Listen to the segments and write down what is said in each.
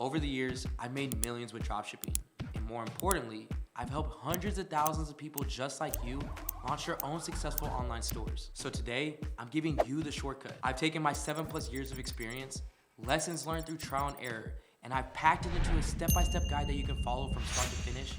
Over the years, I've made millions with dropshipping. And more importantly, I've helped hundreds of thousands of people just like you launch their own successful online stores. So today, I'm giving you the shortcut. I've taken my 7+ years of experience, lessons learned through trial and error, and I've packed it into a step-by-step guide that you can follow from start to finish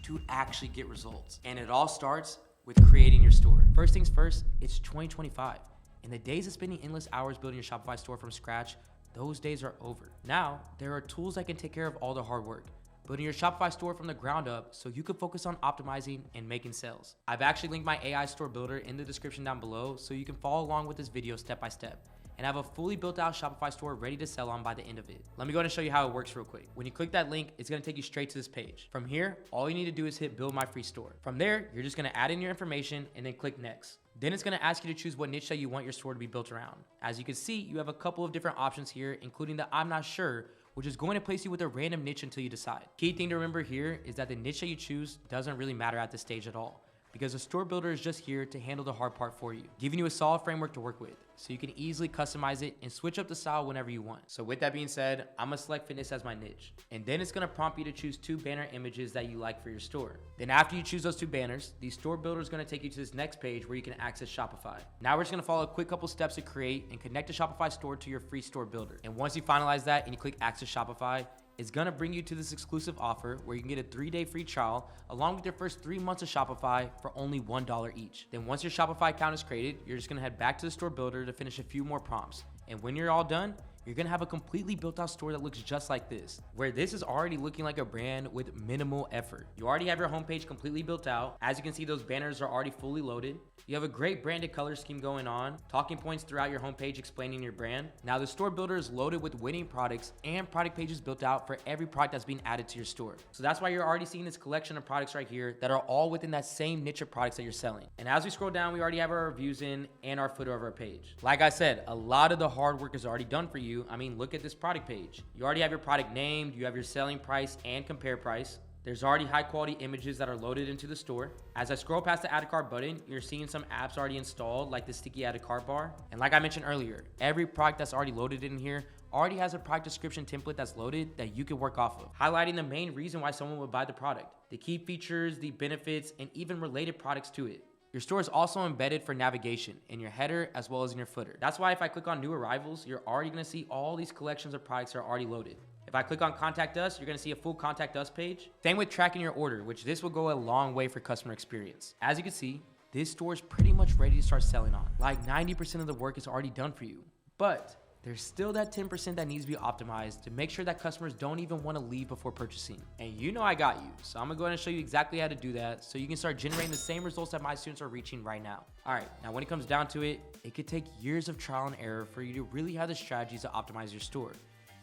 to actually get results. And it all starts with creating your store. First things first, it's 2025. And the days of spending endless hours building your Shopify store from scratch, those days are over. Now, there are tools that can take care of all the hard work, building your Shopify store from the ground up so you can focus on optimizing and making sales. I've actually linked my AI store builder in the description down below so you can follow along with this video step by step and have a fully built out Shopify store ready to sell on by the end of it. Let me go ahead and show you how it works real quick. When you click that link, it's gonna take you straight to this page. From here, all you need to do is hit build my free store. From there, you're just gonna add in your information and then click next. Then it's gonna ask you to choose what niche that you want your store to be built around. As you can see, you have a couple of different options here, including the I'm not sure, which is going to place you with a random niche until you decide. Key thing to remember here is that the niche that you choose doesn't really matter at this stage at all, because the store builder is just here to handle the hard part for you, giving you a solid framework to work with, so you can easily customize it and switch up the style whenever you want. So with that being said, I'm gonna select fitness as my niche. And then it's gonna prompt you to choose 2 banner images that you like for your store. Then after you choose those 2 banners, the store builder is gonna take you to this next page where you can access Shopify. Now we're just gonna follow a quick couple steps to create and connect the Shopify store to your free store builder. And once you finalize that and you click access Shopify, it's gonna bring you to this exclusive offer where you can get a 3-day free trial along with your first 3 months of Shopify for only $1 each. Then once your Shopify account is created, you're just gonna head back to the store builder to finish a few more prompts. And when you're all done, you're gonna have a completely built out store that looks just like this, where this is already looking like a brand with minimal effort. You already have your homepage completely built out. As you can see, those banners are already fully loaded. You have a great branded color scheme going on, talking points throughout your homepage explaining your brand. Now the store builder is loaded with winning products and product pages built out for every product that's being added to your store. So that's why you're already seeing this collection of products right here that are all within that same niche of products that you're selling. And as we scroll down, we already have our reviews in and our footer of our page. Like I said, a lot of the hard work is already done for you. I mean, look at this product page. You already have your product named, you have your selling price and compare price. There's already high quality images that are loaded into the store. As I scroll past the add a cart button, you're seeing some apps already installed like the sticky add a cart bar. And like I mentioned earlier, every product that's already loaded in here already has a product description template that's loaded that you can work off of, highlighting the main reason why someone would buy the product, the key features, the benefits, and even related products to it. Your store is also embedded for navigation in your header as well as in your footer. That's why if I click on new arrivals, you're already gonna see all these collections of products that are already loaded. If I click on contact us, you're gonna see a full contact us page. Same with tracking your order, which this will go a long way for customer experience. As you can see, this store is pretty much ready to start selling on. Like 90% of the work is already done for you, but there's still that 10% that needs to be optimized to make sure that customers don't even want to leave before purchasing. And you know I got you, so I'm gonna go ahead and show you exactly how to do that so you can start generating the same results that my students are reaching right now. All right, now when it comes down to it, it could take years of trial and error for you to really have the strategies to optimize your store.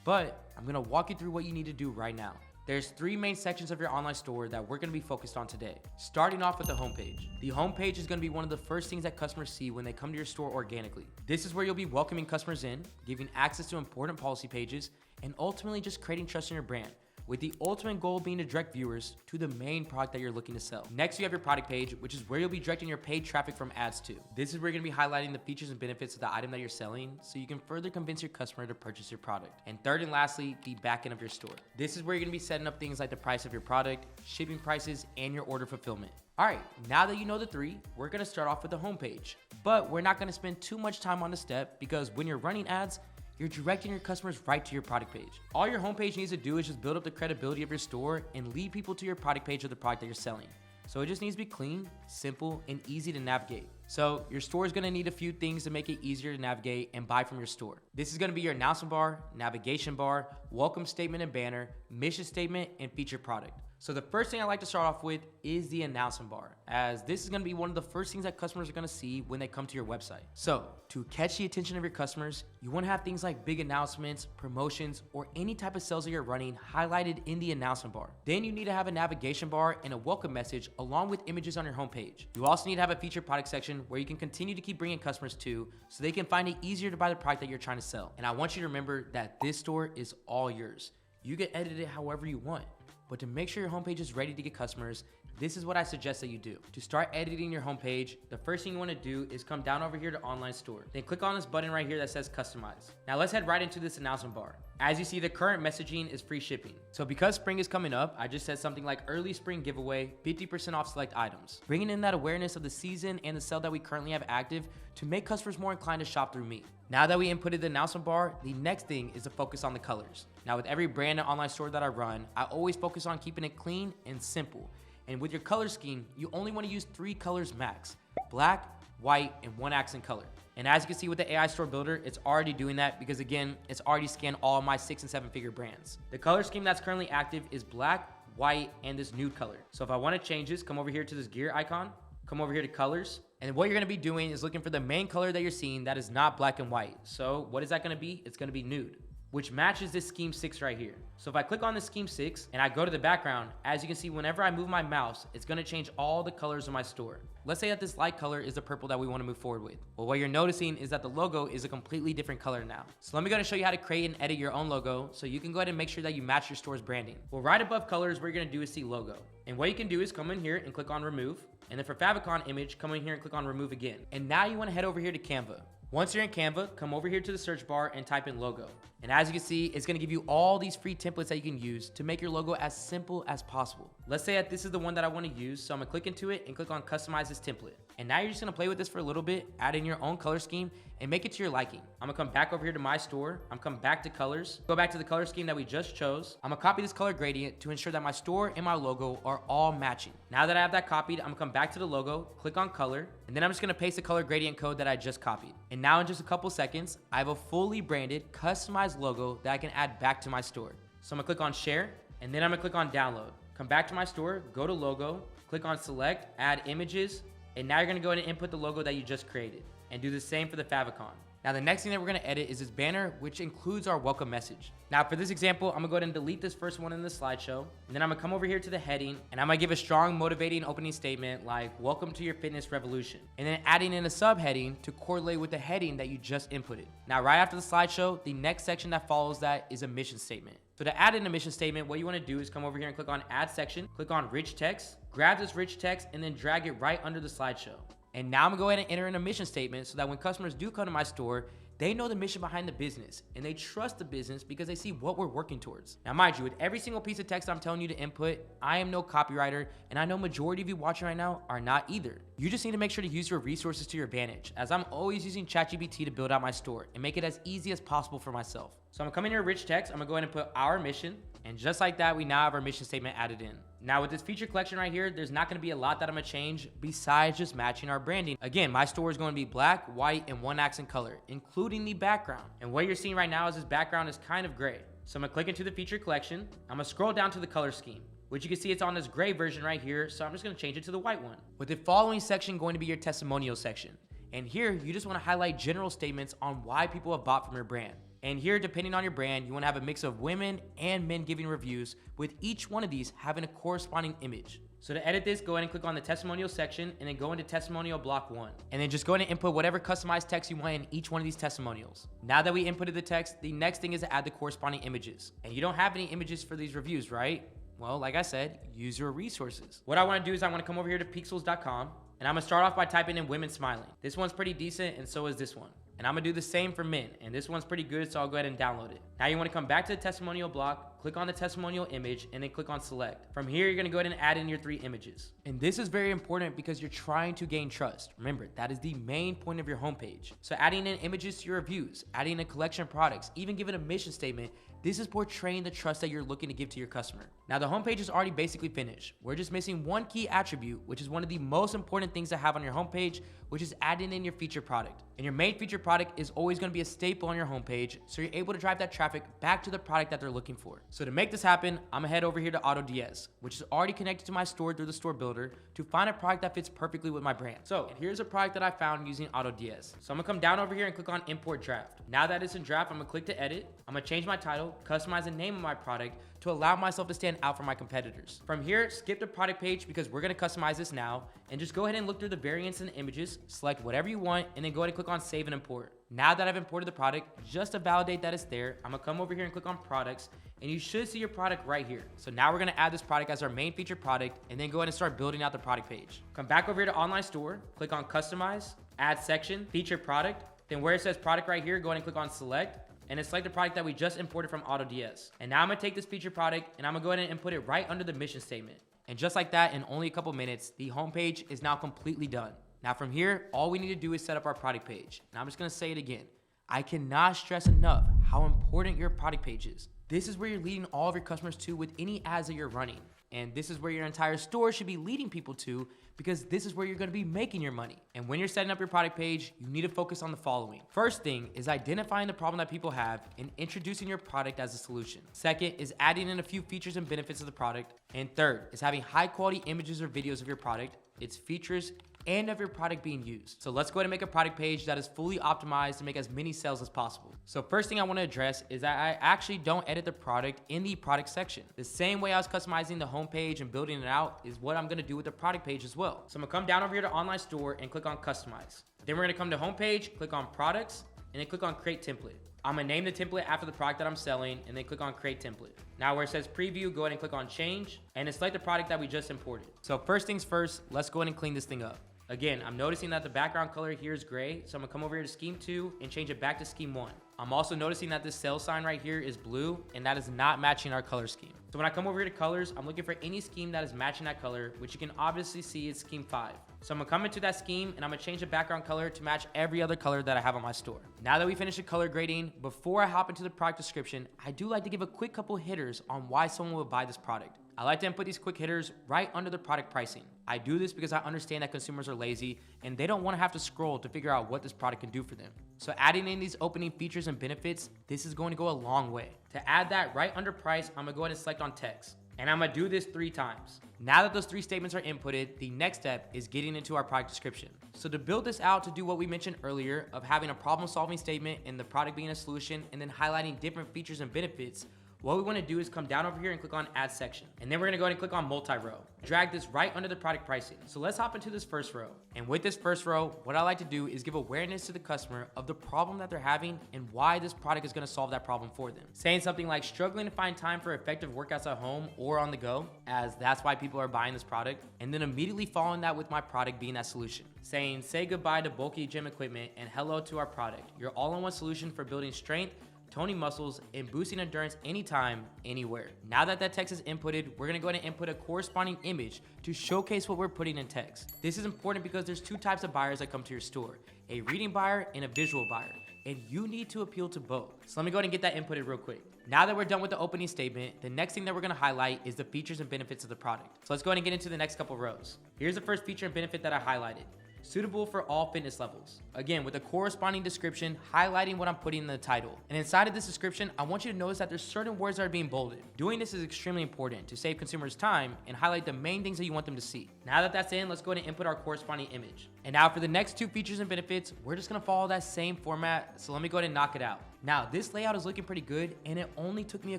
But I'm gonna walk you through what you need to do right now. There's 3 main sections of your online store that we're gonna be focused on today. Starting off with the homepage. The homepage is gonna be one of the first things that customers see when they come to your store organically. This is where you'll be welcoming customers in, giving access to important policy pages, and ultimately just creating trust in your brand, with the ultimate goal being to direct viewers to the main product that you're looking to sell. Next, you have your product page, which is where you'll be directing your paid traffic from ads to. This is where you're gonna be highlighting the features and benefits of the item that you're selling so you can further convince your customer to purchase your product. And third and lastly, the back end of your store. This is where you're gonna be setting up things like the price of your product, shipping prices, and your order fulfillment. All right, now that you know the 3, we're gonna start off with the homepage. But we're not gonna spend too much time on this step because when you're running ads, you're directing your customers right to your product page. All your homepage needs to do is just build up the credibility of your store and lead people to your product page of the product that you're selling. So it just needs to be clean, simple, and easy to navigate. So your store is gonna need a few things to make it easier to navigate and buy from your store. This is gonna be your announcement bar, navigation bar, welcome statement and banner, mission statement, and featured product. So the first thing I like to start off with is the announcement bar, as this is gonna be one of the first things that customers are gonna see when they come to your website. So to catch the attention of your customers, you wanna have things like big announcements, promotions, or any type of sales that you're running highlighted in the announcement bar. Then you need to have a navigation bar and a welcome message along with images on your homepage. You also need to have a featured product section where you can continue to keep bringing customers to so they can find it easier to buy the product that you're trying to sell. And I want you to remember that this store is all yours. You can edit it however you want. But to make sure your homepage is ready to get customers, this is what I suggest that you do. To start editing your homepage, the first thing you want to do is come down over here to online store. Then click on this button right here that says customize. Now let's head right into this announcement bar. As you see, the current messaging is free shipping. So because spring is coming up, I just said something like early spring giveaway, 50% off select items. Bringing in that awareness of the season and the sale that we currently have active to make customers more inclined to shop through me. Now that we inputted the announcement bar, the next thing is to focus on the colors. Now with every brand and online store that I run, I always focus on keeping it clean and simple. And with your color scheme, you only want to use 3 colors max: black, white, and 1 accent color. And as you can see with the AI store builder, it's already doing that because again, it's already scanned all of my 6 and 7 figure brands. The color scheme that's currently active is black, white, and this nude color. So if I want to change this, come over here to this gear icon, come over here to colors. And what you're going to be doing is looking for the main color that you're seeing that is not black and white. So what is that going to be? It's going to be nude, which matches this scheme 6 right here. So if I click on the scheme 6 and I go to the background, as you can see, whenever I move my mouse, it's gonna change all the colors of my store. Let's say that this light color is the purple that we wanna move forward with. Well, what you're noticing is that the logo is a completely different color now. So let me go ahead and show you how to create and edit your own logo so you can go ahead and make sure that you match your store's branding. Well, right above colors, what you're gonna do is see logo. And what you can do is come in here and click on remove. And then for favicon image, come in here and click on remove again. And now you wanna head over here to Canva. Once you're in Canva, come over here to the search bar and type in logo. And as you can see, it's gonna give you all these free templates that you can use to make your logo as simple as possible. Let's say that this is the one that I wanna use, so I'm gonna click into it and click on customize this template. And now you're just gonna play with this for a little bit, add in your own color scheme, and make it to your liking. I'm gonna come back over here to my store, I'm gonna come back to colors, go back to the color scheme that we just chose. I'm gonna copy this color gradient to ensure that my store and my logo are all matching. Now that I have that copied, I'm gonna come back to the logo, click on color, and then I'm just gonna paste the color gradient code that I just copied. And now in just a couple seconds, I have a fully branded, customized logo that I can add back to my store. So I'm gonna click on share, and then I'm gonna click on download. Come back to my store, go to logo, click on select, add images, and now you're gonna go ahead and input the logo that you just created. And do the same for the favicon. Now the next thing that we're gonna edit is this banner, which includes our welcome message. Now for this example, I'm gonna go ahead and delete this first one in the slideshow, and then I'm gonna come over here to the heading, and I'm gonna give a strong, motivating opening statement like, welcome to your fitness revolution. And then adding in a subheading to correlate with the heading that you just inputted. Now right after the slideshow, the next section that follows that is a mission statement. So to add in a mission statement, what you wanna do is come over here and click on add section, click on rich text, grab this rich text, and then drag it right under the slideshow. And now I'm gonna go ahead and enter in a mission statement so that when customers do come to my store, they know the mission behind the business and they trust the business because they see what we're working towards. Now, mind you, with every single piece of text I'm telling you to input, I am no copywriter, and I know majority of you watching right now are not either. You just need to make sure to use your resources to your advantage, as I'm always using ChatGPT to build out my store and make it as easy as possible for myself. So I'm gonna come in here, rich text, I'm gonna go ahead and put our mission, and just like that, we now have our mission statement added in. Now with this feature collection right here, there's not gonna be a lot that I'm gonna change besides just matching our branding. Again, my store is gonna be black, white, and 1 accent color, including the background. And what you're seeing right now is this background is kind of gray. So I'm gonna click into the feature collection. I'm gonna scroll down to the color scheme, which you can see it's on this gray version right here. So I'm just gonna change it to the white one. With the following section going to be your testimonial section. And here, you just wanna highlight general statements on why people have bought from your brand. And here, depending on your brand, you wanna have a mix of women and men giving reviews, with each one of these having a corresponding image. So to edit this, go ahead and click on the testimonial section and then go into testimonial block 1. And then just go ahead and input whatever customized text you want in each one of these testimonials. Now that we inputted the text, the next thing is to add the corresponding images. And you don't have any images for these reviews, right? Well, like I said, use your resources. What I wanna do is I wanna come over here to pixels.com, and I'm gonna start off by typing in women smiling. This one's pretty decent, and so is this one. And I'm gonna do the same for men, and this one's pretty good, so I'll go ahead and download it. Now you wanna come back to the testimonial block, click on the testimonial image, and then click on select. From here, you're gonna go ahead and add in your 3 images. And this is very important because you're trying to gain trust. Remember, that is the main point of your homepage. So adding in images to your reviews, adding in a collection of products, even giving a mission statement, this is portraying the trust that you're looking to give to your customer. Now the homepage is already basically finished. We're just missing one key attribute, which is one of the most important things to have on your homepage, which is adding in your featured product. And your main featured product is always gonna be a staple on your homepage, so you're able to drive that traffic back to the product that they're looking for. So to make this happen, I'm gonna head over here to AutoDS, which is already connected to my store through the store builder, to find a product that fits perfectly with my brand. So here's a product that I found using AutoDS. So I'm gonna come down over here and click on import draft. Now that it's in draft, I'm gonna click to edit. I'm gonna change my title, customize the name of my product to allow myself to stand out from my competitors. From here, skip the product page because we're gonna customize this now, and just go ahead and look through the variants and the images, select whatever you want, and then go ahead and click on save and import. Now that I've imported the product, just to validate that it's there, I'm gonna come over here and click on products, and you should see your product right here. So now we're gonna add this product as our main featured product and then go ahead and start building out the product page. Come back over here to online store, click on customize, add section, featured product, then where it says product right here, go ahead and click on select, and then select the product that we just imported from AutoDS. And now I'm gonna take this featured product and I'm gonna go ahead and input it right under the mission statement. And just like that, in only a couple minutes, the homepage is now completely done. Now from here, all we need to do is set up our product page. And I'm just gonna say it again. I cannot stress enough how important your product page is. This is where you're leading all of your customers to with any ads that you're running. And this is where your entire store should be leading people to, because this is where you're gonna be making your money. And when you're setting up your product page, you need to focus on the following. First thing is identifying the problem that people have and introducing your product as a solution. Second is adding in a few features and benefits of the product. And third is having high quality images or videos of your product, its features, and of your product being used. So let's go ahead and make a product page that is fully optimized to make as many sales as possible. So first thing I want to address is that I actually don't edit the product in the product section. The same way I was customizing the homepage and building it out is what I'm going to do with the product page as well. So I'm gonna come down over here to online store and click on customize. Then we're gonna come to homepage, click on products, and then click on create template. I'm gonna name the template after the product that I'm selling and then click on create template. Now where it says preview, go ahead and click on change and then select the product that we just imported. So first things first, let's go ahead and clean this thing up. Again, I'm noticing that the background color here is gray, so I'm gonna come over here to scheme 2 and change it back to scheme 1. I'm also noticing that this sales sign right here is blue, and that is not matching our color scheme. So when I come over here to colors, I'm looking for any scheme that is matching that color, which you can obviously see is scheme 5. So I'm gonna come into that scheme and I'm gonna change the background color to match every other color that I have on my store. Now that we finished the color grading, before I hop into the product description, I do like to give a quick couple hitters on why someone would buy this product. I like to input these quick hitters right under the product pricing. I do this because I understand that consumers are lazy and they don't want to have to scroll to figure out what this product can do for them. So adding in these opening features and benefits, this is going to go a long way. To add that right under price, I'm gonna go ahead and select on text. And I'm gonna do this 3 times. Now that those 3 statements are inputted, the next step is getting into our product description. So to build this out to do what we mentioned earlier of having a problem solving statement and the product being a solution and then highlighting different features and benefits, what we want to do is come down over here and click on add section. And then we're going to go ahead and click on multi-row. Drag this right under the product pricing. So let's hop into this first row. And with this first row, what I like to do is give awareness to the customer of the problem that they're having and why this product is going to solve that problem for them. Saying something like struggling to find time for effective workouts at home or on the go, as that's why people are buying this product. And then immediately following that with my product being that solution. Saying say goodbye to bulky gym equipment and hello to our product. Your all-in-one solution for building strength, toning muscles, and boosting endurance anytime, anywhere. Now that that text is inputted, we're gonna go ahead and input a corresponding image to showcase what we're putting in text. This is important because there's 2 types of buyers that come to your store, a reading buyer and a visual buyer, and you need to appeal to both. So let me go ahead and get that inputted real quick. Now that we're done with the opening statement, the next thing that we're gonna highlight is the features and benefits of the product. So let's go ahead and get into the next couple rows. Here's the first feature and benefit that I highlighted. Suitable for all fitness levels. Again, with a corresponding description highlighting what I'm putting in the title. And inside of this description, I want you to notice that there's certain words that are being bolded. Doing this is extremely important to save consumers time and highlight the main things that you want them to see. Now that that's in, let's go ahead and input our corresponding image. And now for the next 2 features and benefits, we're just gonna follow that same format. So let me go ahead and knock it out. Now, this layout is looking pretty good and it only took me a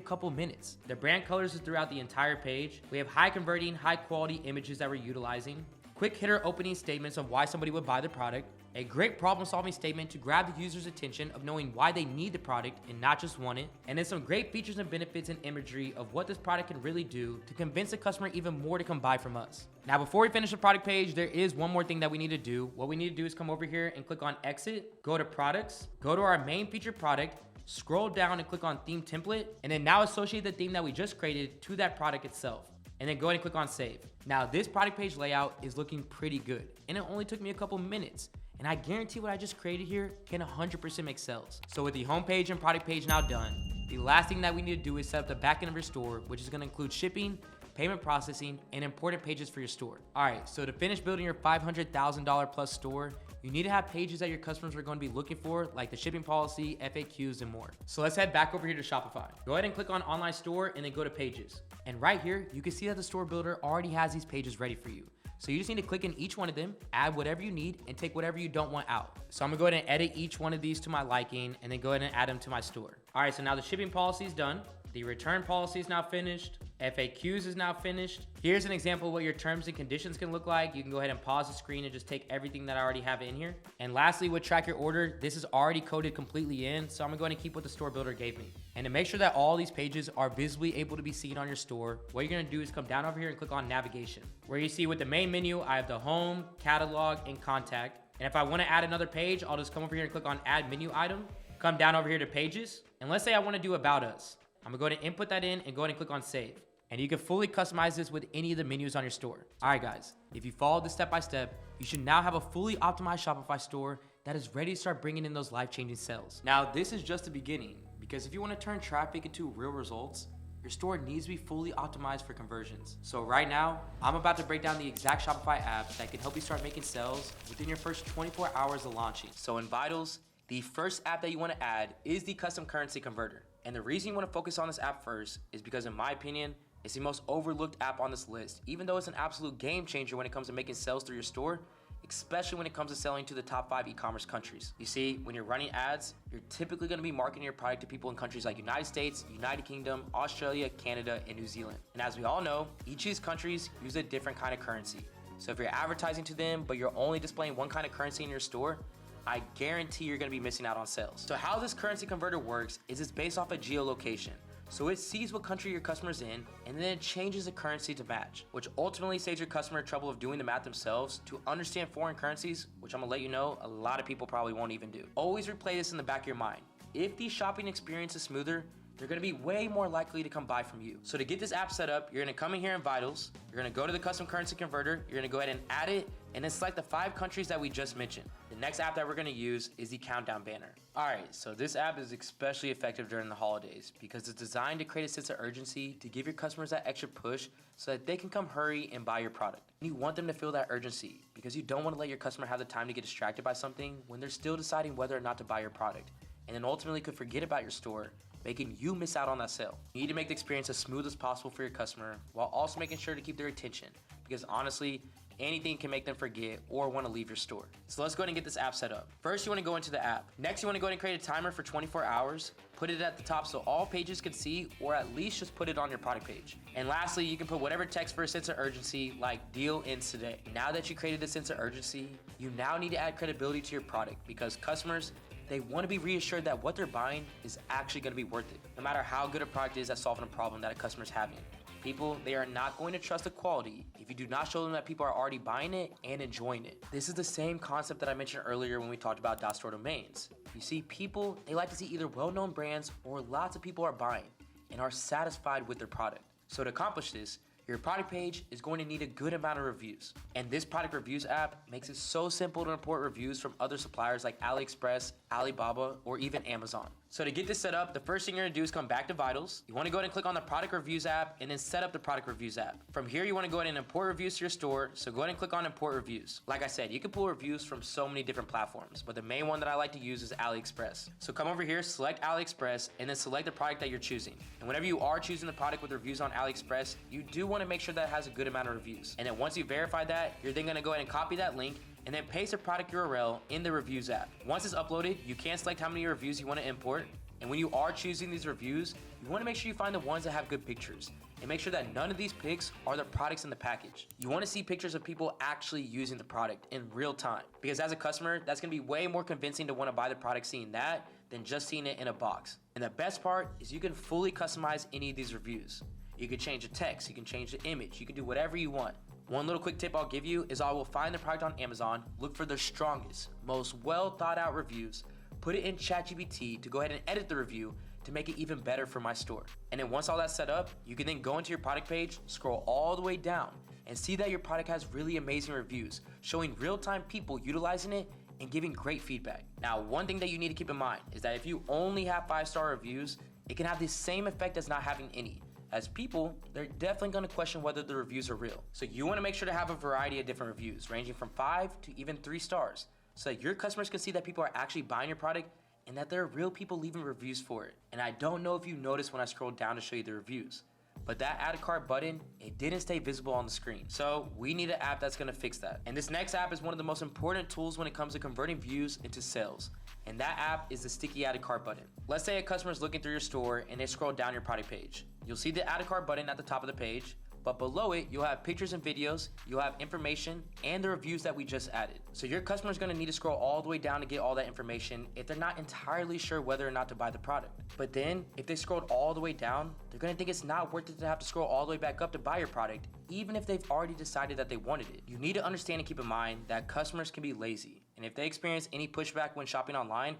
couple minutes. The brand colors is throughout the entire page. We have high converting, high quality images that we're utilizing. Quick hitter opening statements of why somebody would buy the product, a great problem solving statement to grab the user's attention of knowing why they need the product and not just want it, and then some great features and benefits and imagery of what this product can really do to convince the customer even more to come buy from us. Now, before we finish the product page, there is one more thing that we need to do. What we need to do is come over here and click on exit, go to products, go to our main featured product, scroll down and click on theme template, and then now associate the theme that we just created to that product itself. And then go ahead and click on save. Now this product page layout is looking pretty good and it only took me a couple minutes. And I guarantee what I just created here can 100% make sales. So with the homepage and product page now done, the last thing that we need to do is set up the backend of your store, which is gonna include shipping, payment processing, and important pages for your store. All right, so to finish building your $500,000 plus store, you need to have pages that your customers are going to be looking for, like the shipping policy, FAQs, and more. So let's head back over here to Shopify. Go ahead and click on online store and then go to pages. And right here, you can see that the store builder already has these pages ready for you. So you just need to click in each one of them, add whatever you need, and take whatever you don't want out. So I'm gonna go ahead and edit each one of these to my liking, and then go ahead and add them to my store. All right, so now the shipping policy is done. The return policy is now finished. FAQs is now finished. Here's an example of what your terms and conditions can look like. You can go ahead and pause the screen and just take everything that I already have in here. And lastly, with track your order, this is already coded completely in. So I'm gonna go ahead and keep what the store builder gave me. And And to make sure that all these pages are visibly able to be seen on your store, what you're gonna do is come down over here and click on navigation, where you see with the main menu, I have the home, catalog, and contact. And if I wanna add another page, I'll just come over here and click on add menu item, come down over here to pages. And let's say I wanna do about us. I'm gonna go ahead and input that in and go ahead and click on save. And you can fully customize this with any of the menus on your store. All right, guys, if you follow this step-by-step, you should now have a fully optimized Shopify store that is ready to start bringing in those life-changing sales. Now, this is just the beginning, because if you want to turn traffic into real results, your store needs to be fully optimized for conversions. So right now, I'm about to break down the exact Shopify app that can help you start making sales within your first 24 hours of launching. So in Vitals, the first app that you want to add is the custom currency converter. And the reason you want to focus on this app first is because, in my opinion, it's the most overlooked app on this list, even though it's an absolute game changer when it comes to making sales through your store, especially when it comes to selling to the top 5 e-commerce countries. You see, when you're running ads, you're typically gonna be marketing your product to people in countries like United States, United Kingdom, Australia, Canada, and New Zealand. And as we all know, each of these countries use a different kind of currency. So if you're advertising to them, but you're only displaying one kind of currency in your store, I guarantee you're gonna be missing out on sales. So how this currency converter works is it's based off of geolocation. So it sees what country your customer's in, and then it changes the currency to match, which ultimately saves your customer trouble of doing the math themselves to understand foreign currencies, which I'm gonna let you know, a lot of people probably won't even do. Always replay this in the back of your mind. If the shopping experience is smoother, they're gonna be way more likely to come buy from you. So to get this app set up, you're gonna come in here in Vitals, you're gonna go to the custom currency converter, you're gonna go ahead and add it, and then select the 5 countries that we just mentioned. The next app that we're gonna use is the countdown banner. All right, so this app is especially effective during the holidays because it's designed to create a sense of urgency to give your customers that extra push so that they can come hurry and buy your product. And you want them to feel that urgency because you don't wanna let your customer have the time to get distracted by something when they're still deciding whether or not to buy your product, and then ultimately could forget about your store, making you miss out on that sale. You need to make the experience as smooth as possible for your customer while also making sure to keep their attention, because honestly, anything can make them forget or want to leave your store. So let's go ahead and get this app set up. First, you want to go into the app. Next, you want to go ahead and create a timer for 24 hours. Put it at the top so all pages can see, or at least just put it on your product page. And lastly, you can put whatever text for a sense of urgency, like deal ends today. Now that you created this sense of urgency, you now need to add credibility to your product because customers, they want to be reassured that what they're buying is actually going to be worth it, no matter how good a product is at solving a problem that a customer's having. People, they are not going to trust the quality if you do not show them that people are already buying it and enjoying it. This is the same concept that I mentioned earlier when we talked about .store domains. You see, people, they like to see either well-known brands or lots of people are buying and are satisfied with their product. So to accomplish this, your product page is going to need a good amount of reviews. And this product reviews app makes it so simple to import reviews from other suppliers like AliExpress, Alibaba, or even Amazon. So to get this set up, the first thing you're gonna do is come back to Vitals. You wanna go ahead and click on the product reviews app and then set up the product reviews app. From here, you wanna go ahead and import reviews to your store. So go ahead and click on import reviews. Like I said, you can pull reviews from so many different platforms, but the main one that I like to use is AliExpress. So come over here, select AliExpress, and then select the product that you're choosing. And whenever you are choosing the product with reviews on AliExpress, you do wanna make sure that it has a good amount of reviews. And then once you verify that, you're then gonna go ahead and copy that link and then paste the product URL in the reviews app. Once it's uploaded, you can select how many reviews you wanna import. And when you are choosing these reviews, you wanna make sure you find the ones that have good pictures and make sure that none of these pics are the products in the package. You wanna see pictures of people actually using the product in real time, because as a customer, that's gonna be way more convincing to wanna buy the product seeing that than just seeing it in a box. And the best part is you can fully customize any of these reviews. You can change the text, you can change the image, you can do whatever you want. One little quick tip I'll give you is I will find the product on Amazon, look for the strongest, most well thought out reviews, put it in ChatGPT to go ahead and edit the review to make it even better for my store. And then once all that's set up, you can then go into your product page, scroll all the way down, and see that your product has really amazing reviews, showing real-time people utilizing it and giving great feedback. Now, one thing that you need to keep in mind is that if you only have 5-star reviews, it can have the same effect as not having any. As people, they're definitely gonna question whether the reviews are real. So you wanna make sure to have a variety of different reviews, ranging from 5 to even 3 stars, so that your customers can see that people are actually buying your product and that there are real people leaving reviews for it. And I don't know if you noticed when I scrolled down to show you the reviews, but that add a cart button, it didn't stay visible on the screen. So we need an app that's gonna fix that. And this next app is one of the most important tools when it comes to converting views into sales. And that app is the sticky add a cart button. Let's say a customer is looking through your store and they scroll down your product page. You'll see the add a cart button at the top of the page. but below it, you'll have pictures and videos, you'll have information, and the reviews that we just added. So your customer's gonna need to scroll all the way down to get all that information if they're not entirely sure whether or not to buy the product. But then, if they scrolled all the way down, they're gonna think it's not worth it to have to scroll all the way back up to buy your product, even if they've already decided that they wanted it. You need to understand and keep in mind that customers can be lazy, and if they experience any pushback when shopping online,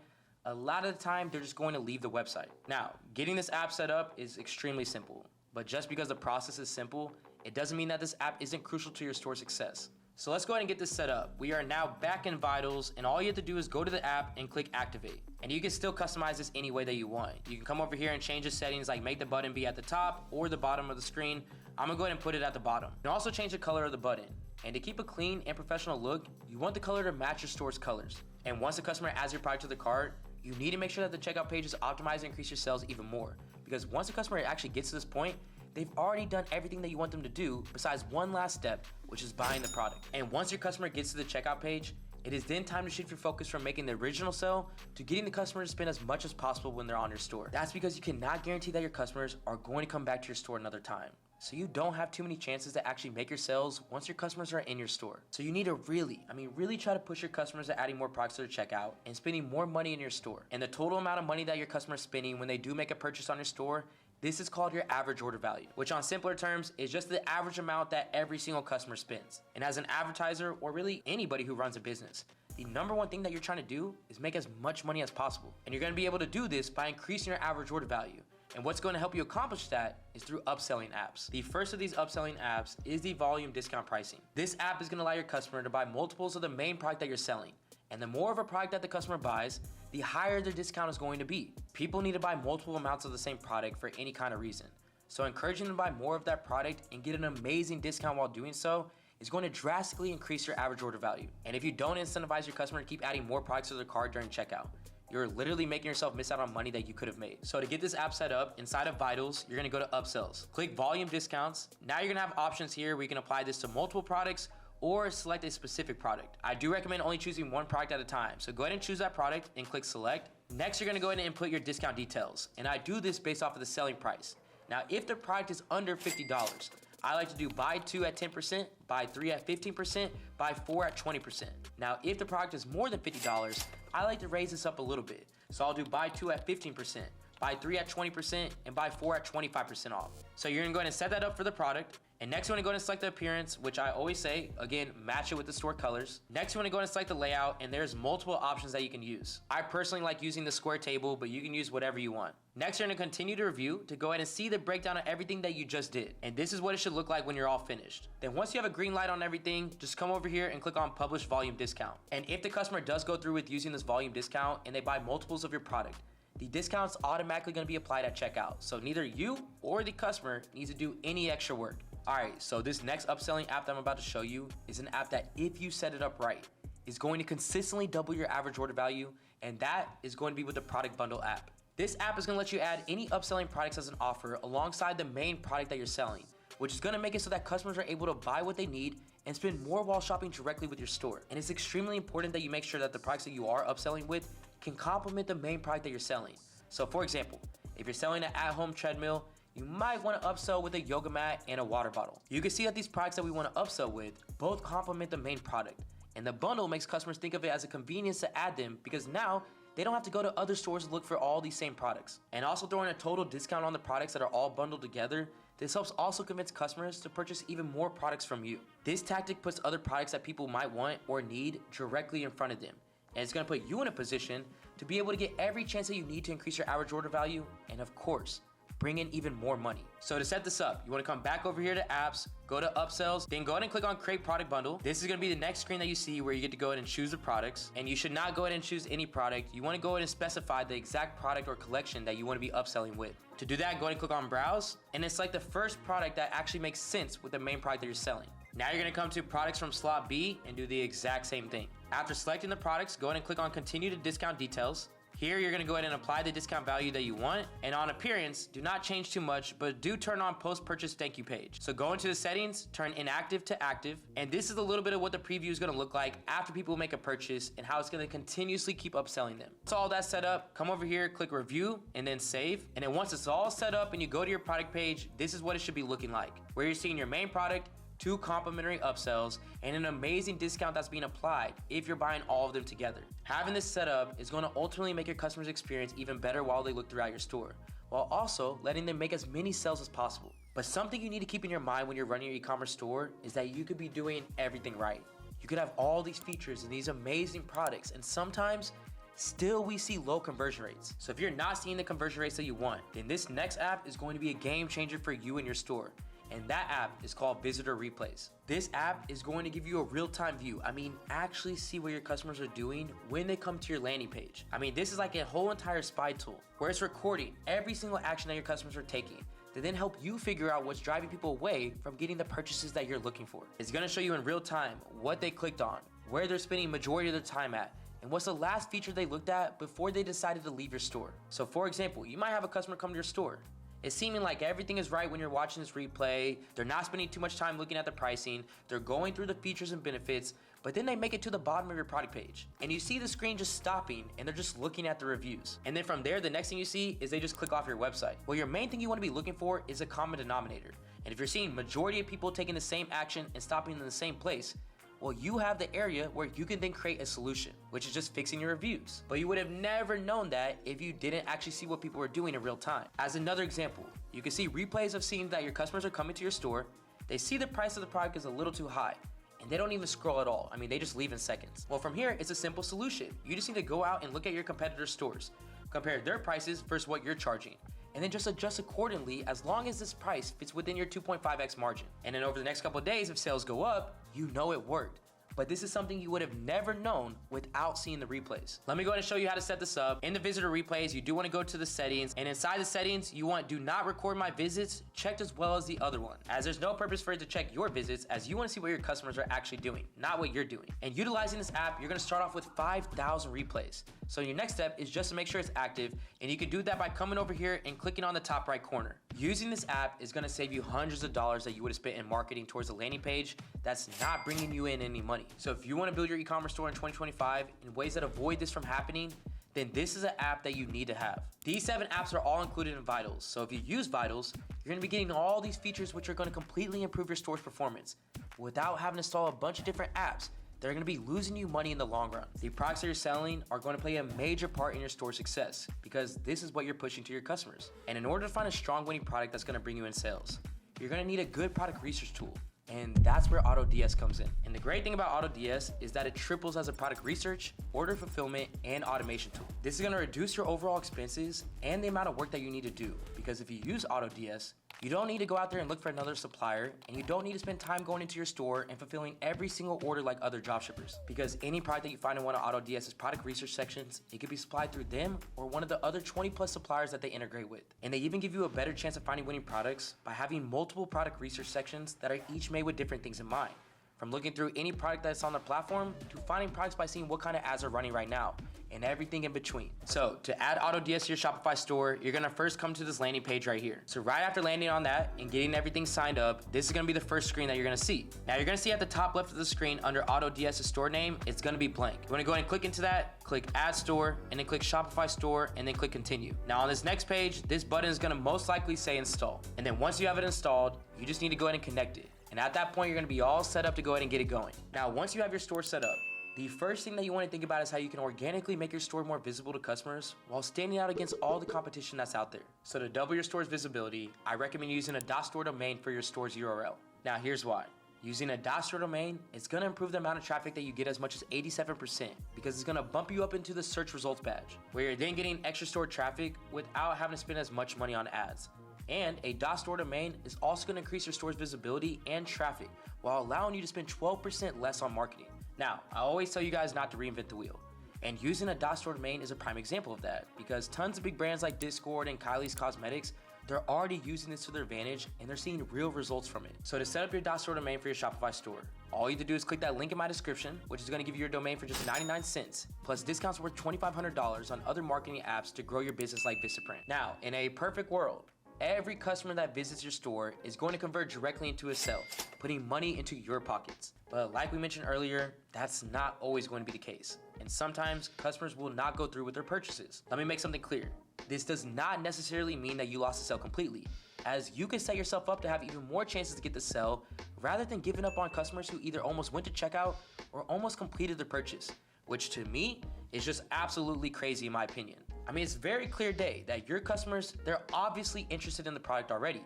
a lot of the time they're just going to leave the website. Now, getting this app set up is extremely simple, but just because the process is simple, it doesn't mean that this app isn't crucial to your store's success. So let's go ahead and get this set up. We are now back in Vitals, and all you have to do is go to the app and click activate. And you can still customize this any way that you want. You can come over here and change the settings, like make the button be at the top or the bottom of the screen. I'm gonna go ahead and put it at the bottom. You can also change the color of the button. And to keep a clean and professional look, you want the color to match your store's colors. And once the customer adds your product to the cart, you need to make sure that the checkout page is optimized to increase your sales even more. Because once the customer actually gets to this point, they've already done everything that you want them to do besides one last step, which is buying the product. And once your customer gets to the checkout page, it is then time to shift your focus from making the original sale to getting the customer to spend as much as possible when they're on your store. That's because you cannot guarantee that your customers are going to come back to your store another time. So you don't have too many chances to actually make your sales once your customers are in your store. So you need to really try to push your customers to adding more products to their checkout and spending more money in your store. And the total amount of money that your customers are spending when they do make a purchase on your store, this is called your average order value, which on simpler terms is just the average amount that every single customer spends. And as an advertiser, or really anybody who runs a business, the number one thing that you're trying to do is make as much money as possible. And you're gonna be able to do this by increasing your average order value. And what's going to help you accomplish that is through upselling apps. The first of these upselling apps is the volume discount pricing. This app is going to allow your customer to buy multiples of the main product that you're selling. And the more of a product that the customer buys, the higher their discount is going to be. People need to buy multiple amounts of the same product for any kind of reason. So encouraging them to buy more of that product and get an amazing discount while doing so is going to drastically increase your average order value. And if you don't incentivize your customer to keep adding more products to their cart during checkout, you're literally making yourself miss out on money that you could have made. So to get this app set up, inside of Vitals, you're gonna go to upsells. Click volume discounts. Now you're gonna have options here where you can apply this to multiple products or select a specific product. I do recommend only choosing one product at a time. So go ahead and choose that product and click select. Next, you're gonna go ahead and input your discount details. And I do this based off of the selling price. Now, if the product is under $50, I like to do buy 2 at 10%, buy 3 at 15%, buy 4 at 20%. Now, if the product is more than $50, I like to raise this up a little bit. So I'll do buy 2 at 15%, buy 3 at 20%, and buy 4 at 25% off. So you're gonna go ahead and set that up for the product. And next you wanna go ahead and select the appearance, which I always say, again, match it with the store colors. Next you wanna go ahead and select the layout, and there's multiple options that you can use. I personally like using the square table, but you can use whatever you want. Next, you're gonna continue to review to go ahead and see the breakdown of everything that you just did. And this is what it should look like when you're all finished. Then once you have a green light on everything, just come over here and click on publish volume discount. And if the customer does go through with using this volume discount and they buy multiples of your product, the discount's automatically gonna be applied at checkout. So neither you or the customer needs to do any extra work. All right, so this next upselling app that I'm about to show you is an app that, if you set it up right, is going to consistently double your average order value, and that is going to be with the product bundle app. This app is gonna let you add any upselling products as an offer alongside the main product that you're selling, which is gonna make it so that customers are able to buy what they need and spend more while shopping directly with your store. And it's extremely important that you make sure that the products that you are upselling with can complement the main product that you're selling. So for example, if you're selling an at-home treadmill, you might want to upsell with a yoga mat and a water bottle. You can see that these products that we want to upsell with both complement the main product. And the bundle makes customers think of it as a convenience to add them because now they don't have to go to other stores to look for all these same products. And also throwing a total discount on the products that are all bundled together, this helps also convince customers to purchase even more products from you. This tactic puts other products that people might want or need directly in front of them. And it's gonna put you in a position to be able to get every chance that you need to increase your average order value, and of course, bring in even more money. So to set this up, you wanna come back over here to apps, go to upsells, then go ahead and click on create product bundle. This is gonna be the next screen that you see where you get to go ahead and choose the products. And you should not go ahead and choose any product. You wanna go ahead and specify the exact product or collection that you wanna be upselling with. To do that, go ahead and click on browse, and it's like the first product that actually makes sense with the main product that you're selling. Now you're gonna come to products from slot B and do the exact same thing. After selecting the products, go ahead and click on continue to discount details. Here, you're gonna go ahead and apply the discount value that you want. And on appearance, do not change too much, but do turn on post-purchase thank you page. So go into the settings, turn inactive to active. And this is a little bit of what the preview is gonna look like after people make a purchase and how it's gonna continuously keep upselling them. So all that set up, come over here, click review, and then save. And then once it's all set up and you go to your product page, this is what it should be looking like, where you're seeing your main product, 2 complimentary upsells, and an amazing discount that's being applied if you're buying all of them together. Having this set up is going to ultimately make your customers' experience even better while they look throughout your store, while also letting them make as many sales as possible. But something you need to keep in your mind when you're running your e-commerce store is that you could be doing everything right. You could have all these features and these amazing products, and sometimes still we see low conversion rates. So if you're not seeing the conversion rates that you want, then this next app is going to be a game changer for you and your store. And that app is called Visitor Replays. This app is going to give you a real-time view. Actually see what your customers are doing when they come to your landing page. This is like a whole entire spy tool where it's recording every single action that your customers are taking to then help you figure out what's driving people away from getting the purchases that you're looking for. It's gonna show you in real time what they clicked on, where they're spending majority of their time at, and what's the last feature they looked at before they decided to leave your store. So for example, you might have a customer come to your store. It's seeming like everything is right when you're watching this replay. They're not spending too much time looking at the pricing. They're going through the features and benefits, but then they make it to the bottom of your product page. And you see the screen just stopping and they're just looking at the reviews. And then from there, the next thing you see is they just click off your website. Well, your main thing you want to be looking for is a common denominator. And if you're seeing majority of people taking the same action and stopping in the same place, well, you have the area where you can then create a solution, which is just fixing your reviews. But you would have never known that if you didn't actually see what people were doing in real time. As another example, you can see replays of seeing that your customers are coming to your store, they see the price of the product is a little too high, and they don't even scroll at all. They just leave in seconds. Well, from here, it's a simple solution. You just need to go out and look at your competitors' stores, compare their prices versus what you're charging, and then just adjust accordingly as long as this price fits within your 2.5x margin. And then over the next couple of days, if sales go up, you know it worked. But this is something you would have never known without seeing the replays. Let me go ahead and show you how to set this up. In the visitor replays, you do want to go to the settings, and inside the settings, you want do not record my visits checked as well as the other one, as there's no purpose for it to check your visits, as you want to see what your customers are actually doing, not what you're doing. And utilizing this app, you're going to start off with 5,000 replays. So your next step is just to make sure it's active, and you can do that by coming over here and clicking on the top right corner. Using this app is going to save you hundreds of dollars that you would have spent in marketing towards a landing page that's not bringing you in any money. So if you want to build your e-commerce store in 2025 in ways that avoid this from happening, then this is an app that you need to have. These 7 apps are all included in Vitals. So if you use Vitals, you're going to be getting all these features which are going to completely improve your store's performance without having to install a bunch of different apps. They're going to be losing you money in the long run. The products that you're selling are going to play a major part in your store's success because this is what you're pushing to your customers. And in order to find a strong winning product that's going to bring you in sales, you're going to need a good product research tool. And that's where AutoDS comes in. And the great thing about AutoDS is that it triples as a product research, order fulfillment, and automation tool. This is going to reduce your overall expenses and the amount of work that you need to do. Because if you use AutoDS, you don't need to go out there and look for another supplier, and you don't need to spend time going into your store and fulfilling every single order like other dropshippers. Because any product that you find in one of AutoDS's product research sections, it can be supplied through them or one of the other 20 plus suppliers that they integrate with. And they even give you a better chance of finding winning products by having multiple product research sections that are each made with different things in mind. From looking through any product that's on the platform to finding products by seeing what kind of ads are running right now and everything in between. So to add AutoDS to your Shopify store, you're gonna first come to this landing page right here. So right after landing on that and getting everything signed up, this is gonna be the first screen that you're gonna see. Now you're gonna see at the top left of the screen under AutoDS's store name, it's gonna be blank. You wanna go ahead and click into that, click Add Store, and then click Shopify Store, and then click Continue. Now on this next page, this button is gonna most likely say Install. And then once you have it installed, you just need to go ahead and connect it. And at that point, you're gonna be all set up to go ahead and get it going. Now, once you have your store set up, the first thing that you wanna think about is how you can organically make your store more visible to customers while standing out against all the competition that's out there. So to double your store's visibility, I recommend using a .store domain for your store's URL. Now, here's why. Using a .store domain, it's gonna improve the amount of traffic that you get as much as 87% because it's gonna bump you up into the search results badge, where you're then getting extra store traffic without having to spend as much money on ads. And a .store domain is also going to increase your store's visibility and traffic while allowing you to spend 12% less on marketing. Now, I always tell you guys not to reinvent the wheel. And using a .store domain is a prime example of that because tons of big brands like Discord and Kylie's Cosmetics, they're already using this to their advantage and they're seeing real results from it. So to set up your .store domain for your Shopify store, all you have to do is click that link in my description, which is gonna give you your domain for just 99 cents, plus discounts worth $2,500 on other marketing apps to grow your business like Vistaprint. Now, in a perfect world, every customer that visits your store is going to convert directly into a sale, putting money into your pockets. But like we mentioned earlier, that's not always going to be the case. And sometimes customers will not go through with their purchases. Let me make something clear. This does not necessarily mean that you lost the sale completely, as you can set yourself up to have even more chances to get the sale rather than giving up on customers who either almost went to checkout or almost completed their purchase, which to me is just absolutely crazy in my opinion. I mean, it's very clear day that your customers, they're obviously interested in the product already,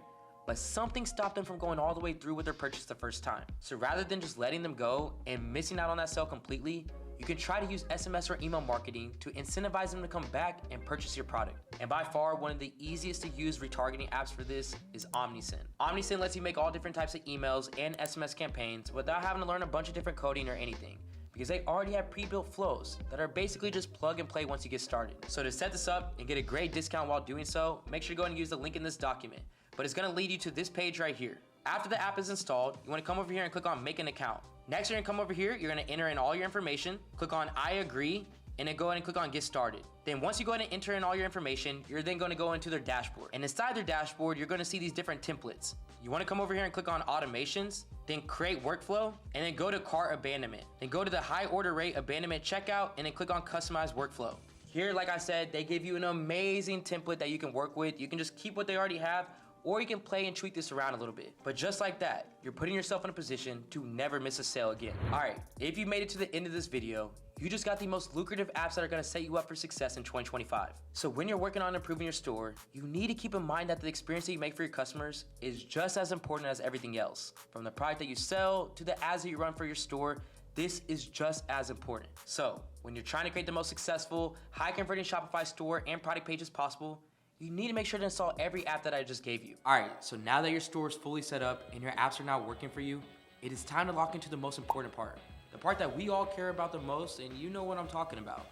but something stopped them from going all the way through with their purchase the first time. So rather than just letting them go and missing out on that sale completely, you can try to use SMS or email marketing to incentivize them to come back and purchase your product. And by far, one of the easiest to use retargeting apps for this is OmniSend. OmniSend lets you make all different types of emails and SMS campaigns without having to learn a bunch of different coding or anything, because they already have pre-built flows that are basically just plug and play once you get started. So to set this up and get a great discount while doing so, make sure to go ahead and use the link in this document, but it's gonna lead you to this page right here. After the app is installed, you wanna come over here and click on make an account. Next, you're gonna come over here, you're gonna enter in all your information, click on I agree, and then go ahead and click on get started. Then once you go ahead and enter in all your information, you're then gonna go into their dashboard. And inside their dashboard, you're gonna see these different templates. You wanna come over here and click on automations, then create workflow, and then go to cart abandonment. Then go to the high order rate abandonment checkout, and then click on customize workflow. Here, like I said, they give you an amazing template that you can work with. You can just keep what they already have, or you can play and tweak this around a little bit. But just like that, you're putting yourself in a position to never miss a sale again. All right, if you made it to the end of this video, you just got the most lucrative apps that are gonna set you up for success in 2025. So when you're working on improving your store, you need to keep in mind that the experience that you make for your customers is just as important as everything else. From the product that you sell to the ads that you run for your store, this is just as important. So when you're trying to create the most successful, high converting Shopify store and product pages possible, you need to make sure to install every app that I just gave you. All right, so now that your store is fully set up and your apps are now working for you, it is time to lock into the most important part. The part that we all care about the most, and you know what I'm talking about.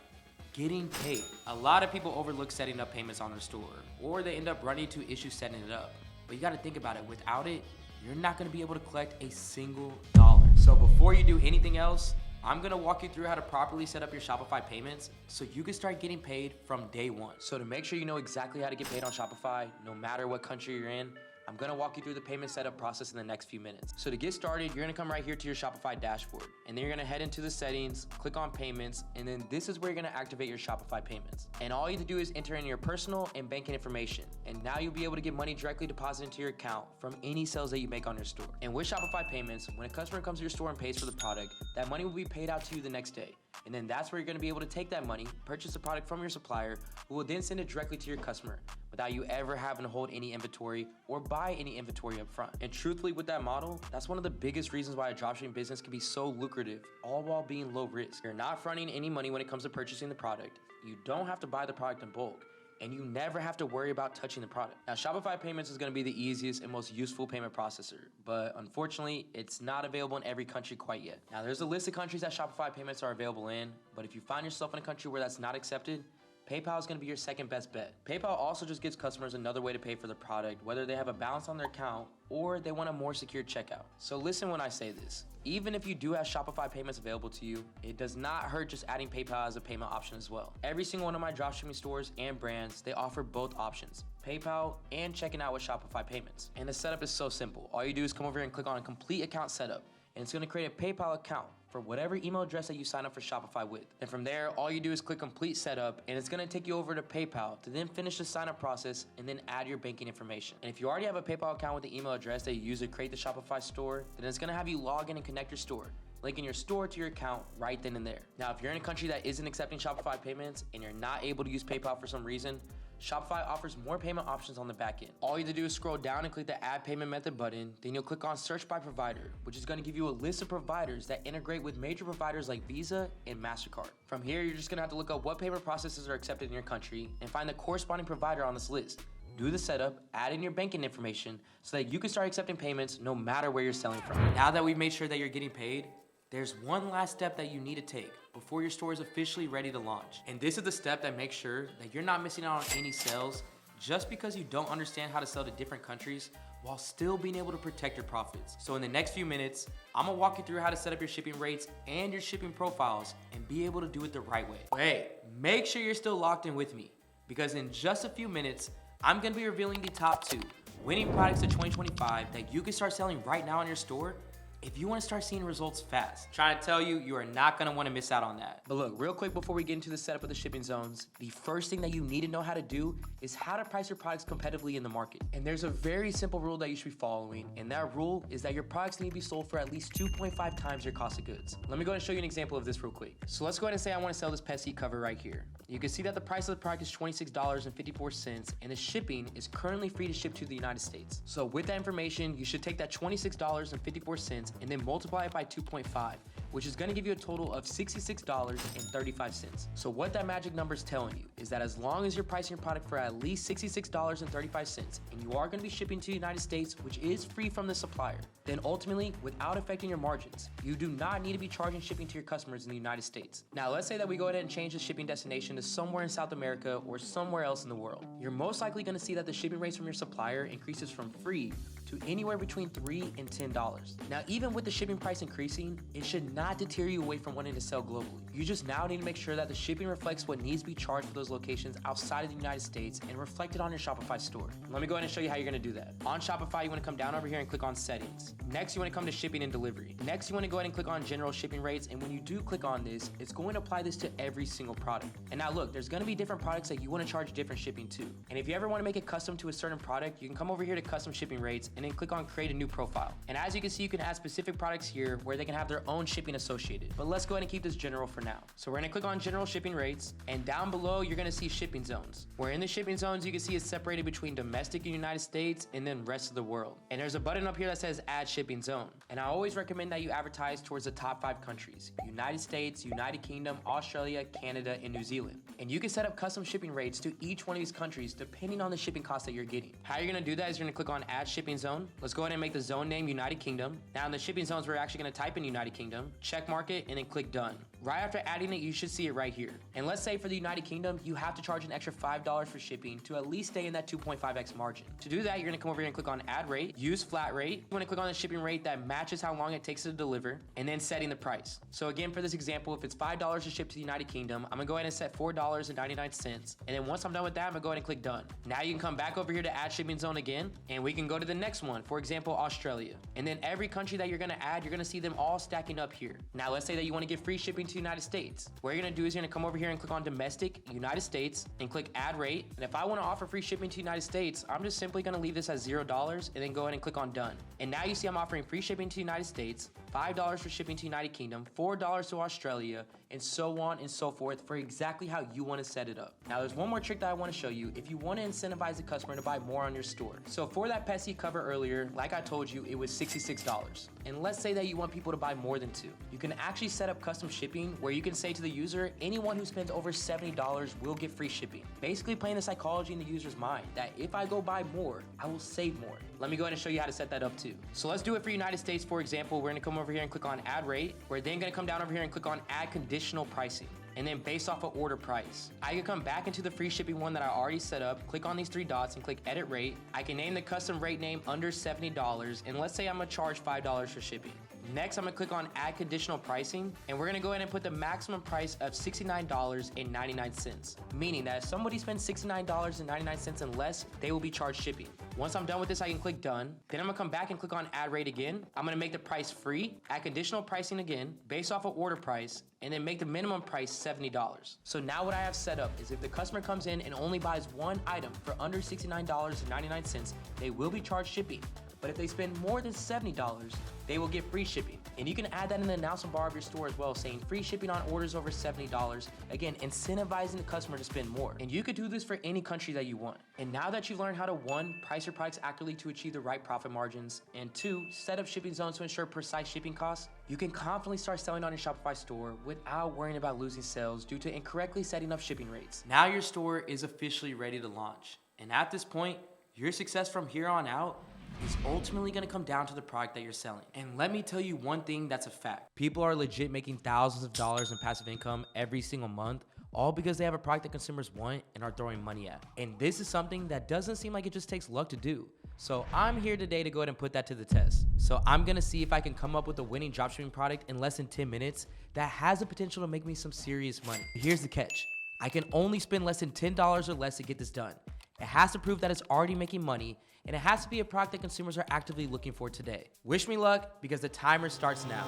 Getting paid. A lot of people overlook setting up payments on their store, or they end up running into issues setting it up. But you gotta think about it, without it, you're not gonna be able to collect a single dollar. So before you do anything else, I'm gonna walk you through how to properly set up your Shopify payments so you can start getting paid from day one. So to make sure you know exactly how to get paid on Shopify, no matter what country you're in, I'm gonna walk you through the payment setup process in the next few minutes. So to get started, you're gonna come right here to your Shopify dashboard, and then you're gonna head into the settings, click on payments, and then this is where you're gonna activate your Shopify payments. And all you have to do is enter in your personal and banking information, and now you'll be able to get money directly deposited into your account from any sales that you make on your store. And with Shopify payments, when a customer comes to your store and pays for the product, that money will be paid out to you the next day. And then that's where you're gonna be able to take that money, purchase the product from your supplier, who will then send it directly to your customer without you ever having to hold any inventory or buy any inventory up front. And truthfully, with that model, that's one of the biggest reasons why a dropshipping business can be so lucrative, all while being low risk. You're not fronting any money when it comes to purchasing the product. You don't have to buy the product in bulk, and you never have to worry about touching the product. Now, Shopify payments is gonna be the easiest and most useful payment processor, but unfortunately, it's not available in every country quite yet. Now, there's a list of countries that Shopify payments are available in, but if you find yourself in a country where that's not accepted, PayPal is gonna be your second best bet. PayPal also just gives customers another way to pay for the product, whether they have a balance on their account or they want a more secure checkout. So listen when I say this. Even if you do have Shopify payments available to you, it does not hurt just adding PayPal as a payment option as well. Every single one of my dropshipping stores and brands, they offer both options, PayPal and checking out with Shopify payments. And the setup is so simple. All you do is come over here and click on complete account setup, and it's gonna create a PayPal account for whatever email address that you sign up for Shopify with. And from there, all you do is click complete setup, and it's gonna take you over to PayPal to then finish the sign up process and then add your banking information. And if you already have a PayPal account with the email address that you use to create the Shopify store, then it's gonna have you log in and connect your store, linking your store to your account right then and there. Now, if you're in a country that isn't accepting Shopify payments and you're not able to use PayPal for some reason, Shopify offers more payment options on the back end. All you have to do is scroll down and click the Add Payment Method button, then you'll click on Search by Provider, which is gonna give you a list of providers that integrate with major providers like Visa and MasterCard. From here, you're just gonna have to look up what payment processes are accepted in your country and find the corresponding provider on this list. Do the setup, add in your banking information so that you can start accepting payments no matter where you're selling from. Now that we've made sure that you're getting paid, there's one last step that you need to take before your store is officially ready to launch. And this is the step that makes sure that you're not missing out on any sales just because you don't understand how to sell to different countries while still being able to protect your profits. So in the next few minutes, I'm gonna walk you through how to set up your shipping rates and your shipping profiles and be able to do it the right way. Hey, make sure you're still locked in with me, because in just a few minutes, I'm gonna be revealing the top 2 winning products of 2025 that you can start selling right now in your store if you want to start seeing results fast. Trying to tell you, you are not going to want to miss out on that. But look, real quick before we get into the setup of the shipping zones, the first thing that you need to know how to do is how to price your products competitively in the market. And there's a very simple rule that you should be following, and that rule is that your products need to be sold for at least 2.5 times your cost of goods. Let me go ahead and show you an example of this real quick. So let's go ahead and say I want to sell this pet seat cover right here. You can see that the price of the product is $26.54, and the shipping is currently free to ship to the United States. So with that information, you should take that $26.54 and then multiply it by 2.5, which is gonna give you a total of $66.35. So what that magic number is telling you is that as long as you're pricing your product for at least $66.35, and you are gonna be shipping to the United States, which is free from the supplier, then ultimately, without affecting your margins, you do not need to be charging shipping to your customers in the United States. Now, let's say that we go ahead and change the shipping destination to somewhere in South America or somewhere else in the world. You're most likely gonna see that the shipping rates from your supplier increases from free to anywhere between $3 and $10. Now, even with the shipping price increasing, it should not deter you away from wanting to sell globally. You just now need to make sure that the shipping reflects what needs to be charged for those locations outside of the United States and reflect it on your Shopify store. Let me go ahead and show you how you're gonna do that. On Shopify, you wanna come down over here and click on settings. Next, you wanna come to shipping and delivery. Next, you wanna go ahead and click on general shipping rates, and when you do click on this, it's going to apply this to every single product. And now look, there's gonna be different products that you wanna charge different shipping to. And if you ever wanna make it custom to a certain product, you can come over here to custom shipping rates and then click on create a new profile. And as you can see, you can add specific products here where they can have their own shipping associated. But let's go ahead and keep this general for now. So we're gonna click on general shipping rates, and down below, you're gonna see shipping zones. Where in the shipping zones, you can see it's separated between domestic and United States and then rest of the world. And there's a button up here that says add shipping zone. And I always recommend that you advertise towards the top 5 countries: United States, United Kingdom, Australia, Canada, and New Zealand. And you can set up custom shipping rates to each one of these countries depending on the shipping cost that you're getting. How you're gonna do that is you're gonna click on add shipping zone. Let's go ahead and make the zone name United Kingdom. Now in the shipping zones, we're actually gonna type in United Kingdom, check mark it, and then click done. Right after adding it, you should see it right here. And let's say for the United Kingdom, you have to charge an extra $5 for shipping to at least stay in that 2.5x margin. To do that, you're gonna come over here and click on add rate, use flat rate. You wanna click on the shipping rate that matches how long it takes to deliver, and then setting the price. So again, for this example, if it's $5 to ship to the United Kingdom, I'm gonna go ahead and set $4.99. And then once I'm done with that, I'm gonna go ahead and click done. Now you can come back over here to add shipping zone again, and we can go to the next one. For example, Australia. And then every country that you're gonna add, you're gonna see them all stacking up here. Now let's say that you wanna give free shipping to the United States. What you're gonna do is you're gonna come over here and click on domestic, United States, and click add rate. And if I wanna offer free shipping to the United States, I'm just simply gonna leave this at $0 and then go ahead and click on done. And now you see I'm offering free shipping to the United States, $5 for shipping to United Kingdom, $4 to Australia, and so on and so forth for exactly how you want to set it up. Now there's one more trick that I want to show you if you want to incentivize the customer to buy more on your store. So for that pet seat cover earlier, like I told you, it was $66. And let's say that you want people to buy more than 2. You can actually set up custom shipping where you can say to the user, anyone who spends over $70 will get free shipping. Basically playing the psychology in the user's mind that if I go buy more, I will save more. Let me go ahead and show you how to set that up too. So let's do it for United States, for example. We're gonna come over here and click on add rate. We're then gonna come down over here and click on add conditional pricing. And then based off of order price, I can come back into the free shipping one that I already set up, click on these 3 dots and click edit rate. I can name the custom rate name under $70, and let's say I'm gonna charge $5 for shipping. Next, I'm gonna click on add conditional pricing, and we're gonna go ahead and put the maximum price of $69.99, meaning that if somebody spends $69.99 and less, they will be charged shipping. Once I'm done with this, I can click done. Then I'm gonna come back and click on add rate again. I'm gonna make the price free, add conditional pricing again, based off of order price, and then make the minimum price $70. So now what I have set up is if the customer comes in and only buys one item for under $69.99, they will be charged shipping. But if they spend more than $70, they will get free shipping. And you can add that in the announcement bar of your store as well, saying free shipping on orders over $70. Again, incentivizing the customer to spend more. And you could do this for any country that you want. And now that you've learned how to 1, price your products accurately to achieve the right profit margins, and 2, set up shipping zones to ensure precise shipping costs, you can confidently start selling on your Shopify store without worrying about losing sales due to incorrectly setting up shipping rates. Now your store is officially ready to launch. And at this point, your success from here on out is ultimately gonna come down to the product that you're selling. And let me tell you one thing that's a fact. People are legit making thousands of dollars in passive income every single month all because they have a product that consumers want and are throwing money at. And this is something that doesn't seem like it just takes luck to do. So I'm here today to go ahead and put that to the test. So I'm gonna see if I can come up with a winning dropshipping product in less than 10 minutes that has the potential to make me some serious money. Here's the catch. I can only spend less than $10 or less to get this done. It has to prove that it's already making money, and it has to be a product that consumers are actively looking for today. Wish me luck, because the timer starts now.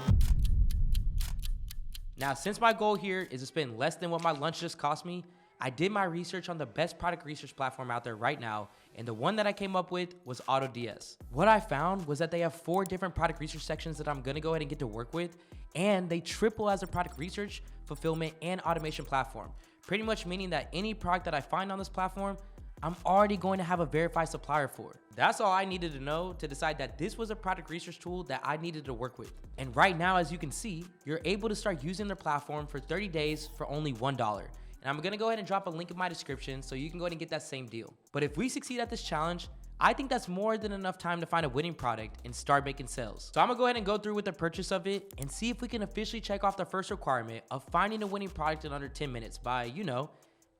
Now, since my goal here is to spend less than what my lunch just cost me, I did my research on the best product research platform out there right now, and the one that I came up with was AutoDS. What I found was that they have 4 different product research sections that I'm gonna go ahead and get to work with, and they triple as a product research, fulfillment, and automation platform. Pretty much meaning that any product that I find on this platform, I'm already going to have a verified supplier for. That's all I needed to know to decide that this was a product research tool that I needed to work with. And right now, as you can see, you're able to start using their platform for 30 days for only $1. And I'm gonna go ahead and drop a link in my description so you can go ahead and get that same deal. But if we succeed at this challenge, I think that's more than enough time to find a winning product and start making sales. So I'm gonna go ahead and go through with the purchase of it and see if we can officially check off the first requirement of finding a winning product in under 10 minutes by,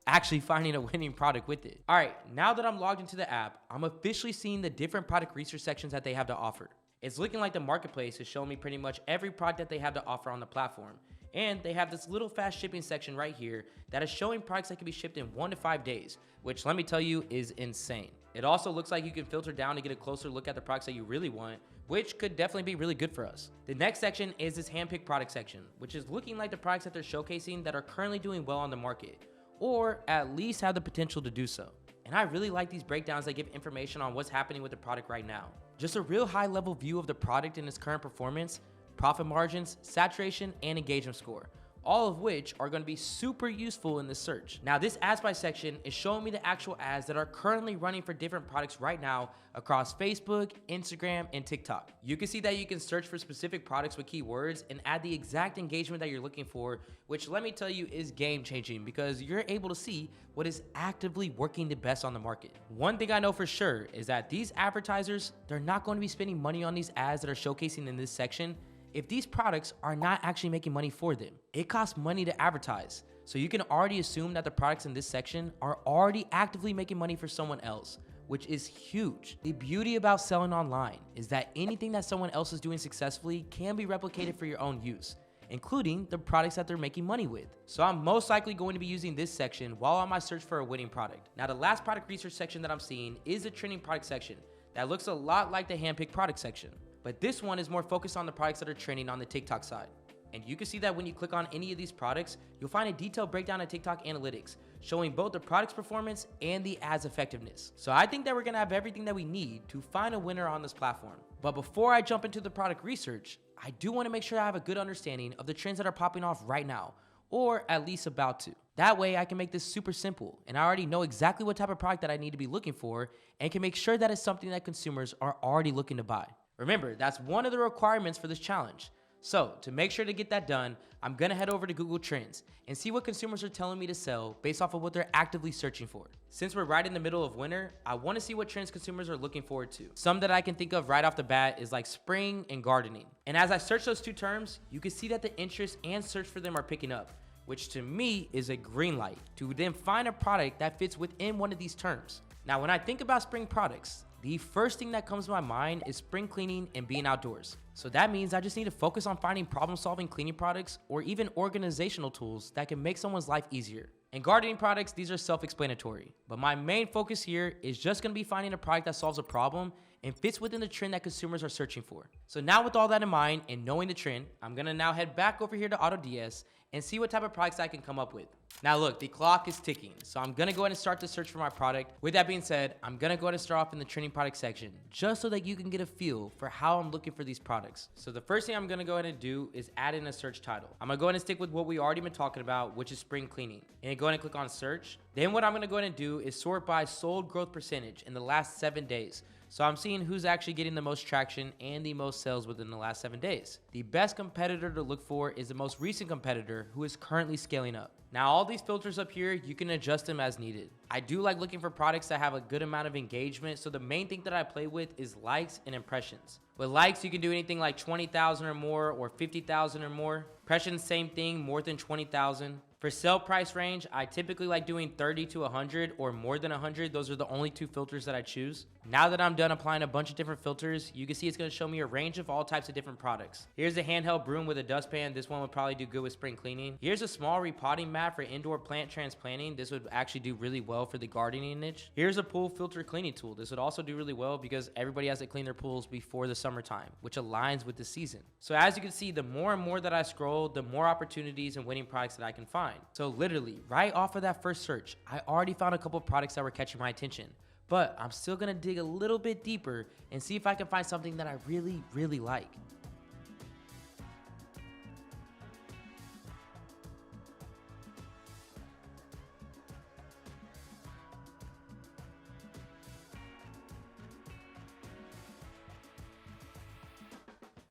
actually finding a winning product with it. All right, now that I'm logged into the app, I'm officially seeing the different product research sections that they have to offer. It's looking like the marketplace is showing me pretty much every product that they have to offer on the platform. And they have this little fast shipping section right here that is showing products that can be shipped in 1 to 5 days, which let me tell you is insane. It also looks like you can filter down to get a closer look at the products that you really want, which could definitely be really good for us. The next section is this handpicked product section, which is looking like the products that they're showcasing that are currently doing well on the market, or at least have the potential to do so. And I really like these breakdowns that give information on what's happening with the product right now. Just a real high level view of the product and its current performance, profit margins, saturation, and engagement score, all of which are going to be super useful in this search. Now, this ads by section is showing me the actual ads that are currently running for different products right now across Facebook, Instagram, and TikTok. You can see that you can search for specific products with keywords and add the exact engagement that you're looking for, which let me tell you is game changing because you're able to see what is actively working the best on the market. One thing I know for sure is that these advertisers, they're not going to be spending money on these ads that are showcasing in this section if these products are not actually making money for them. It costs money to advertise. So you can already assume that the products in this section are already actively making money for someone else, which is huge. The beauty about selling online is that anything that someone else is doing successfully can be replicated for your own use, including the products that they're making money with. So I'm most likely going to be using this section while on my search for a winning product. Now, the last product research section that I'm seeing is the trending product section that looks a lot like the handpicked product section. But this one is more focused on the products that are trending on the TikTok side. And you can see that when you click on any of these products, you'll find a detailed breakdown of TikTok analytics, showing both the product's performance and the ads effectiveness. So I think that we're gonna have everything that we need to find a winner on this platform. But before I jump into the product research, I do wanna make sure I have a good understanding of the trends that are popping off right now, or at least about to. That way I can make this super simple, and I already know exactly what type of product that I need to be looking for, and can make sure that it's something that consumers are already looking to buy. Remember, that's one of the requirements for this challenge. So to make sure to get that done, I'm gonna head over to Google Trends and see what consumers are telling me to sell based off of what they're actively searching for. Since we're right in the middle of winter, I wanna see what trends consumers are looking forward to. Some that I can think of right off the bat is like spring and gardening. And as I search those 2 terms, you can see that the interest and search for them are picking up, which to me is a green light to then find a product that fits within one of these terms. Now, when I think about spring products, the first thing that comes to my mind is spring cleaning and being outdoors. So that means I just need to focus on finding problem-solving cleaning products or even organizational tools that can make someone's life easier. And gardening products, these are self-explanatory. But my main focus here is just gonna be finding a product that solves a problem and fits within the trend that consumers are searching for. So now with all that in mind and knowing the trend, I'm gonna now head back over here to AutoDS and see what type of products I can come up with. Now look, the clock is ticking, so I'm gonna go ahead and start the search for my product. With that being said, I'm gonna go ahead and start off in the trending product section, just so that you can get a feel for how I'm looking for these products. So the first thing I'm gonna go ahead and do is add in a search title. I'm gonna go ahead and stick with what we already been talking about, which is spring cleaning. And go ahead and click on search. Then what I'm gonna go ahead and do is sort by sold growth percentage in the last 7 days. So I'm seeing who's actually getting the most traction and the most sales within the last 7 days. The best competitor to look for is the most recent competitor who is currently scaling up. Now, all these filters up here, you can adjust them as needed. I do like looking for products that have a good amount of engagement, so the main thing that I play with is likes and impressions. With likes, you can do anything like 20,000 or more or 50,000 or more. Impressions, same thing, more than 20,000. For sale price range, I typically like doing 30 to 100 or more than 100. Those are the only two filters that I choose. Now that I'm done applying a bunch of different filters, you can see it's gonna show me a range of all types of different products. Here's a handheld broom with a dustpan. This one would probably do good with spring cleaning. Here's a small repotting mat for indoor plant transplanting. This would actually do really well for the gardening niche. Here's a pool filter cleaning tool. This would also do really well because everybody has to clean their pools before the summertime, which aligns with the season. So as you can see, the more and more that I scroll, the more opportunities and winning products that I can find. So literally, right off of that first search, I already found a couple of products that were catching my attention. But I'm still gonna dig a little bit deeper and see if I can find something that I really, really like.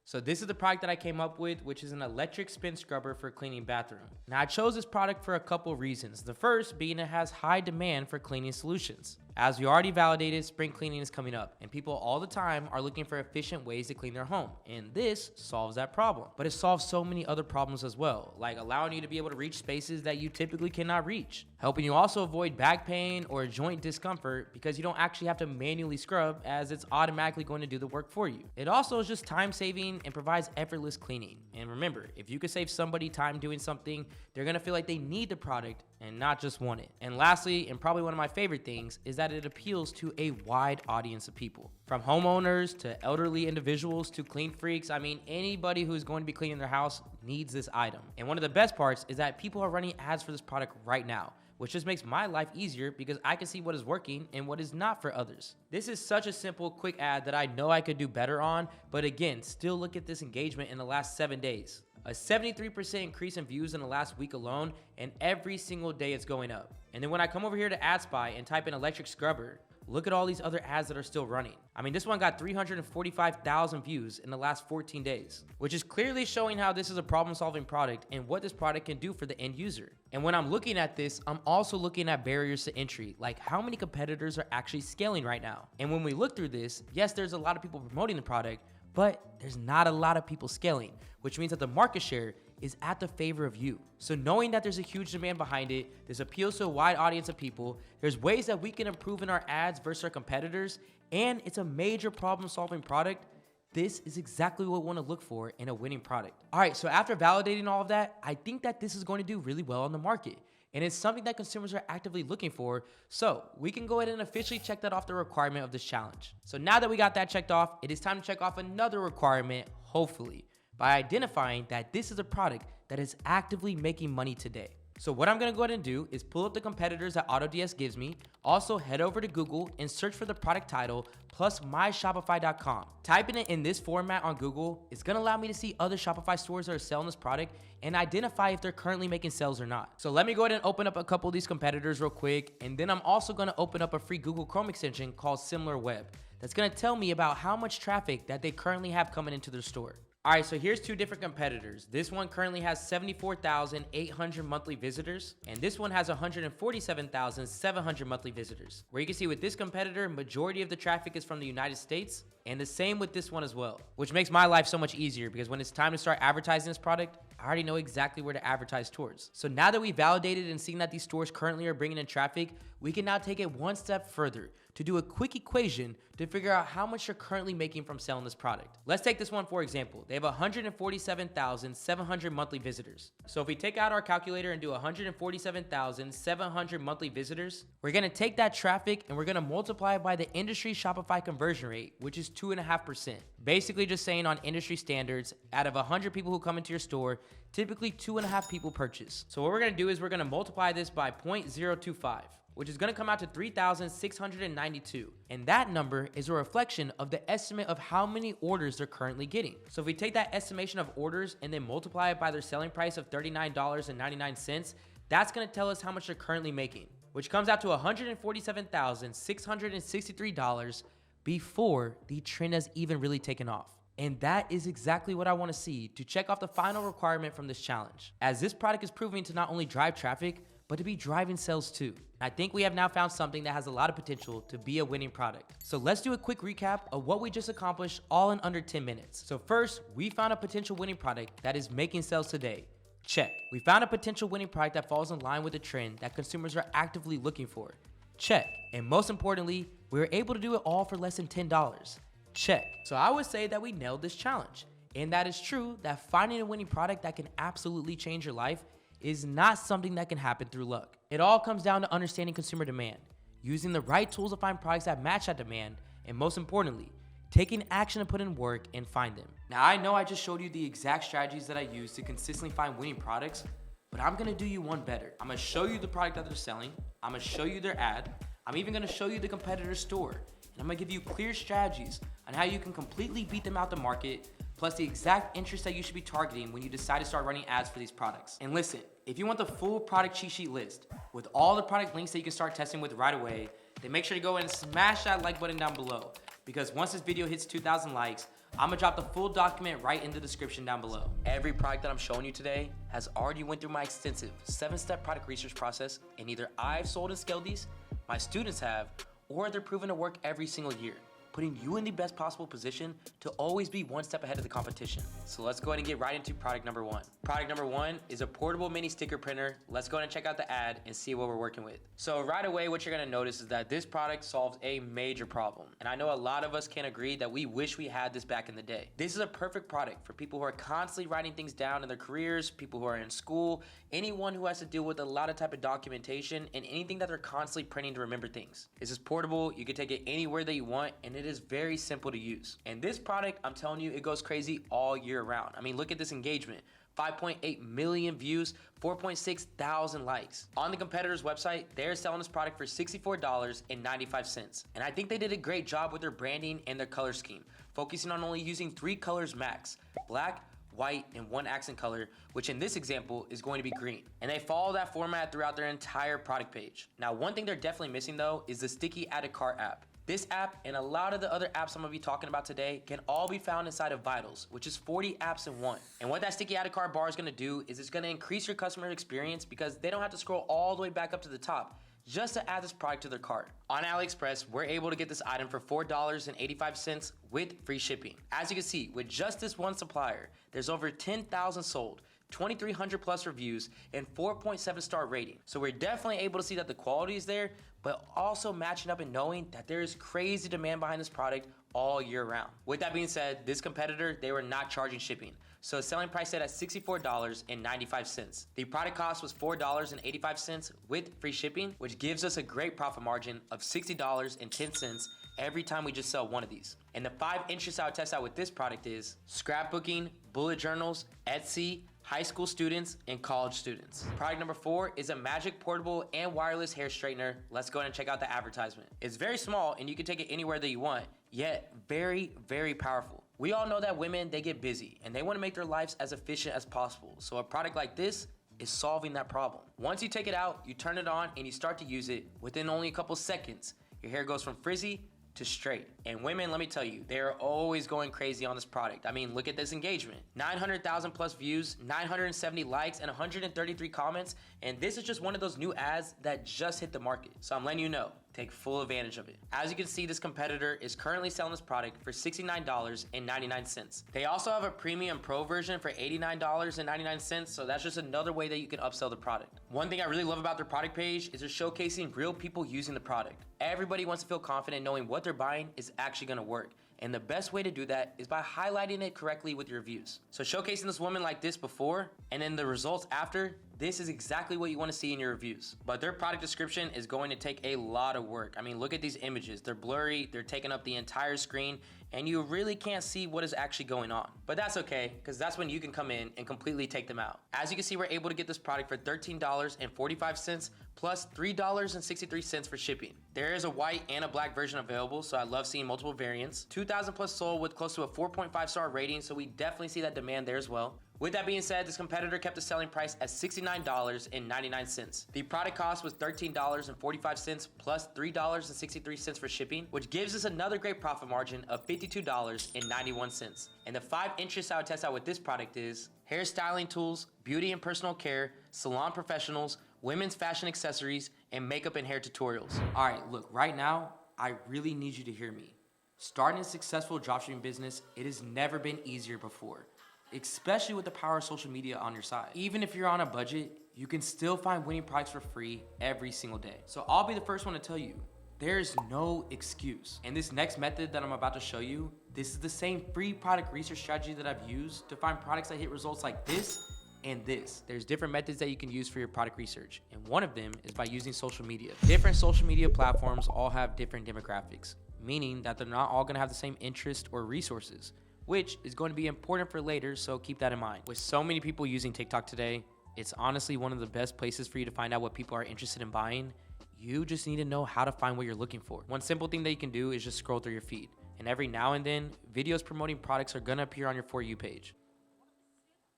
So this is the product that I came up with, which is an electric spin scrubber for cleaning bathroom. Now I chose this product for a couple of reasons. The first being it has high demand for cleaning solutions. As we already validated, spring cleaning is coming up and people all the time are looking for efficient ways to clean their home. And this solves that problem. But it solves so many other problems as well, like allowing you to be able to reach spaces that you typically cannot reach. Helping you also avoid back pain or joint discomfort because you don't actually have to manually scrub as it's automatically going to do the work for you. It also is just time saving and provides effortless cleaning. And remember, if you could save somebody time doing something, they're gonna feel like they need the product and not just want it. And lastly, and probably one of my favorite things, is that it appeals to a wide audience of people. From homeowners to elderly individuals to clean freaks. I mean, anybody who's going to be cleaning their house needs this item. And one of the best parts is that people are running ads for this product right now, which just makes my life easier because I can see what is working and what is not for others. This is such a simple, quick ad that I know I could do better on, but again, still look at this engagement in the last 7 days. A 73% increase in views in the last week alone, and every single day it's going up. And then when I come over here to AdSpy and type in electric scrubber, look at all these other ads that are still running. I mean, this one got 345,000 views in the last 14 days, which is clearly showing how this is a problem-solving product and what this product can do for the end user. And when I'm looking at this, I'm also looking at barriers to entry, like how many competitors are actually scaling right now. And when we look through this, yes, there's a lot of people promoting the product, but there's not a lot of people scaling, which means that the market share is at the favor of you. So knowing that there's a huge demand behind it, this appeals to a wide audience of people, there's ways that we can improve in our ads versus our competitors, and it's a major problem-solving product, this is exactly what we want to look for in a winning product. All right, so after validating all of that, I think that this is going to do really well on the market. And it's something that consumers are actively looking for, so we can go ahead and officially check that off the requirement of this challenge. So now that we got that checked off, it is time to check off another requirement, hopefully, by identifying that this is a product that is actively making money today. So what I'm gonna go ahead and do is pull up the competitors that AutoDS gives me, also head over to Google and search for the product title plus myshopify.com. Typing it in this format on Google is gonna allow me to see other Shopify stores that are selling this product and identify if they're currently making sales or not. So let me go ahead and open up a couple of these competitors real quick, and then I'm also gonna open up a free Google Chrome extension called SimilarWeb that's gonna tell me about how much traffic that they currently have coming into their store. All right, so here's two different competitors. This one currently has 74,800 monthly visitors, and this one has 147,700 monthly visitors. Where you can see with this competitor, majority of the traffic is from the United States, and the same with this one as well, which makes my life so much easier because when it's time to start advertising this product, I already know exactly where to advertise towards. So now that we validated and seen that these stores currently are bringing in traffic, we can now take it one step further to do a quick equation to figure out how much you're currently making from selling this product. Let's take this one for example. They have 147,700 monthly visitors. So if we take out our calculator and do 147,700 monthly visitors, we're gonna take that traffic and we're gonna multiply it by the industry Shopify conversion rate, which is 2.5%. Basically just saying on industry standards, out of 100 people who come into your store, typically 2.5 people purchase. So what we're gonna do is we're gonna multiply this by 0.025. which is gonna come out to 3,692. And that number is a reflection of the estimate of how many orders they're currently getting. So if we take that estimation of orders and then multiply it by their selling price of $39.99, that's gonna tell us how much they're currently making, which comes out to $147,663 before the trend has even really taken off. And that is exactly what I wanna see to check off the final requirement from this challenge, as this product is proving to not only drive traffic, but to be driving sales too. I think we have now found something that has a lot of potential to be a winning product. So let's do a quick recap of what we just accomplished all in under 10 minutes. So first, we found a potential winning product that is making sales today. Check. We found a potential winning product that falls in line with the trend that consumers are actively looking for. Check. And most importantly, we were able to do it all for less than $10. Check. So I would say that we nailed this challenge. And that is true that finding a winning product that can absolutely change your life is not something that can happen through luck. It all comes down to understanding consumer demand, using the right tools to find products that match that demand, and most importantly, taking action to put in work and find them. Now, I know I just showed you the exact strategies that I use to consistently find winning products, but I'm gonna do you one better. I'm gonna show you the product that they're selling, I'm gonna show you their ad, I'm even gonna show you the competitor's store, and I'm gonna give you clear strategies on how you can completely beat them out the market, plus the exact interest that you should be targeting when you decide to start running ads for these products. And listen, if you want the full product cheat sheet list with all the product links that you can start testing with right away, then make sure to go and smash that like button down below, because once this video hits 2,000 likes, I'm gonna drop the full document right in the description down below. Every product that I'm showing you today has already went through my extensive 7-step product research process, and either I've sold and scaled these, my students have, or they're proven to work every single year, putting you in the best possible position to always be one step ahead of the competition. So let's go ahead and get right into product number one. Product number one is a portable mini sticker printer. Let's go ahead and check out the ad and see what we're working with. So right away, what you're gonna notice is that this product solves a major problem. And I know a lot of us can agree that we wish we had this back in the day. This is a perfect product for people who are constantly writing things down in their careers, people who are in school, anyone who has to deal with a lot of type of documentation and anything that they're constantly printing to remember things. This is portable, you can take it anywhere that you want, and it is very simple to use. And this product, I'm telling you, it goes crazy all year round. I mean, look at this engagement. 5.8 million views, 4.6 thousand likes. On the competitor's website, they're selling this product for $64.95. And I think they did a great job with their branding and their color scheme, focusing on only using 3 colors max: black, white, and 1 accent color, which in this example is going to be green. And they follow that format throughout their entire product page. Now, one thing they're definitely missing though is the sticky add to cart app. This app and a lot of the other apps I'm gonna be talking about today can all be found inside of Vitals, which is 40 apps in one. And what that sticky add to cart bar is gonna do is it's gonna increase your customer experience because they don't have to scroll all the way back up to the top just to add this product to their cart. On AliExpress, we're able to get this item for $4.85 with free shipping. As you can see, with just this one supplier, there's over 10,000 sold, 2,300 plus reviews, and 4.7 star rating. So we're definitely able to see that the quality is there, but also matching up and knowing that there is crazy demand behind this product all year round. With that being said, this competitor, they were not charging shipping. So selling price set at $64.95. The product cost was $4.85 with free shipping, which gives us a great profit margin of $60.10 every time we just sell one of these. And the 5 interests I would test out with this product is scrapbooking, bullet journals, Etsy, high school students, and college students. Product number 4 is a magic portable and wireless hair straightener. Let's go ahead and check out the advertisement. It's very small and you can take it anywhere that you want, yet very, very powerful. We all know that women, they get busy and they want to make their lives as efficient as possible. So a product like this is solving that problem. Once you take it out, you turn it on and you start to use it, within only a couple seconds, your hair goes from frizzy to straight. And women, let me tell you, they're always going crazy on this product. I mean, look at this engagement. 900,000 plus views, 970 likes, and 133 comments. And this is just one of those new ads that just hit the market. So I'm letting you know, take full advantage of it. As you can see, this competitor is currently selling this product for $69.99. They also have a premium pro version for $89.99, so that's just another way that you can upsell the product. One thing I really love about their product page is they're showcasing real people using the product. Everybody wants to feel confident knowing what they're buying is actually gonna work. And the best way to do that is by highlighting it correctly with your reviews. So showcasing this woman like this before, and then the results after, this is exactly what you want to see in your reviews. But their product description is going to take a lot of work. I mean, look at these images. They're blurry, they're taking up the entire screen, and you really can't see what is actually going on. But that's okay, because that's when you can come in and completely take them out. As you can see, we're able to get this product for $13.45 plus $3.63 for shipping. There is a white and a black version available, so I love seeing multiple variants. 2,000 plus sold with close to a 4.5 star rating, so we definitely see that demand there as well. With that being said, this competitor kept the selling price at $69.99. The product cost was $13.45 plus $3.63 for shipping, which gives us another great profit margin of $52.91. And the 5 interests I would test out with this product is hairstyling tools, beauty and personal care, salon professionals, women's fashion accessories, and makeup and hair tutorials. All right, look, right now, I really need you to hear me. Starting a successful dropshipping business, it has never been easier before. especially with the power of social media on your side. Even if you're on a budget, you can still find winning products for free every single day. So I'll be the first one to tell you, there's no excuse. And this next method that I'm about to show you, this is the same free product research strategy that I've used to find products that hit results like this and this. There's different methods that you can use for your product research, and one of them is by using social media. Different social media platforms all have different demographics, meaning that they're not all gonna have the same interest or resources, which is going to be important for later, so keep that in mind. With so many people using TikTok today, it's honestly one of the best places for you to find out what people are interested in buying. You just need to know how to find what you're looking for. One simple thing that you can do is just scroll through your feed, and every now and then, videos promoting products are gonna appear on your For You page.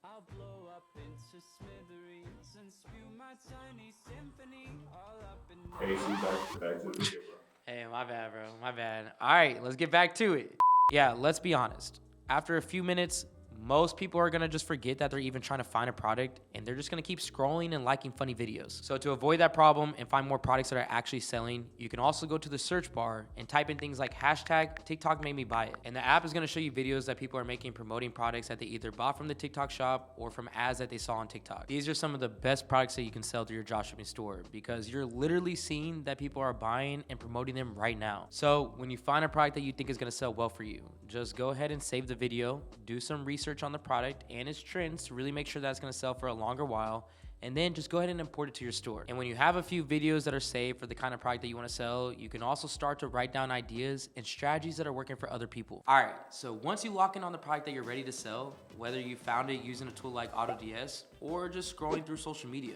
I'll blow up into smithereens and spew my tiny symphony all up in Hey, see, back to the video, bro. Hey, my bad, bro. My bad. All right, let's get back to it. Yeah, let's be honest. After a few minutes, most people are gonna just forget that they're even trying to find a product, and they're just gonna keep scrolling and liking funny videos. So to avoid that problem and find more products that are actually selling, you can also go to the search bar and type in things like hashtag TikTok made me buy it. And the app is gonna show you videos that people are making promoting products that they either bought from the TikTok shop or from ads that they saw on TikTok. These are some of the best products that you can sell through your dropshipping store because you're literally seeing that people are buying and promoting them right now. So when you find a product that you think is gonna sell well for you, just go ahead and save the video, do some research on the product and its trends to really make sure that it's gonna sell for a longer while, and then just go ahead and import it to your store. And when you have a few videos that are saved for the kind of product that you wanna sell, you can also start to write down ideas and strategies that are working for other people. All right, so once you lock in on the product that you're ready to sell, whether you found it using a tool like AutoDS or just scrolling through social media,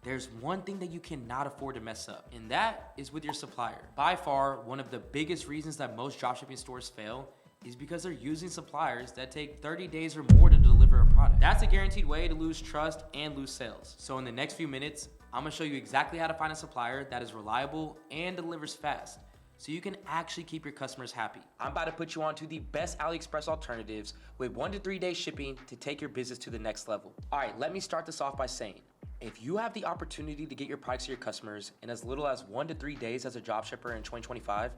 there's one thing that you cannot afford to mess up, and that is with your supplier. By far, one of the biggest reasons that most dropshipping stores fail is because they're using suppliers that take 30 days or more to deliver a product. That's a guaranteed way to lose trust and lose sales. So in the next few minutes, I'm gonna show you exactly how to find a supplier that is reliable and delivers fast, so you can actually keep your customers happy. I'm about to put you onto the best AliExpress alternatives with 1 to 3 day shipping to take your business to the next level. All right, let me start this off by saying, if you have the opportunity to get your products to your customers in as little as 1 to 3 days as a dropshipper in 2025,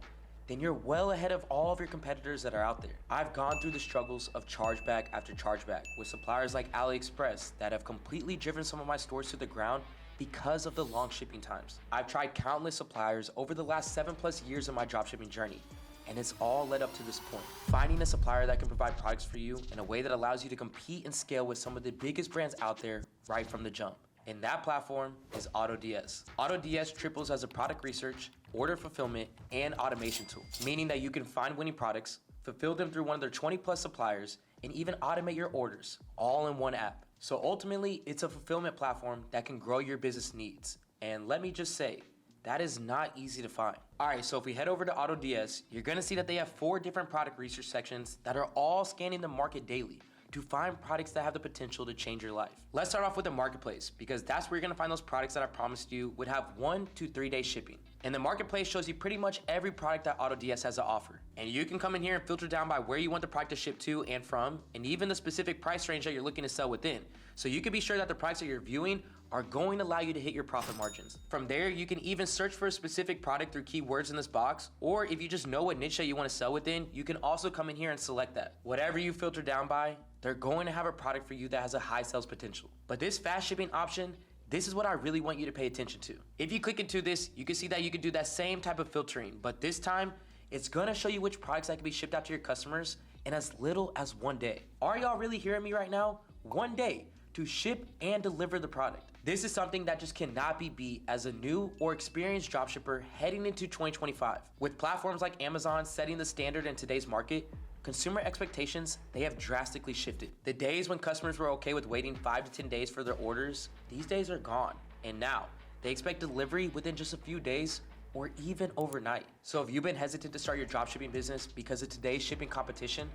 then you're well ahead of all of your competitors that are out there. I've gone through the struggles of chargeback after chargeback with suppliers like AliExpress that have completely driven some of my stores to the ground because of the long shipping times. I've tried countless suppliers over the last 7+ years of my dropshipping journey, and it's all led up to this point. Finding a supplier that can provide products for you in a way that allows you to compete and scale with some of the biggest brands out there right from the jump. And that platform is AutoDS. AutoDS triples as a product research, order fulfillment, and automation tool, meaning that you can find winning products, fulfill them through one of their 20+ suppliers, and even automate your orders, all in one app. So ultimately, it's a fulfillment platform that can grow your business needs. And let me just say, that is not easy to find. All right, so if we head over to AutoDS, you're gonna see that they have 4 different product research sections that are all scanning the market daily to find products that have the potential to change your life. Let's start off with the marketplace, because that's where you're gonna find those products that I promised you would have 1 to 3 day shipping. And the marketplace shows you pretty much every product that AutoDS has to offer. And you can come in here and filter down by where you want the product to ship to and from, and even the specific price range that you're looking to sell within. So you can be sure that the products that you're viewing are going to allow you to hit your profit margins. From there, you can even search for a specific product through keywords in this box, or if you just know what niche that you want to sell within, you can also come in here and select that. Whatever you filter down by, they're going to have a product for you that has a high sales potential. But this fast shipping option, this is what I really want you to pay attention to. If you click into this, you can see that you can do that same type of filtering, but this time, it's gonna show you which products that can be shipped out to your customers in as little as 1 day. Are y'all really hearing me right now? 1 day to ship and deliver the product. This is something that just cannot be beat as a new or experienced dropshipper heading into 2025. With platforms like Amazon setting the standard in today's market, consumer expectations, they have drastically shifted. The days when customers were okay with waiting 5 to 10 days for their orders, these days are gone. And now, they expect delivery within just a few days or even overnight. So if you've been hesitant to start your dropshipping business because of today's shipping competition,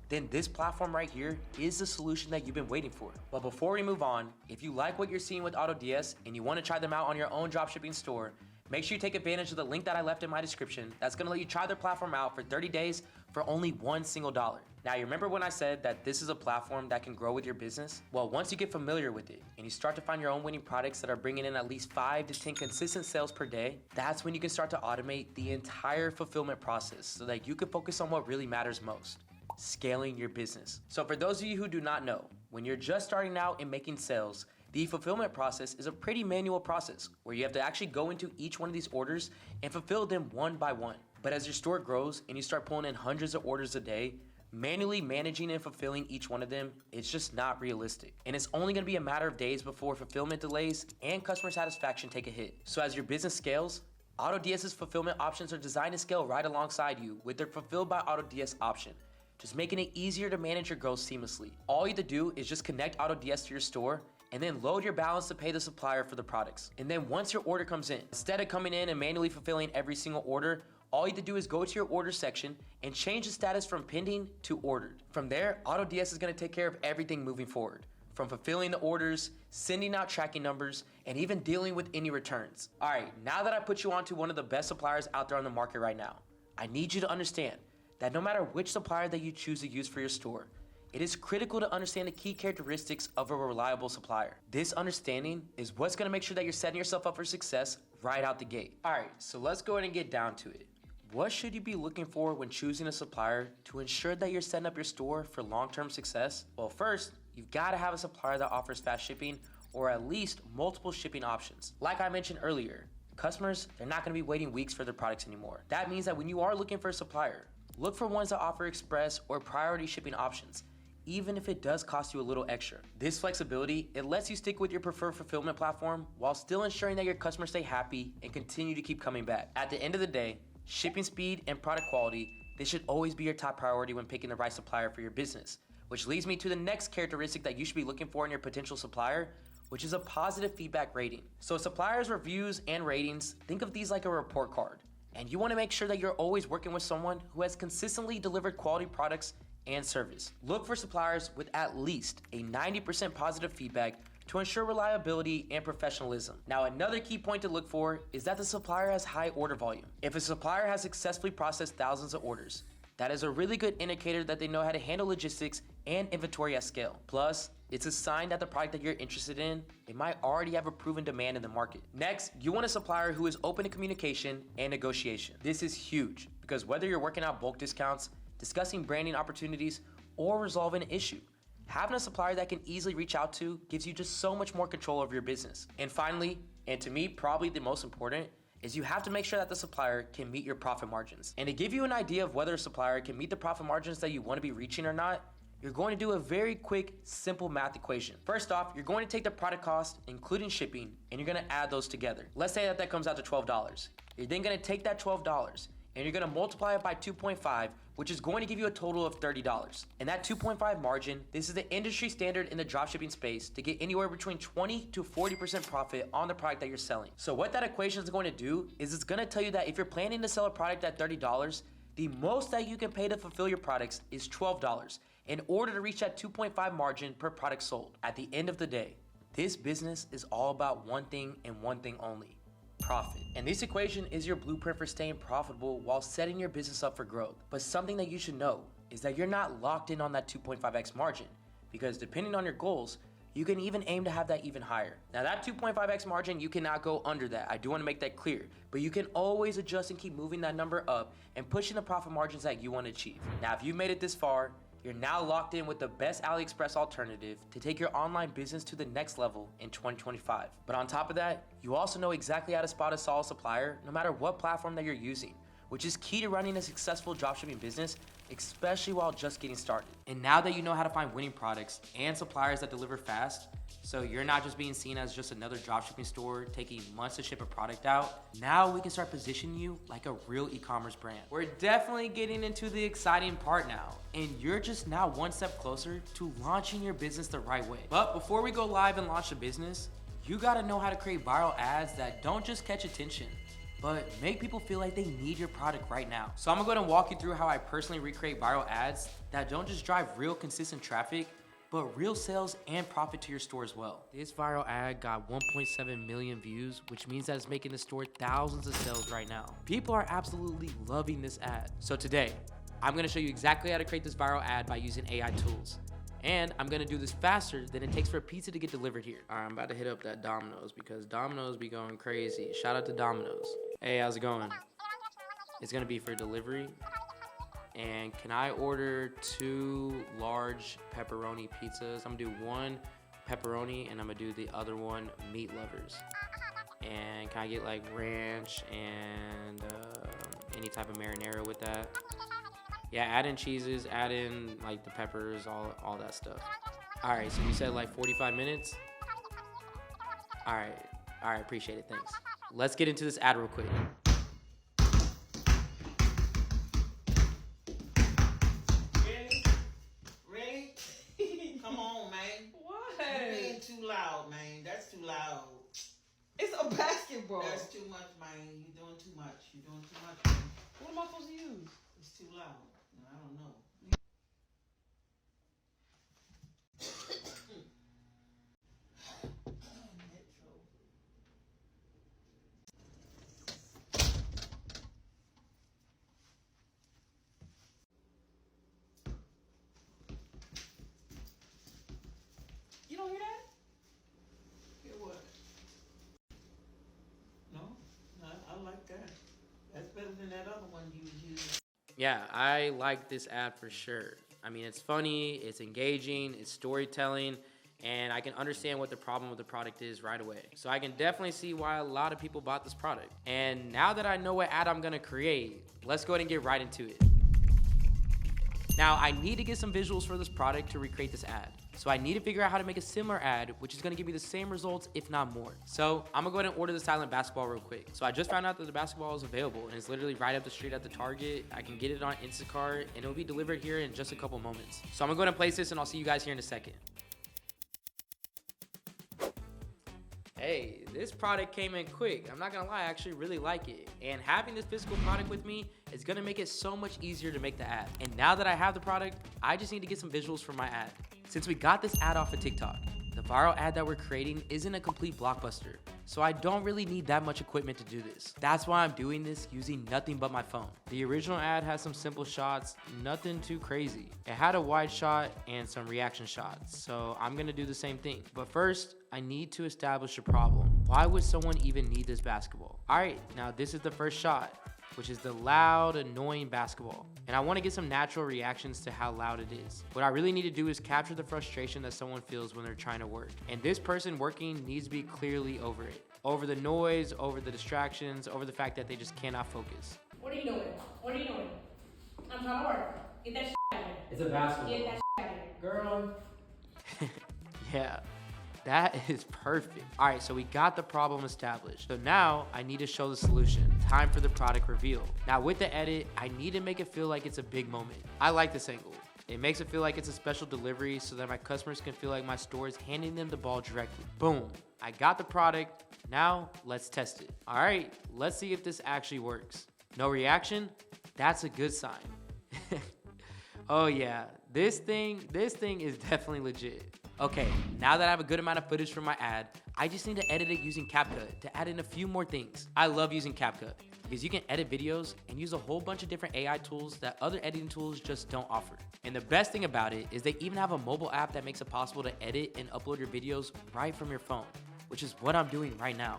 then this platform right here is the solution that you've been waiting for. But before we move on, if you like what you're seeing with AutoDS and you want to try them out on your own dropshipping store, make sure you take advantage of the link that I left in my description. That's gonna let you try their platform out for 30 days for only $1 single. Now, you remember when I said that this is a platform that can grow with your business? Well, once you get familiar with it and you start to find your own winning products that are bringing in at least 5 to 10 consistent sales per day, that's when you can start to automate the entire fulfillment process so that you can focus on what really matters most. scaling your business. So for those of you who do not know, when you're just starting out and making sales, the fulfillment process is a pretty manual process where you have to actually go into each one of these orders and fulfill them one by one. But as your store grows and you start pulling in hundreds of orders a day, manually managing and fulfilling each one of them, it's just not realistic. And it's only gonna be a matter of days before fulfillment delays and customer satisfaction take a hit. So as your business scales, AutoDS's fulfillment options are designed to scale right alongside you with their Fulfilled by AutoDS option, just making it easier to manage your growth seamlessly. All you have to do is just connect AutoDS to your store and then load your balance to pay the supplier for the products. And then once your order comes in, instead of coming in and manually fulfilling every single order, all you have to do is go to your order section and change the status from pending to ordered. From there, AutoDS is gonna take care of everything moving forward, from fulfilling the orders, sending out tracking numbers, and even dealing with any returns. All right, now that I put you onto one of the best suppliers out there on the market right now, I need you to understand that no matter which supplier that you choose to use for your store, it is critical to understand the key characteristics of a reliable supplier. This understanding is what's gonna make sure that you're setting yourself up for success right out the gate. All right, so let's go ahead and get down to it. What should you be looking for when choosing a supplier to ensure that you're setting up your store for long-term success? Well, first, you've gotta have a supplier that offers fast shipping or at least multiple shipping options. Like I mentioned earlier, customers, they're not gonna be waiting weeks for their products anymore. That means that when you are looking for a supplier, look for ones that offer express or priority shipping options, even if it does cost you a little extra. This flexibility, it lets you stick with your preferred fulfillment platform while still ensuring that your customers stay happy and continue to keep coming back. At the end of the day, shipping speed and product quality, this should always be your top priority when picking the right supplier for your business, which leads me to the next characteristic that you should be looking for in your potential supplier, which is a positive feedback rating. So suppliers' reviews and ratings, think of these like a report card. And you wanna make sure that you're always working with someone who has consistently delivered quality products and service. Look for suppliers with at least a 90% positive feedback to ensure reliability and professionalism. Now, another key point to look for is that the supplier has high order volume. If a supplier has successfully processed thousands of orders, that is a really good indicator that they know how to handle logistics and inventory at scale. Plus, it's a sign that the product that you're interested in, it might already have a proven demand in the market. Next, you want a supplier who is open to communication and negotiation. This is huge because whether you're working out bulk discounts, discussing branding opportunities, or resolving an issue, having a supplier that can easily reach out to gives you just so much more control over your business. And finally, and to me probably the most important, is you have to make sure that the supplier can meet your profit margins. And to give you an idea of whether a supplier can meet the profit margins that you want to be reaching or not, you're going to do a very quick, simple math equation. First off, you're going to take the product cost, including shipping, and you're gonna add those together. Let's say that comes out to $12. You're then gonna take that $12 and you're gonna multiply it by 2.5, which is going to give you a total of $30. And that 2.5 margin, this is the industry standard in the dropshipping space to get anywhere between 20 to 40% profit on the product that you're selling. So what that equation is going to do is it's gonna tell you that if you're planning to sell a product at $30, the most that you can pay to fulfill your products is $12 in order to reach that 2.5 margin per product sold. At the end of the day, this business is all about one thing and one thing only: profit. And this equation is your blueprint for staying profitable while setting your business up for growth. But something that you should know is that you're not locked in on that 2.5x margin, because depending on your goals, you can even aim to have that even higher. Now that 2.5x margin, you cannot go under that. I do want to make that clear, but you can always adjust and keep moving that number up and pushing the profit margins that you want to achieve. Now, if you've made it this far, you're now locked in with the best AliExpress alternative to take your online business to the next level in 2025. But on top of that, you also know exactly how to spot a solid supplier no matter what platform that you're using, which is key to running a successful dropshipping business, especially while just getting started. And now that you know how to find winning products and suppliers that deliver fast, so you're not just being seen as just another dropshipping store taking months to ship a product out, now we can start positioning you like a real e-commerce brand. We're definitely getting into the exciting part now, and you're just now one step closer to launching your business the right way. But before we go live and launch a business, you gotta know how to create viral ads that don't just catch attention, but make people feel like they need your product right now. So I'm gonna go ahead and walk you through how I personally recreate viral ads that don't just drive real consistent traffic, but real sales and profit to your store as well. This viral ad got 1.7 million views, which means that it's making the store thousands of sales right now. People are absolutely loving this ad. So today, I'm gonna show you exactly how to create this viral ad by using AI tools. And I'm gonna do this faster than it takes for a pizza to get delivered here. All right, I'm about to hit up that Domino's because Domino's be going crazy. Shout out to Domino's. Hey, how's it going? It's gonna be for delivery. And can I order 2 large pepperoni pizzas? I'm gonna do 1 pepperoni and I'm gonna do the other one meat lovers. And can I get like ranch and any type of marinara with that? Yeah, add in cheeses, add in like the peppers, all that stuff. All right, so you said like 45 minutes? All right, appreciate it, thanks. Let's get into this ad real quick. Really? Come on, man. What? You're being too loud, man. That's too loud. It's a basketball. That's too much, man. You're doing too much. You're doing too much, man. What am I supposed to use? It's too loud. No, I don't know. You don't hear that? Hear what? No, I like that. That's better than that other one you was using. Yeah, I like this ad for sure. I mean, it's funny, it's engaging, it's storytelling, and I can understand what the problem with the product is right away. So I can definitely see why a lot of people bought this product. And now that I know what ad I'm gonna create, let's go ahead and get right into it. Now, I need to get some visuals for this product to recreate this ad. So I need to figure out how to make a similar ad, which is gonna give me the same results, if not more. So I'm gonna go ahead and order the silent basketball real quick. So I just found out that the basketball is available and it's literally right up the street at the Target. I can get it on Instacart and it'll be delivered here in just a couple moments. So I'm gonna go ahead and place this and I'll see you guys here in a second. Hey, this product came in quick. I'm not gonna lie, I actually really like it. And having this physical product with me is gonna make it so much easier to make the ad. And now that I have the product, I just need to get some visuals for my ad. Since we got this ad off of TikTok, the viral ad that we're creating isn't a complete blockbuster. So I don't really need that much equipment to do this. That's why I'm doing this using nothing but my phone. The original ad has some simple shots, nothing too crazy. It had a wide shot and some reaction shots. So I'm gonna do the same thing. But first, I need to establish a problem. Why would someone even need this basketball? All right, now this is the first shot, which is the loud, annoying basketball. And I wanna get some natural reactions to how loud it is. What I really need to do is capture the frustration that someone feels when they're trying to work. And this person working needs to be clearly over it. Over the noise, over the distractions, over the fact that they just cannot focus. What are you doing? What are you doing? I'm trying to work. Get that shit out of here. It's a basketball. Get that shit out of here. Girl. Yeah, that is perfect. All right, so we got the problem established. So now I need to show the solution. Time for the product reveal. Now with the edit, I need to make it feel like it's a big moment. I like this angle. It makes it feel like it's a special delivery so that my customers can feel like my store is handing them the ball directly. Boom, I got the product. Now let's test it. All right, let's see if this actually works. No reaction? That's a good sign. Oh yeah, this thing is definitely legit. Okay, now that I have a good amount of footage for my ad, I just need to edit it using CapCut to add in a few more things. I love using CapCut because you can edit videos and use a whole bunch of different AI tools that other editing tools just don't offer. And the best thing about it is they even have a mobile app that makes it possible to edit and upload your videos right from your phone, which is what I'm doing right now.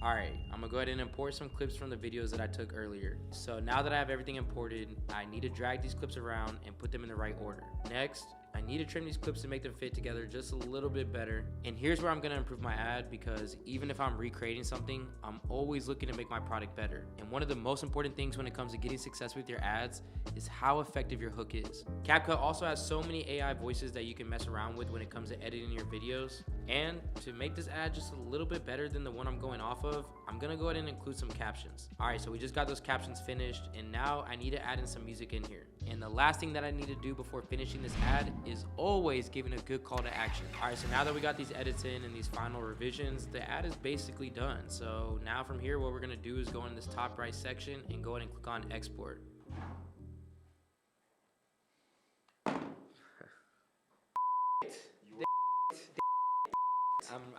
All right, I'm gonna go ahead and import some clips from the videos that I took earlier. So now that I have everything imported, I need to drag these clips around and put them in the right order. Next, I need to trim these clips to make them fit together just a little bit better. And here's where I'm gonna improve my ad, because even if I'm recreating something, I'm always looking to make my product better. And one of the most important things when it comes to getting success with your ads is how effective your hook is. CapCut also has so many AI voices that you can mess around with when it comes to editing your videos. And to make this ad just a little bit better than the one I'm going off of, I'm gonna go ahead and include some captions. All right, so we just got those captions finished, and now I need to add in some music in here. And the last thing that I need to do before finishing this ad is always giving a good call to action. All right, so now that we got these edits in and these final revisions, the ad is basically done. So now from here, what we're gonna do is go in this top right section and go ahead and click on export.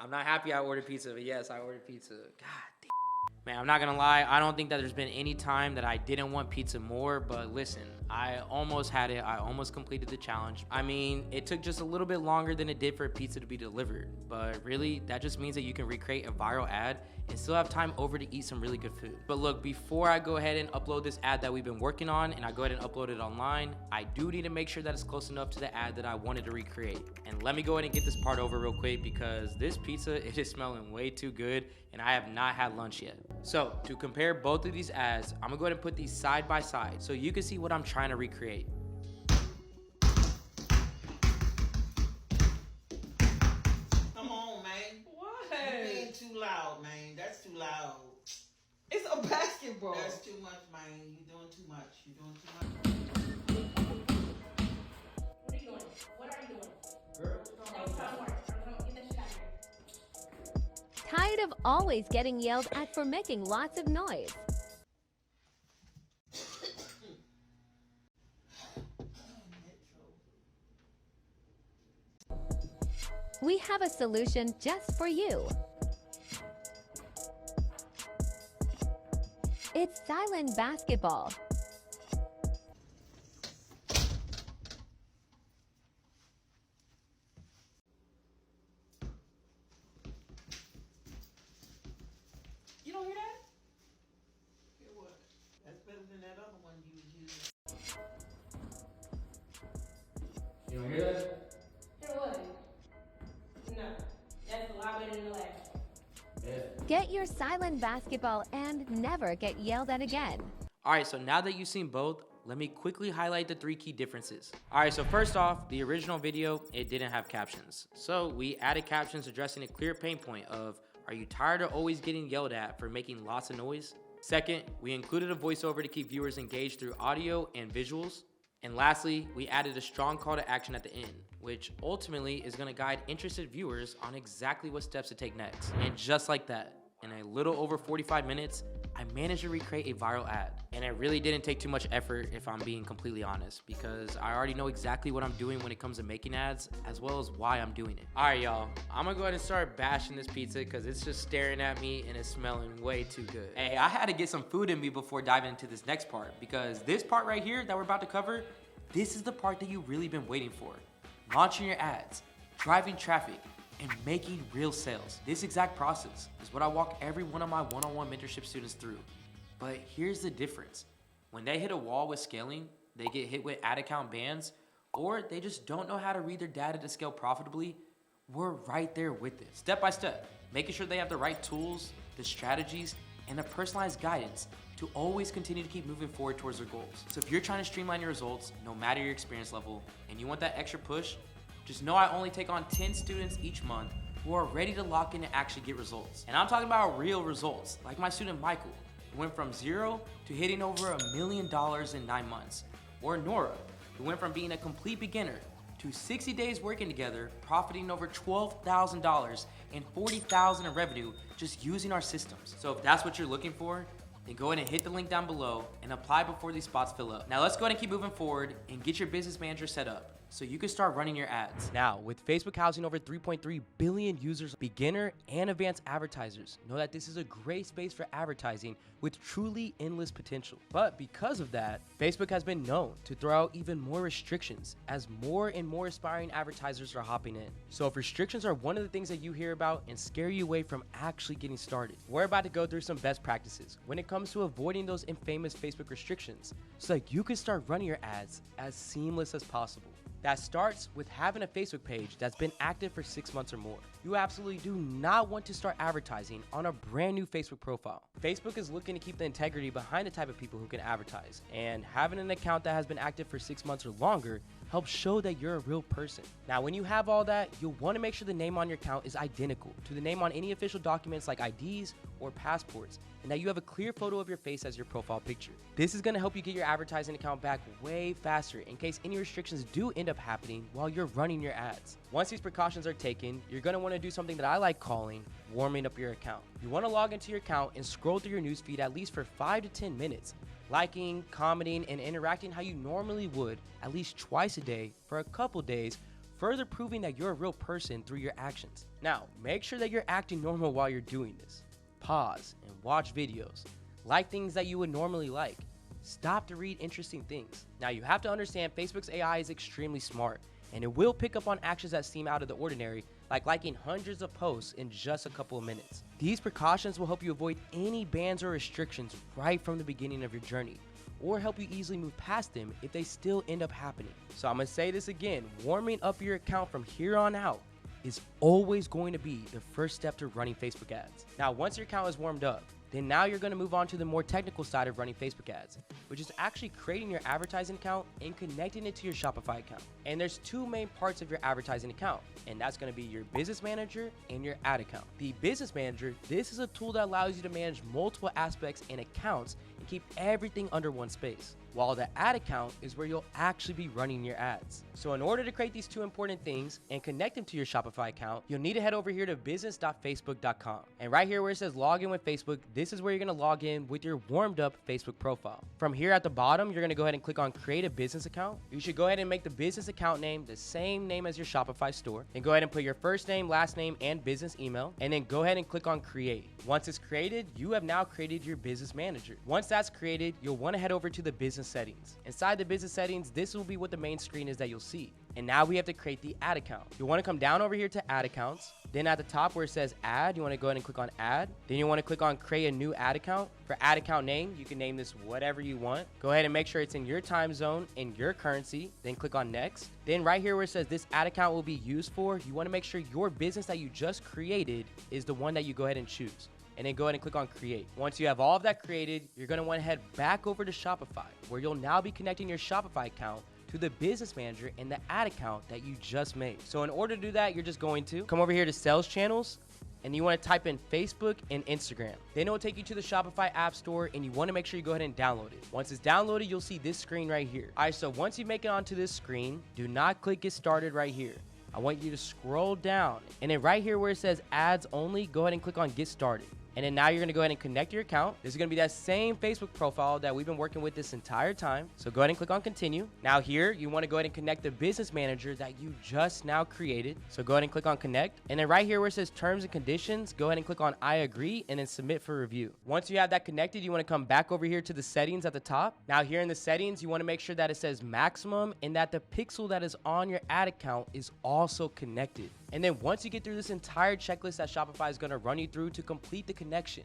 I'm not happy I ordered pizza, but yes, I ordered pizza. God damn. Man, I'm not gonna lie, I don't think that there's been any time that I didn't want pizza more, but listen, I almost had it. I almost completed the challenge. I mean, it took just a little bit longer than it did for a pizza to be delivered, but really, that just means that you can recreate a viral ad and still have time over to eat some really good food. But look, before I go ahead and upload this ad that we've been working on and I go ahead and upload it online, I do need to make sure that it's close enough to the ad that I wanted to recreate. And let me go ahead and get this part over real quick because this pizza, it is smelling way too good and I have not had lunch yet. So to compare both of these ads, I'm gonna go ahead and put these side by side so you can see what I'm trying to recreate. Come on, man. What? You being too loud, man. That's too loud. It's a basket, bro. That's too much, man. You're doing too much. You're doing too much. What are you doing? What are you doing? Girl, I'm trying to work. I'm trying to get that shit out of here. Tired of always getting yelled at for making lots of noise? We have a solution just for you. It's silent basketball. You don't hear that? Hear what? That's better than that other one you was using. You don't hear that? Here what? No, that's a lot better than the last one. Get your silent basketball and never get yelled at again. All right, so now that you've seen both, let me quickly highlight the 3 key differences. All right, so first off, the original video, it didn't have captions. So we added captions addressing a clear pain point of, are you tired of always getting yelled at for making lots of noise? Second, we included a voiceover to keep viewers engaged through audio and visuals. And lastly, we added a strong call to action at the end, which ultimately is gonna guide interested viewers on exactly what steps to take next. And just like that, in a little over 45 minutes, I managed to recreate a viral ad. And it really didn't take too much effort if I'm being completely honest, because I already know exactly what I'm doing when it comes to making ads, as well as why I'm doing it. All right, y'all, I'm gonna go ahead and start bashing this pizza because it's just staring at me and it's smelling way too good. Hey, I had to get some food in me before diving into this next part, because this part right here that we're about to cover, this is the part that you've really been waiting for. Launching your ads, driving traffic, and making real sales. This exact process is what I walk every one of my one-on-one mentorship students through. But here's the difference. When they hit a wall with scaling, they get hit with ad account bans, or they just don't know how to read their data to scale profitably, we're right there with it. Step by step, making sure they have the right tools, the strategies, and the personalized guidance to always continue to keep moving forward towards their goals. So if you're trying to streamline your results, no matter your experience level, and you want that extra push, just know I only take on 10 students each month who are ready to lock in and actually get results. And I'm talking about real results, like my student Michael, who went from 0 to hitting over $1 million in 9 months. Or Nora, who went from being a complete beginner to 60 days working together, profiting over $12,000 and $40,000 in revenue just using our systems. So if that's what you're looking for, then go ahead and hit the link down below and apply before these spots fill up. Now let's go ahead and keep moving forward and get your business manager set up so you can start running your ads. Now, with Facebook housing over 3.3 billion users, beginner and advanced advertisers know that this is a great space for advertising with truly endless potential. But because of that, Facebook has been known to throw out even more restrictions as more and more aspiring advertisers are hopping in. So if restrictions are one of the things that you hear about and scare you away from actually getting started, we're about to go through some best practices when it comes to avoiding those infamous Facebook restrictions so that you can start running your ads as seamless as possible. That starts with having a Facebook page that's been active for 6 months or more. You absolutely do not want to start advertising on a brand new Facebook profile. Facebook is looking to keep the integrity behind the type of people who can advertise, and having an account that has been active for 6 months or longer helps show that you're a real person. Now, when you have all that, you'll want to make sure the name on your account is identical to the name on any official documents like IDs or passports, and that you have a clear photo of your face as your profile picture. This is going to help you get your advertising account back way faster in case any restrictions do end up happening while you're running your ads. Once these precautions are taken, you're going to want to do something that I like calling warming up your account. You want to log into your account and scroll through your newsfeed at least for 5 to 10 minutes, liking, commenting, and interacting how you normally would at least twice a day for a couple days, further proving that you're a real person through your actions. Now, make sure that you're acting normal while you're doing this. Pause and watch videos. Like things that you would normally like. stop to read interesting things. Now, you have to understand Facebook's AI is extremely smart, and it will pick up on actions that seem out of the ordinary, like liking hundreds of posts in just a couple of minutes. These precautions will help you avoid any bans or restrictions right from the beginning of your journey, or help you easily move past them if they still end up happening. So I'm gonna say this again, warming up your account from here on out is always going to be the first step to running Facebook ads. Now, once your account is warmed up, then now you're gonna move on to the more technical side of running Facebook ads, which is actually creating your advertising account and connecting it to your Shopify account. And there's two main parts of your advertising account, and that's gonna be your business manager and your ad account. The business manager, this is a tool that allows you to manage multiple aspects and accounts and keep everything under one space, while the ad account is where you'll actually be running your ads. So in order to create these two important things and connect them to your Shopify account, you'll need to head over here to business.facebook.com. And right here where it says log in with Facebook, this is where you're gonna log in with your warmed up Facebook profile. From here at the bottom, you're gonna go ahead and click on create a business account. You should go ahead and make the business account name the same name as your Shopify store. And go ahead and put your first name, last name, and business email. And then go ahead and click on create. Once it's created, you have now created your business manager. Once that's created, you'll wanna head over to the business settings. Inside the business settings, this will be what the main screen is that you'll see. And now we have to create the ad account. You'll wanna come down over here to ad accounts. Then at the top where it says add, you wanna go ahead and click on add. Then you wanna click on create a new ad account. For ad account name, you can name this whatever you want. Go ahead and make sure it's in your time zone, in your currency. Then click on next. Then right here where it says this ad account will be used for, you wanna make sure your business that you just created is the one that you go ahead and choose. And then go ahead and click on create. Once you have all of that created, you're gonna wanna head back over to Shopify, where you'll now be connecting your Shopify account to the business manager and the ad account that you just made. So in order to do that, you're just going to come over here to sales channels, and you wanna type in Facebook and Instagram. Then it will take you to the Shopify app store, and you wanna make sure you go ahead and download it. Once it's downloaded, you'll see this screen right here. All right, so once you make it onto this screen, do not click get started right here. I want you to scroll down, and then right here where it says ads only, go ahead and click on get started. And then now you're gonna go ahead and connect your account. This is gonna be that same Facebook profile that we've been working with this entire time. So go ahead and click on continue. Now here, you wanna go ahead and connect the business manager that you just now created. So go ahead and click on connect. And then right here where it says terms and conditions, go ahead and click on I agree and then submit for review. Once you have that connected, you wanna come back over here to the settings at the top. Now here in the settings, you wanna make sure that it says maximum and that the pixel that is on your ad account is also connected. And then once you get through this entire checklist that Shopify is gonna run you through to complete the connection,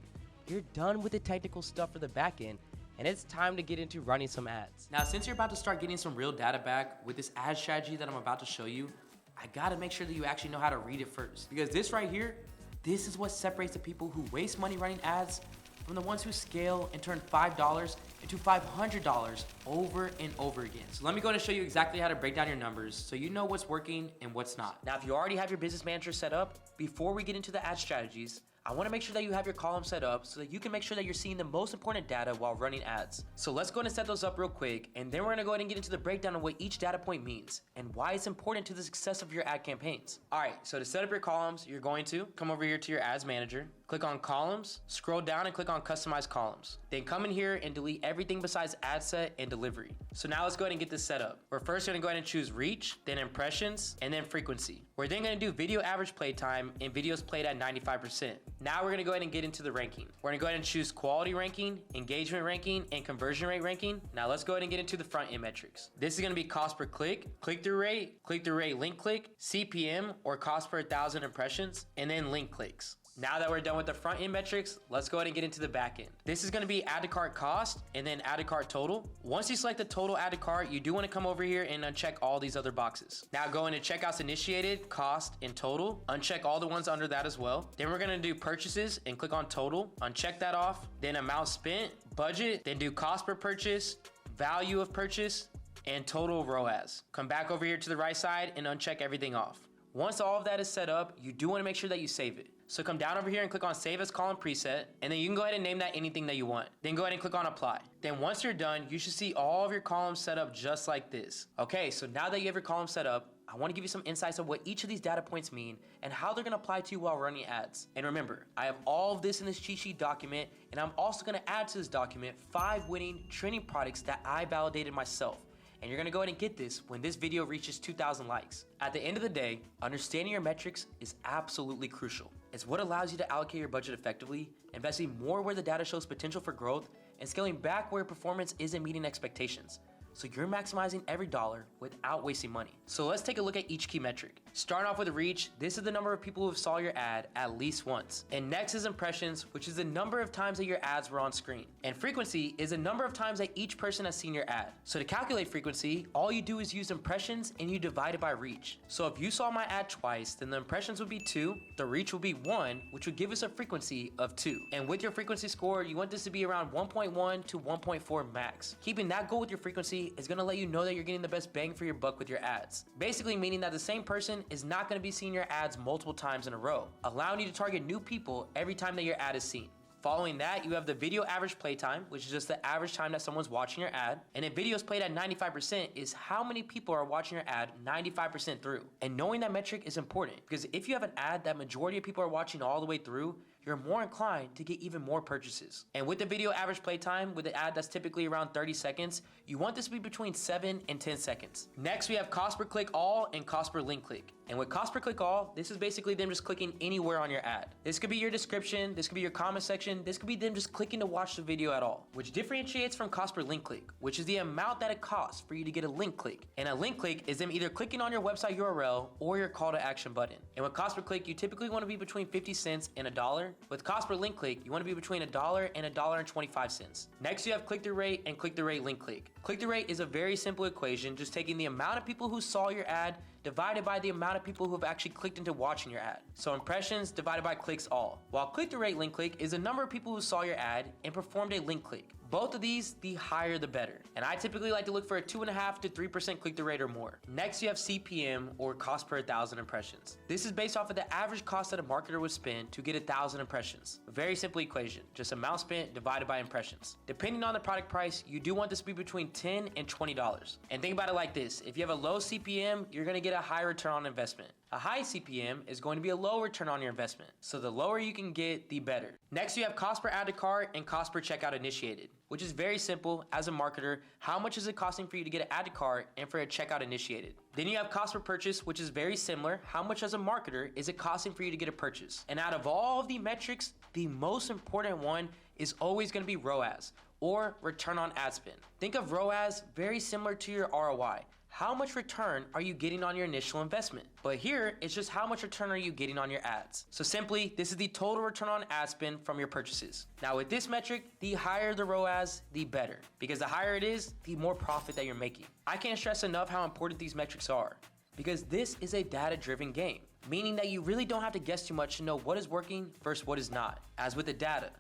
you're done with the technical stuff for the backend, and it's time to get into running some ads. Now, since you're about to start getting some real data back with this ad strategy that I'm about to show you, I gotta make sure that you actually know how to read it first. Because this right here, this is what separates the people who waste money running ads from the ones who scale and turn $5 into $500 over and over again. So let me go ahead and show you exactly how to break down your numbers so you know what's working and what's not. Now, if you already have your business manager set up, before we get into the ad strategies, I wanna make sure that you have your columns set up so that you can make sure that you're seeing the most important data while running ads. So let's go ahead and set those up real quick, and then we're gonna go ahead and get into the breakdown of what each data point means and why it's important to the success of your ad campaigns. All right, so to set up your columns, you're going to come over here to your ads manager, click on columns, scroll down and click on customize columns. Then come in here and delete everything besides ad set and delivery. So now let's go ahead and get this set up. We're first gonna go ahead and choose reach, then impressions, and then frequency. We're then gonna do video average play time and videos played at 95%. Now we're gonna go ahead and get into the ranking. We're gonna go ahead and choose quality ranking, engagement ranking, and conversion rate ranking. Now let's go ahead and get into the front end metrics. This is gonna be cost per click, click-through rate link click, CPM or cost per 1,000 impressions, and then link clicks. Now that we're done with the front end metrics, let's go ahead and get into the back end. This is gonna be add to cart cost and then add to cart total. Once you select the total add to cart, you do wanna come over here and uncheck all these other boxes. Now go into checkouts initiated, cost, and total. Uncheck all the ones under that as well. Then we're gonna do purchases and click on total. Uncheck that off. Then amount spent, budget, then do cost per purchase, value of purchase, and total ROAS. Come back over here to the right side and uncheck everything off. Once all of that is set up, you do wanna make sure that you save it. So come down over here and click on save as column preset, and then you can go ahead and name that anything that you want. Then go ahead and click on apply. Then once you're done, you should see all of your columns set up just like this. Okay, so now that you have your columns set up, I wanna give you some insights of what each of these data points mean and how they're gonna apply to you while running ads. And remember, I have all of this in this cheat sheet document, and I'm also gonna add to this document 5 winning trending products that I validated myself. And you're gonna go ahead and get this when this video reaches 2,000 likes. At the end of the day, understanding your metrics is absolutely crucial. It's what allows you to allocate your budget effectively, investing more where the data shows potential for growth, and scaling back where performance isn't meeting expectations. So you're maximizing every dollar without wasting money. So let's take a look at each key metric. Starting off with reach, this is the number of people who saw your ad at least once. And next is impressions, which is the number of times that your ads were on screen. And frequency is the number of times that each person has seen your ad. So to calculate frequency, all you do is use impressions and you divide it by reach. So if you saw my ad twice, then the impressions would be 2, the reach would be 1, which would give us a frequency of 2. And with your frequency score, you want this to be around 1.1 to 1.4 max. Keeping that goal with your frequency is gonna let you know that you're getting the best bang for your buck with your ads. Basically meaning that the same person is not gonna be seeing your ads multiple times in a row, allowing you to target new people every time that your ad is seen. Following that, you have the video average playtime, which is just the average time that someone's watching your ad. And if videos played at 95% is how many people are watching your ad 95% through. And knowing that metric is important because if you have an ad that majority of people are watching all the way through, you're more inclined to get even more purchases. And with the video average playtime, with the ad that's typically around 30 seconds, you want this to be between 7 and 10 seconds. Next, we have cost per click all and cost per link click. And with cost per click all, this is basically them just clicking anywhere on your ad. This could be your description, this could be your comment section, this could be them just clicking to watch the video at all, which differentiates from cost per link click, which is the amount that it costs for you to get a link click. And a link click is them either clicking on your website URL or your call to action button. And with cost per click, you typically want to be between 50 cents and $1. With cost per link click, you want to be between $1 and $1.25. Next, you have click-through rate and click-through rate link click. Click-through rate is a very simple equation, just taking the amount of people who saw your ad divided by the amount of people who have actually clicked into watching your ad. So impressions divided by clicks all. While click-through rate link click is the number of people who saw your ad and performed a link click. Both of these, the higher the better. And I typically like to look for a 2.5 to 3% click-through rate or more. Next, you have CPM, or cost per 1,000 impressions. This is based off of the average cost that a marketer would spend to get 1,000 impressions. A very simple equation, just amount spent divided by impressions. Depending on the product price, you do want this to be between $10 and $20. And think about it like this, if you have a low CPM, you're gonna get a high return on investment. A high CPM is going to be a low return on your investment. So the lower you can get, the better. Next, you have cost per add to cart and cost per checkout initiated, which is very simple. As a marketer, how much is it costing for you to get an add to cart and for a checkout initiated? Then you have cost per purchase, which is very similar. How much as a marketer is it costing for you to get a purchase? And out of all of the metrics, the most important one is always going to be ROAS, or return on ad spend. Think of ROAS very similar to your ROI. How much return are you getting on your initial investment? But here, it's just how much return are you getting on your ads. So simply, this is the total return on ad spend from your purchases. Now with this metric, the higher the ROAS, the better. Because the higher it is, the more profit that you're making. I can't stress enough how important these metrics are, because this is a data-driven game, meaning that you really don't have to guess too much to know what is working versus what is not. As with the data,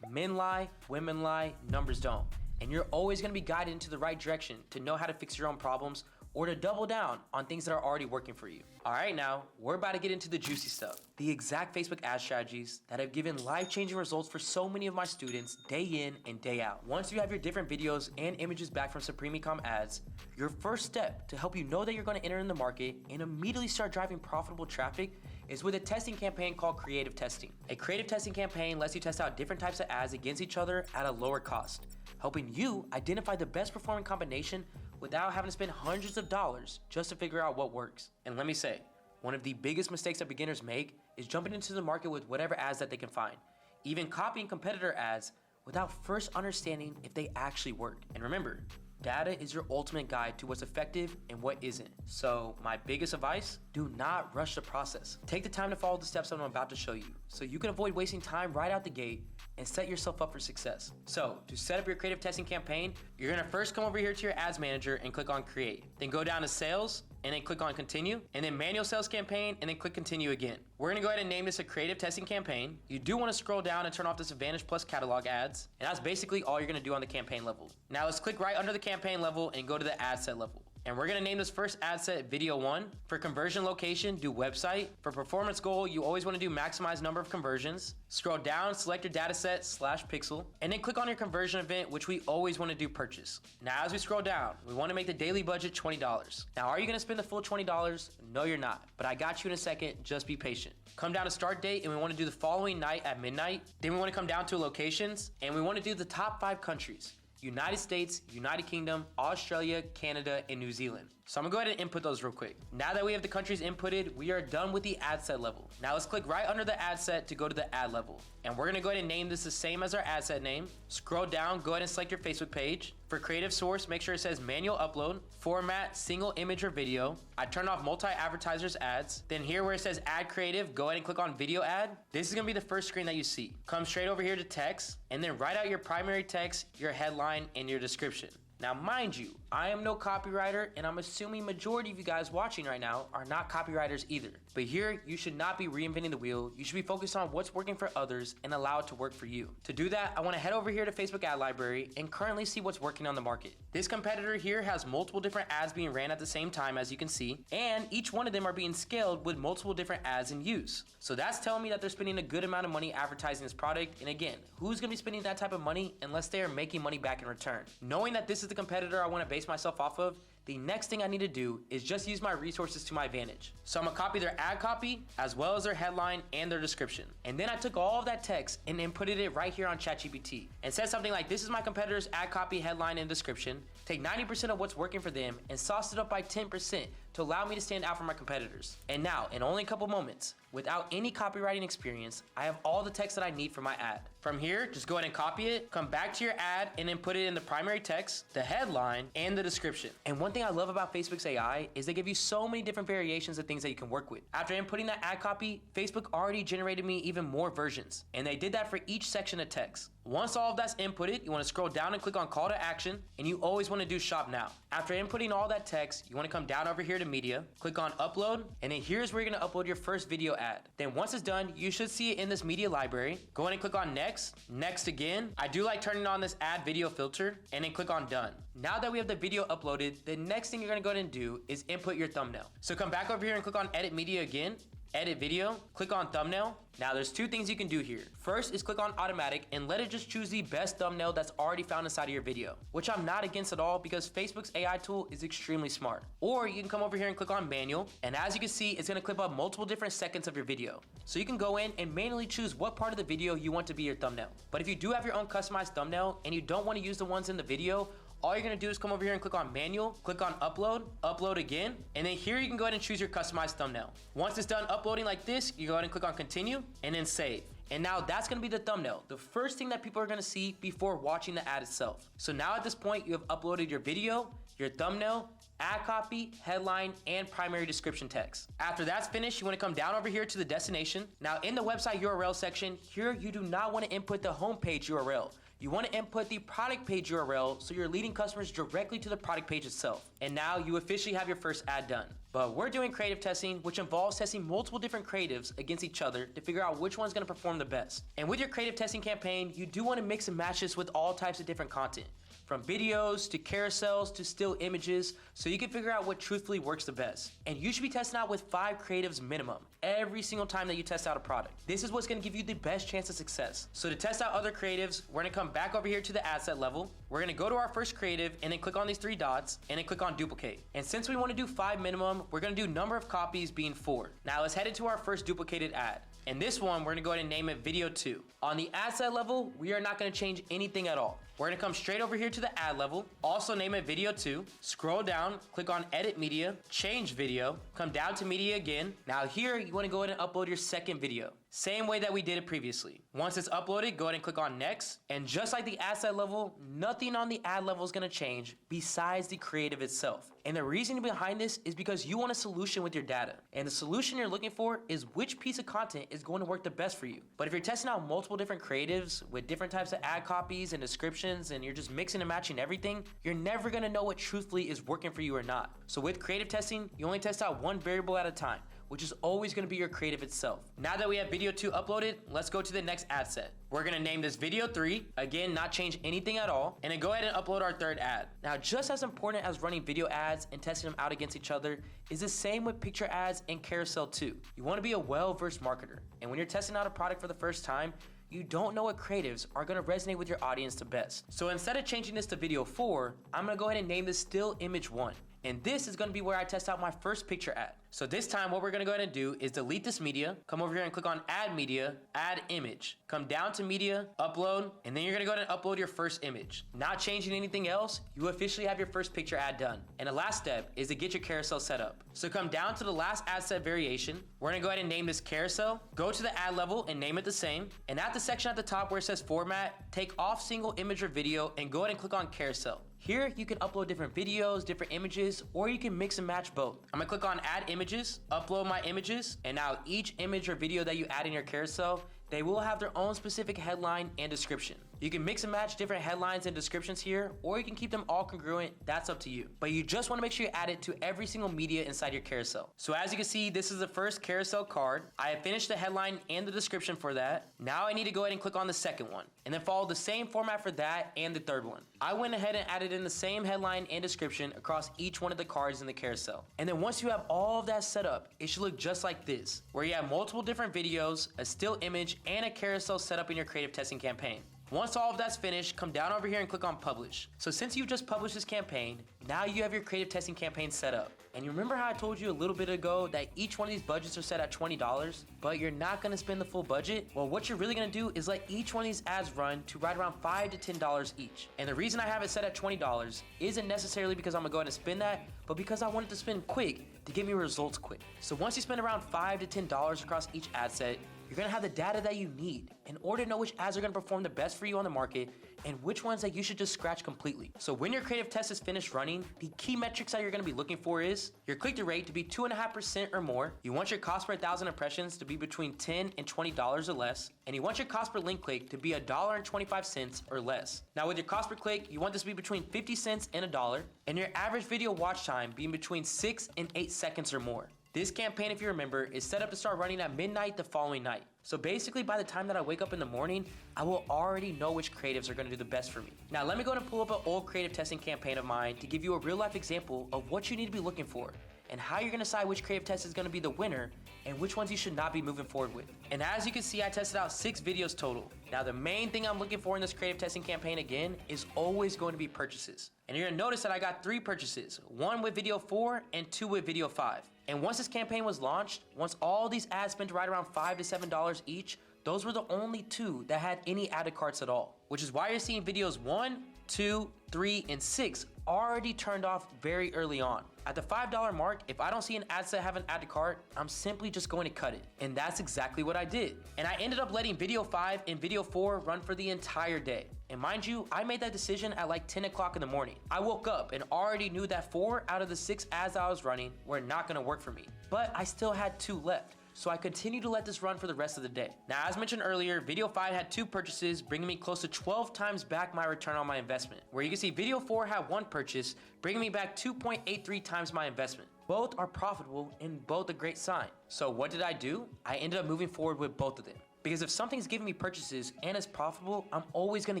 men lie, women lie, numbers don't. And you're always gonna be guided into the right direction to know how to fix your own problems or to double down on things that are already working for you. All right, now we're about to get into the juicy stuff. The exact Facebook ad strategies that have given life-changing results for so many of my students day in and day out. Once you have your different videos and images back from Supreme Ecom Ads, your first step to help you know that you're gonna enter in the market and immediately start driving profitable traffic is with a testing campaign called creative testing. A creative testing campaign lets you test out different types of ads against each other at a lower cost, helping you identify the best performing combination without having to spend hundreds of dollars just to figure out what works. And let me say, one of the biggest mistakes that beginners make is jumping into the market with whatever ads that they can find, even copying competitor ads without first understanding if they actually work. And remember, data is your ultimate guide to what's effective and what isn't. So my biggest advice, do not rush the process. Take the time to follow the steps I'm about to show you so you can avoid wasting time right out the gate and set yourself up for success. So to set up your creative testing campaign, you're gonna first come over here to your ads manager and click on create. Then go down to sales and then click on continue, and then manual sales campaign, and then click continue again. We're gonna go ahead and name this a creative testing campaign. You do wanna scroll down and turn off this Advantage Plus catalog ads, and that's basically all you're gonna do on the campaign level. Now let's click right under the campaign level and go to the ad set level. And we're gonna name this first ad set video 1. For conversion location, do website. For performance goal, you always wanna do maximize number of conversions. Scroll down, select your data set /pixel, and then click on your conversion event, which we always wanna do purchase. Now as we scroll down, we wanna make the daily budget $20. Now are you gonna spend the full $20? No, you're not, but I got you in a second, just be patient. Come down to start date, and we wanna do the following night at midnight. Then we wanna come down to locations, and we wanna do the top 5 countries. United States, United Kingdom, Australia, Canada, and New Zealand. So I'm gonna go ahead and input those real quick. Now that we have the countries inputted, we are done with the ad set level. Now let's click right under the ad set to go to the ad level. And we're gonna go ahead and name this the same as our ad set name. Scroll down, go ahead and select your Facebook page. For creative source, make sure it says manual upload. Format, single image or video. I turn off multi-advertisers ads. Then here where it says add creative, go ahead and click on video ad. This is gonna be the first screen that you see. Come straight over here to text, and then write out your primary text, your headline, and your description. Now, mind you, I am no copywriter, and I'm assuming majority of you guys watching right now are not copywriters either. But here, you should not be reinventing the wheel. You should be focused on what's working for others and allow it to work for you. To do that, I wanna head over here to Facebook Ad Library and currently see what's working on the market. This competitor here has multiple different ads being ran at the same time, as you can see, and each one of them are being scaled with multiple different ads in use. So that's telling me that they're spending a good amount of money advertising this product, and again, who's gonna be spending that type of money unless they are making money back in return? Knowing that this is the competitor I wanna base myself off of, the next thing I need to do is just use my resources to my advantage. So I'm gonna copy their ad copy, as well as their headline and their description. And then I took all of that text and inputted it right here on ChatGPT and said something like, this is my competitor's ad copy, headline, and description. Take 90% of what's working for them and sauce it up by 10% to allow me to stand out from my competitors. And now, in only a couple moments, without any copywriting experience, I have all the text that I need for my ad. From here, just go ahead and copy it, come back to your ad, and then put it in the primary text, the headline, and the description. And one thing I love about Facebook's AI is they give you so many different variations of things that you can work with. After inputting that ad copy, Facebook already generated me even more versions, and they did that for each section of text. Once all of that's inputted, you want to scroll down and click on call to action, and you always want to do shop now. After inputting all that text, you want to come down over here to media, click on upload, and then here's where you're going to upload your first video ad. Then once it's done, you should see it in this media library. Go ahead and click on next, next again. I do like turning on this add video filter, and then click on done. Now that we have the video uploaded, the next thing you're going to go ahead and do is input your thumbnail. So come back over here and click on edit media again. Edit video, click on thumbnail. Now there's two things you can do here. First is click on automatic and let it just choose the best thumbnail that's already found inside of your video, which I'm not against at all because Facebook's AI tool is extremely smart. Or you can come over here and click on manual, and as you can see, it's gonna clip up multiple different seconds of your video. So you can go in and manually choose what part of the video you want to be your thumbnail. But if you do have your own customized thumbnail and you don't want to use the ones in the video, all you're gonna do is come over here and click on manual, click on upload, upload again, and then here you can go ahead and choose your customized thumbnail. Once it's done uploading like this, you go ahead and click on continue, and then save. And now that's gonna be the thumbnail, the first thing that people are gonna see before watching the ad itself. So now at this point, you have uploaded your video, your thumbnail, ad copy, headline, and primary description text. After that's finished, you wanna come down over here to the destination. Now in the website URL section, here you do not wanna input the homepage URL. You want to input the product page URL so you're leading customers directly to the product page itself. And now you officially have your first ad done. But we're doing creative testing, which involves testing multiple different creatives against each other to figure out which one's going to perform the best. And with your creative testing campaign, you do want to mix and match this with all types of different content, from videos to carousels to still images, so you can figure out what truthfully works the best. And you should be testing out with 5 creatives minimum every single time that you test out a product. This is what's gonna give you the best chance of success. So to test out other creatives, we're gonna come back over here to the ad set level. We're gonna go to our first creative and then click on these 3 dots and then click on duplicate. And since we wanna do 5 minimum, we're gonna do number of copies being 4. Now let's head into our first duplicated ad. And this one, we're gonna go ahead and name it video 2. On the ad set level, we are not gonna change anything at all. We're gonna come straight over here to the ad level, also name it video 2, scroll down, click on edit media, change video, come down to media again. Now here, you wanna go ahead and upload your second video. Same way that we did it previously. Once it's uploaded, go ahead and click on next. And just like the ad set level, nothing on the ad level is gonna change besides the creative itself. And the reason behind this is because you want a solution with your data. And the solution you're looking for is which piece of content is going to work the best for you. But if you're testing out multiple different creatives with different types of ad copies and descriptions, and you're just mixing and matching everything, you're never gonna know what truthfully is working for you or not. So with creative testing, you only test out one variable at a time, which is always gonna be your creative itself. Now that we have video 2 uploaded, let's go to the next ad set. We're gonna name this video 3, again, not change anything at all, and then go ahead and upload our third ad. Now, just as important as running video ads and testing them out against each other is the same with picture ads and carousel too. You wanna be a well-versed marketer, and when you're testing out a product for the first time, you don't know what creatives are gonna resonate with your audience the best. So instead of changing this to video 4, I'm gonna go ahead and name this still image 1. And this is gonna be where I test out my first picture ad. So this time what we're gonna go ahead and do is delete this media, come over here and click on add media, add image, come down to media, upload, and then you're gonna go ahead and upload your first image. Not changing anything else, you officially have your first picture ad done. And the last step is to get your carousel set up. So come down to the last ad set variation. We're gonna go ahead and name this carousel, go to the ad level and name it the same. And at the section at the top where it says format, take off single image or video and go ahead and click on carousel. Here, you can upload different videos, different images, or you can mix and match both. I'm gonna click on add images, upload my images, and now each image or video that you add in your carousel, they will have their own specific headline and description. You can mix and match different headlines and descriptions here, or you can keep them all congruent, that's up to you. But you just wanna make sure you add it to every single media inside your carousel. So as you can see, this is the first carousel card. I have finished the headline and the description for that. Now I need to go ahead and click on the second one, and then follow the same format for that and the third one. I went ahead and added in the same headline and description across each one of the cards in the carousel. And then once you have all of that set up, it should look just like this, where you have multiple different videos, a still image, and a carousel set up in your creative testing campaign. Once all of that's finished, come down over here and click on publish. So since you've just published this campaign, now you have your creative testing campaign set up. And you remember how I told you a little bit ago that each one of these budgets are set at $20, but you're not gonna spend the full budget? Well, what you're really gonna do is let each one of these ads run to right around $5 to $10 each. And the reason I have it set at $20 isn't necessarily because I'm gonna go ahead and spend that, but because I wanted to spend quick to get me results quick. So once you spend around $5 to $10 across each ad set, you're gonna have the data that you need in order to know which ads are gonna perform the best for you on the market and which ones that you should just scratch completely. So when your creative test is finished running, the key metrics that you're gonna be looking for is your click-through rate to be 2.5% or more. You want your cost per 1,000 impressions to be between $10 and $20 or less. And you want your cost per link click to be $1.25 or less. Now with your cost per click, you want this to be between 50 cents and $1, and your average video watch time being between 6 and 8 seconds or more. This campaign, if you remember, is set up to start running at midnight the following night. So basically by the time that I wake up in the morning, I will already know which creatives are gonna do the best for me. Now let me go and pull up an old creative testing campaign of mine to give you a real life example of what you need to be looking for and how you're gonna decide which creative test is gonna be the winner and which ones you should not be moving forward with. And as you can see, I tested out 6 videos total. Now the main thing I'm looking for in this creative testing campaign again is always going to be purchases. And you're gonna notice that I got 3 purchases, 1 with video 4 and 2 with video 5. And once this campaign was launched, once all these ads spent right around $5 to $7 each, those were the only 2 that had any added carts at all, which is why you're seeing videos 1, 2, 3, and 6 already turned off very early on. At the $5 mark, if I don't see an ad set have an added cart, I'm simply just going to cut it. And that's exactly what I did. And I ended up letting video 5 and video 4 run for the entire day. And mind you, I made that decision at like 10 o'clock in the morning. I woke up and already knew that 4 out of the 6 ads that I was running were not gonna work for me. But I still had 2 left. So I continued to let this run for the rest of the day. Now, as mentioned earlier, video 5 had 2 purchases, bringing me close to 12 times back my return on my investment. Where you can see video 4 had 1 purchase, bringing me back 2.83 times my investment. Both are profitable and both a great sign. So what did I do? I ended up moving forward with both of them. Because if something's giving me purchases and is profitable, I'm always gonna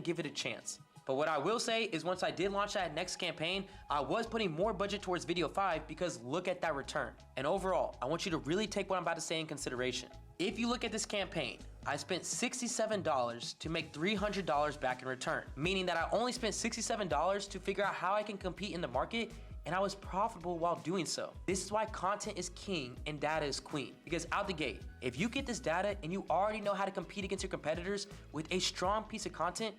give it a chance. But what I will say is once I did launch that next campaign, I was putting more budget towards video 5 because look at that return. And overall, I want you to really take what I'm about to say in consideration. If you look at this campaign, I spent $67 to make $300 back in return, meaning that I only spent $67 to figure out how I can compete in the market, and I was profitable while doing so. This is why content is king and data is queen. Because out the gate, if you get this data and you already know how to compete against your competitors with a strong piece of content,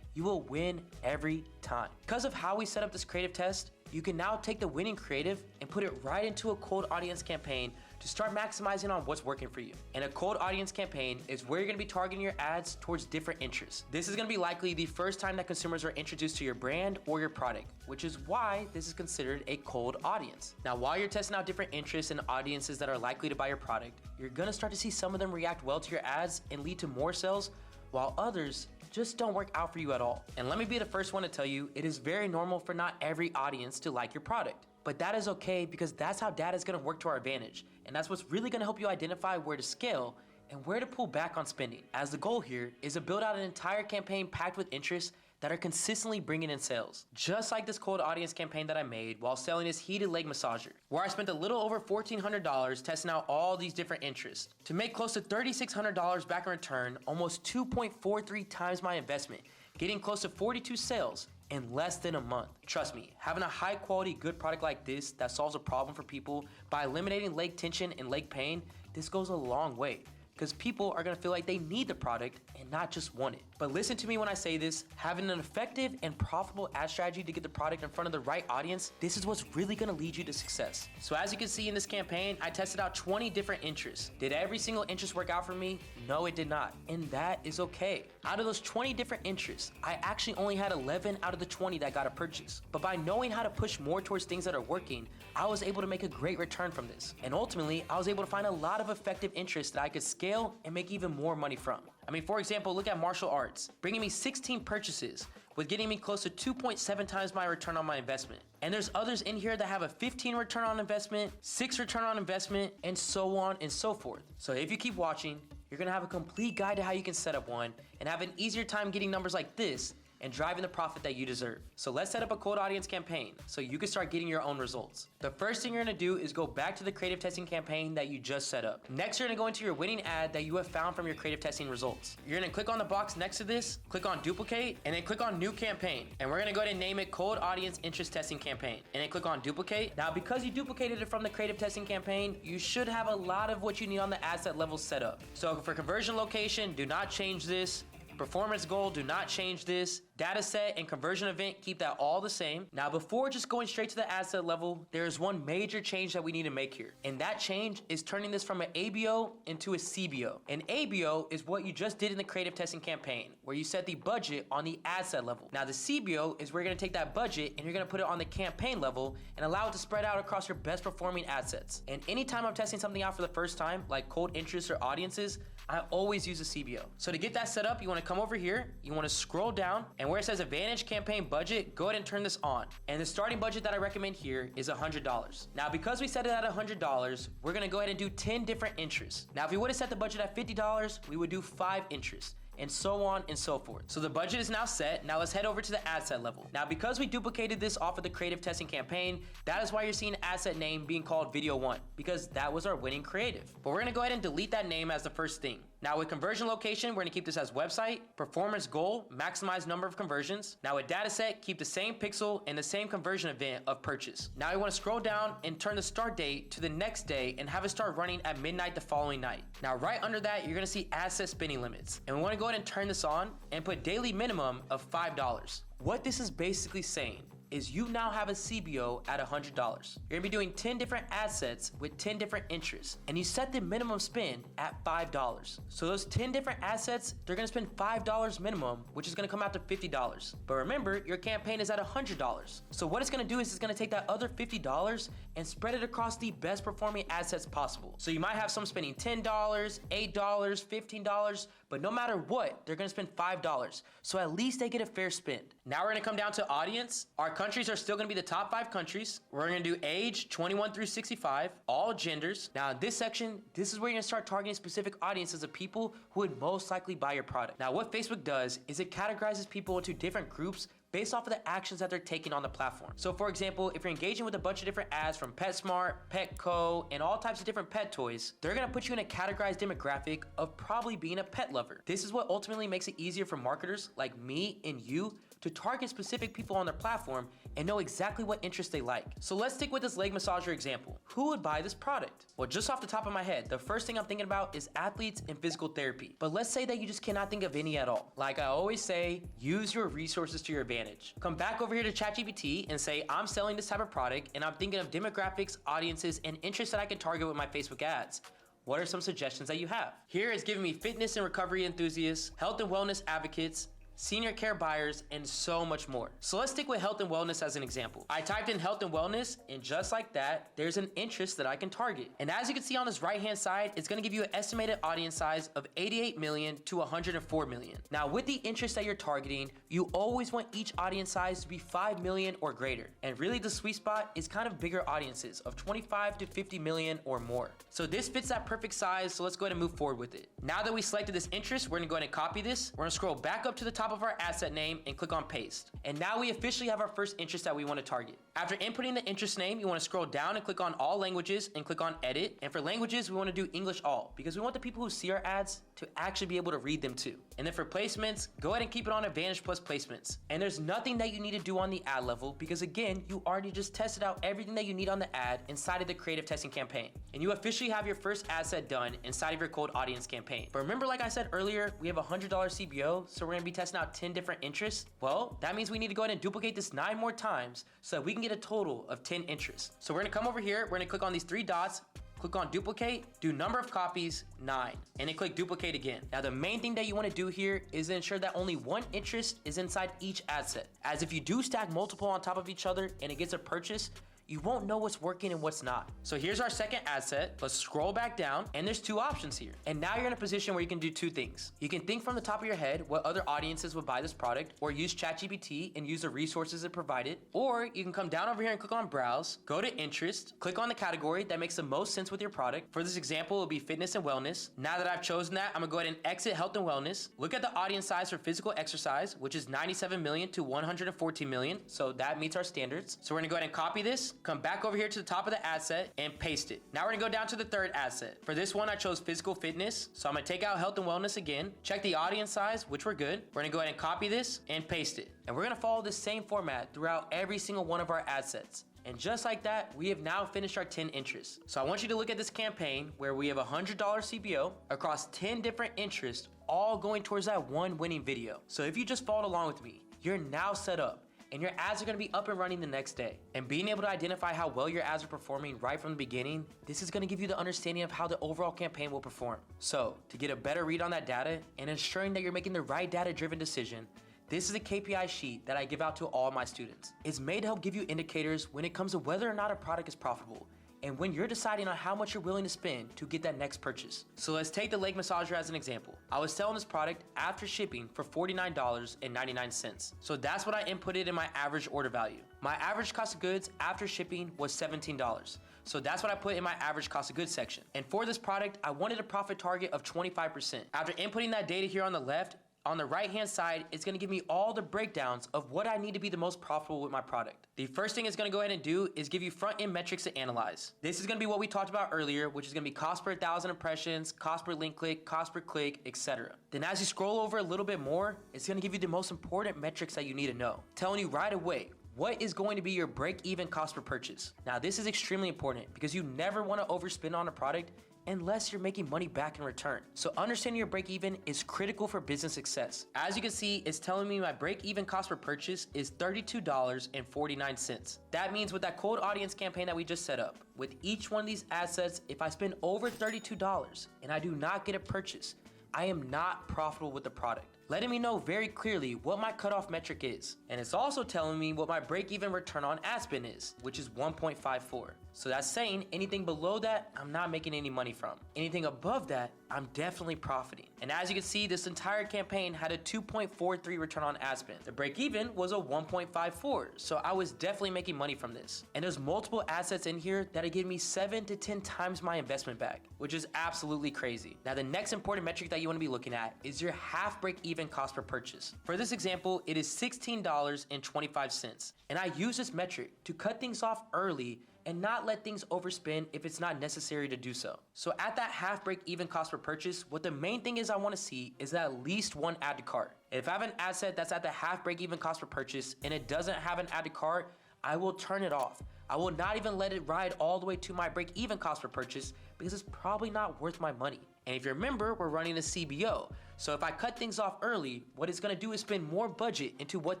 you will win every time. Because of how we set up this creative test, you can now take the winning creative and put it right into a cold audience campaign to start maximizing on what's working for you. And a cold audience campaign is where you're gonna be targeting your ads towards different interests. This is gonna be likely the first time that consumers are introduced to your brand or your product, which is why this is considered a cold audience. Now, while you're testing out different interests and audiences that are likely to buy your product, you're gonna start to see some of them react well to your ads and lead to more sales, while others just don't work out for you at all. And let me be the first one to tell you, it is very normal for not every audience to like your product. But that is okay because that's how data is gonna work to our advantage. And that's what's really gonna help you identify where to scale and where to pull back on spending. As the goal here is to build out an entire campaign packed with interests that are consistently bringing in sales. Just like this cold audience campaign that I made while selling this heated leg massager, where I spent a little over $1,400 testing out all these different interests to make close to $3,600 back in return, almost 2.43 times my investment, getting close to 42 sales, in less than a month. Trust me, having a high quality, good product like this that solves a problem for people by eliminating leg tension and leg pain, this goes a long way. Because people are gonna feel like they need the product and not just want it. But listen to me when I say this, having an effective and profitable ad strategy to get the product in front of the right audience, this is what's really gonna lead you to success. So as you can see in this campaign, I tested out 20 different interests. Did every single interest work out for me? No, it did not. And that is okay. Out of those 20 different interests, I actually only had 11 out of the 20 that got a purchase. But by knowing how to push more towards things that are working, I was able to make a great return from this. And ultimately, I was able to find a lot of effective interests that I could scale and make even more money from. I mean, for example, look at martial arts, bringing me 16 purchases with getting me close to 2.7 times my return on my investment. And there's others in here that have a 15 return on investment, 6 return on investment, and so on and so forth. So if you keep watching, you're gonna have a complete guide to how you can set up one and have an easier time getting numbers like this and driving the profit that you deserve. So let's set up a cold audience campaign so you can start getting your own results. The first thing you're gonna do is go back to the creative testing campaign that you just set up. Next, you're gonna go into your winning ad that you have found from your creative testing results. You're gonna click on the box next to this, click on duplicate, and then click on new campaign. And we're gonna go ahead and name it cold audience interest testing campaign. And then click on duplicate. Now, because you duplicated it from the creative testing campaign, you should have a lot of what you need on the ad set level set up. So for conversion location, do not change this. Performance goal, do not change this. Data set and conversion event, keep that all the same. Now, before just going straight to the ad set level, there is one major change that we need to make here. And that change is turning this from an ABO into a CBO. An ABO is what you just did in the creative testing campaign, where you set the budget on the ad set level. Now, the CBO is where you're gonna take that budget and you're gonna put it on the campaign level and allow it to spread out across your best performing ad sets. And anytime I'm testing something out for the first time, like cold interests or audiences, I always use a CBO. So to get that set up, you wanna come over here, you wanna scroll down, and where it says Advantage Campaign Budget, go ahead and turn this on. And the starting budget that I recommend here is $100. Now, because we set it at $100, we're gonna go ahead and do 10 different interests. Now, if we would've set the budget at $50, we would do 5 interests, and so on and so forth. So the budget is now set. Now let's head over to the ad set level. Now, because we duplicated this off of the creative testing campaign, that is why you're seeing ad set name being called Video 1, because that was our winning creative. But we're gonna go ahead and delete that name as the first thing. Now with conversion location, we're gonna keep this as website. Performance goal, maximize number of conversions. Now with data set, keep the same pixel and the same conversion event of purchase. Now you wanna scroll down and turn the start date to the next day and have it start running at midnight the following night. Now right under that, you're gonna see ad set spending limits. And we wanna go ahead and turn this on and put daily minimum of $5. What this is basically saying is you now have a CBO at $100. You're gonna be doing 10 different ad sets with 10 different interests, and you set the minimum spend at $5. So those 10 different assets, they're gonna spend $5 minimum, which is gonna come out to $50. But remember, your campaign is at $100. So what it's gonna do is it's gonna take that other $50 and spread it across the best performing ad sets possible. So you might have some spending $10, $8, $15, but no matter what, they're gonna spend $5. So at least they get a fair spend. Now we're gonna come down to audience. Our countries are still gonna be the top 5 countries. We're gonna do age 21 through 65, all genders. Now in this section, this is where you're gonna start targeting specific audiences of people who would most likely buy your product. Now what Facebook does is it categorizes people into different groups based off of the actions that they're taking on the platform. So for example, if you're engaging with a bunch of different ads from PetSmart, Petco, and all types of different pet toys, they're gonna put you in a categorized demographic of probably being a pet lover. This is what ultimately makes it easier for marketers like me and you to target specific people on their platform and know exactly what interests they like. So let's stick with this leg massager example. Who would buy this product? Well, just off the top of my head, the first thing I'm thinking about is athletes in physical therapy. But let's say that you just cannot think of any at all. Like I always say, use your resources to your advantage. Come back over here to ChatGPT and say, I'm selling this type of product and I'm thinking of demographics, audiences, and interests that I can target with my Facebook ads. What are some suggestions that you have? Here is giving me fitness and recovery enthusiasts, health and wellness advocates, senior care buyers, and so much more. So let's stick with health and wellness as an example. I typed in health and wellness, and just like that, there's an interest that I can target. And as you can see on this right-hand side, it's gonna give you an estimated audience size of 88 million to 104 million. Now, with the interest that you're targeting, you always want each audience size to be 5 million or greater. And really the sweet spot is kind of bigger audiences of 25 to 50 million or more. So this fits that perfect size, so let's go ahead and move forward with it. Now that we selected this interest, we're gonna go ahead and copy this. We're gonna scroll back up to the top top of our asset name and click on paste. And now we officially have our first interest that we want to target. After inputting the interest name, you want to scroll down and click on all languages and click on edit. And for languages, we want to do English all because we want the people who see our ads to actually be able to read them too. And then for placements, go ahead and keep it on Advantage Plus placements. And there's nothing that you need to do on the ad level because again, you already just tested out everything that you need on the ad inside of the creative testing campaign. And you officially have your first ad set done inside of your cold audience campaign. But remember, like I said earlier, we have a $100 CBO, so we're gonna be testing out 10 different interests. Well, that means we need to go ahead and duplicate this 9 more times so that we can get a total of 10 interests. So we're gonna come over here, we're gonna click on these 3 dots, click on duplicate, do number of copies, 9, and then click duplicate again. Now the main thing that you wanna do here is ensure that only 1 interest is inside each ad set. As if you do stack multiple on top of each other and it gets a purchase, you won't know what's working and what's not. So here's our second ad set. Let's scroll back down and there's 2 options here. And now you're in a position where you can do 2 things. You can think from the top of your head what other audiences would buy this product, or use ChatGPT and use the resources it provided. Or you can come down over here and click on browse, go to interest, click on the category that makes the most sense with your product. For this example, it will be fitness and wellness. Now that I've chosen that, I'm gonna go ahead and exit health and wellness. Look at the audience size for physical exercise, which is 97 million to 114 million. So that meets our standards. So we're gonna go ahead and copy this, come back over here to the top of the ad set and paste it. Now we're gonna go down to the third ad set. For this one, I chose physical fitness. So I'm gonna take out health and wellness again, check the audience size, which we're good. We're gonna go ahead and copy this and paste it. And we're gonna follow the same format throughout every single one of our ad sets. And just like that, we have now finished our 10 interests. So I want you to look at this campaign where we have a $100 CBO across 10 different interests, all going towards that one winning video. So if you just followed along with me, you're now set up and your ads are gonna be up and running the next day. And being able to identify how well your ads are performing right from the beginning, this is gonna give you the understanding of how the overall campaign will perform. So to get a better read on that data and ensuring that you're making the right data-driven decision, this is a KPI sheet that I give out to all my students. It's made to help give you indicators when it comes to whether or not a product is profitable and when you're deciding on how much you're willing to spend to get that next purchase. So let's take the leg massager as an example. I was selling this product after shipping for $49.99. So that's what I inputted in my average order value. My average cost of goods after shipping was $17. So that's what I put in my average cost of goods section. And for this product, I wanted a profit target of 25%. After inputting that data here on the left, on the right-hand side, it's gonna give me all the breakdowns of what I need to be the most profitable with my product. The first thing it's gonna go ahead and do is give you front-end metrics to analyze. This is gonna be what we talked about earlier, which is gonna be cost per 1,000 impressions, cost per link click, cost per click, etc. Then as you scroll over a little bit more, it's gonna give you the most important metrics that you need to know, telling you right away what is going to be your break-even cost per purchase. Now, this is extremely important because you never wanna overspend on a product unless you're making money back in return. So understanding your break even is critical for business success. As you can see, it's telling me my break even cost per purchase is $32.49. That means with that cold audience campaign that we just set up, with each one of these ad sets, if I spend over $32 and I do not get a purchase, I am not profitable with the product, letting me know very clearly what my cutoff metric is. And it's also telling me what my break-even return on ad spend is, which is 1.54. So that's saying anything below that, I'm not making any money from. Anything above that, I'm definitely profiting. And as you can see, this entire campaign had a 2.43 return on ad spend. The break-even was a 1.54, so I was definitely making money from this. And there's multiple assets in here that are giving me 7 to 10 times my investment back, which is absolutely crazy. Now, the next important metric that you wanna be looking at is your half break-even cost per purchase. For this example, it is $16.25. And I use this metric to cut things off early and not let things overspend if it's not necessary to do so. So at that half break even cost per purchase, what the main thing is I wanna see is at least 1 add to cart. If I have an ad set that's at the half break even cost per purchase and it doesn't have an add to cart, I will turn it off. I will not even let it ride all the way to my break even cost per purchase because it's probably not worth my money. And if you remember, we're running a CBO. So if I cut things off early, what it's gonna do is spend more budget into what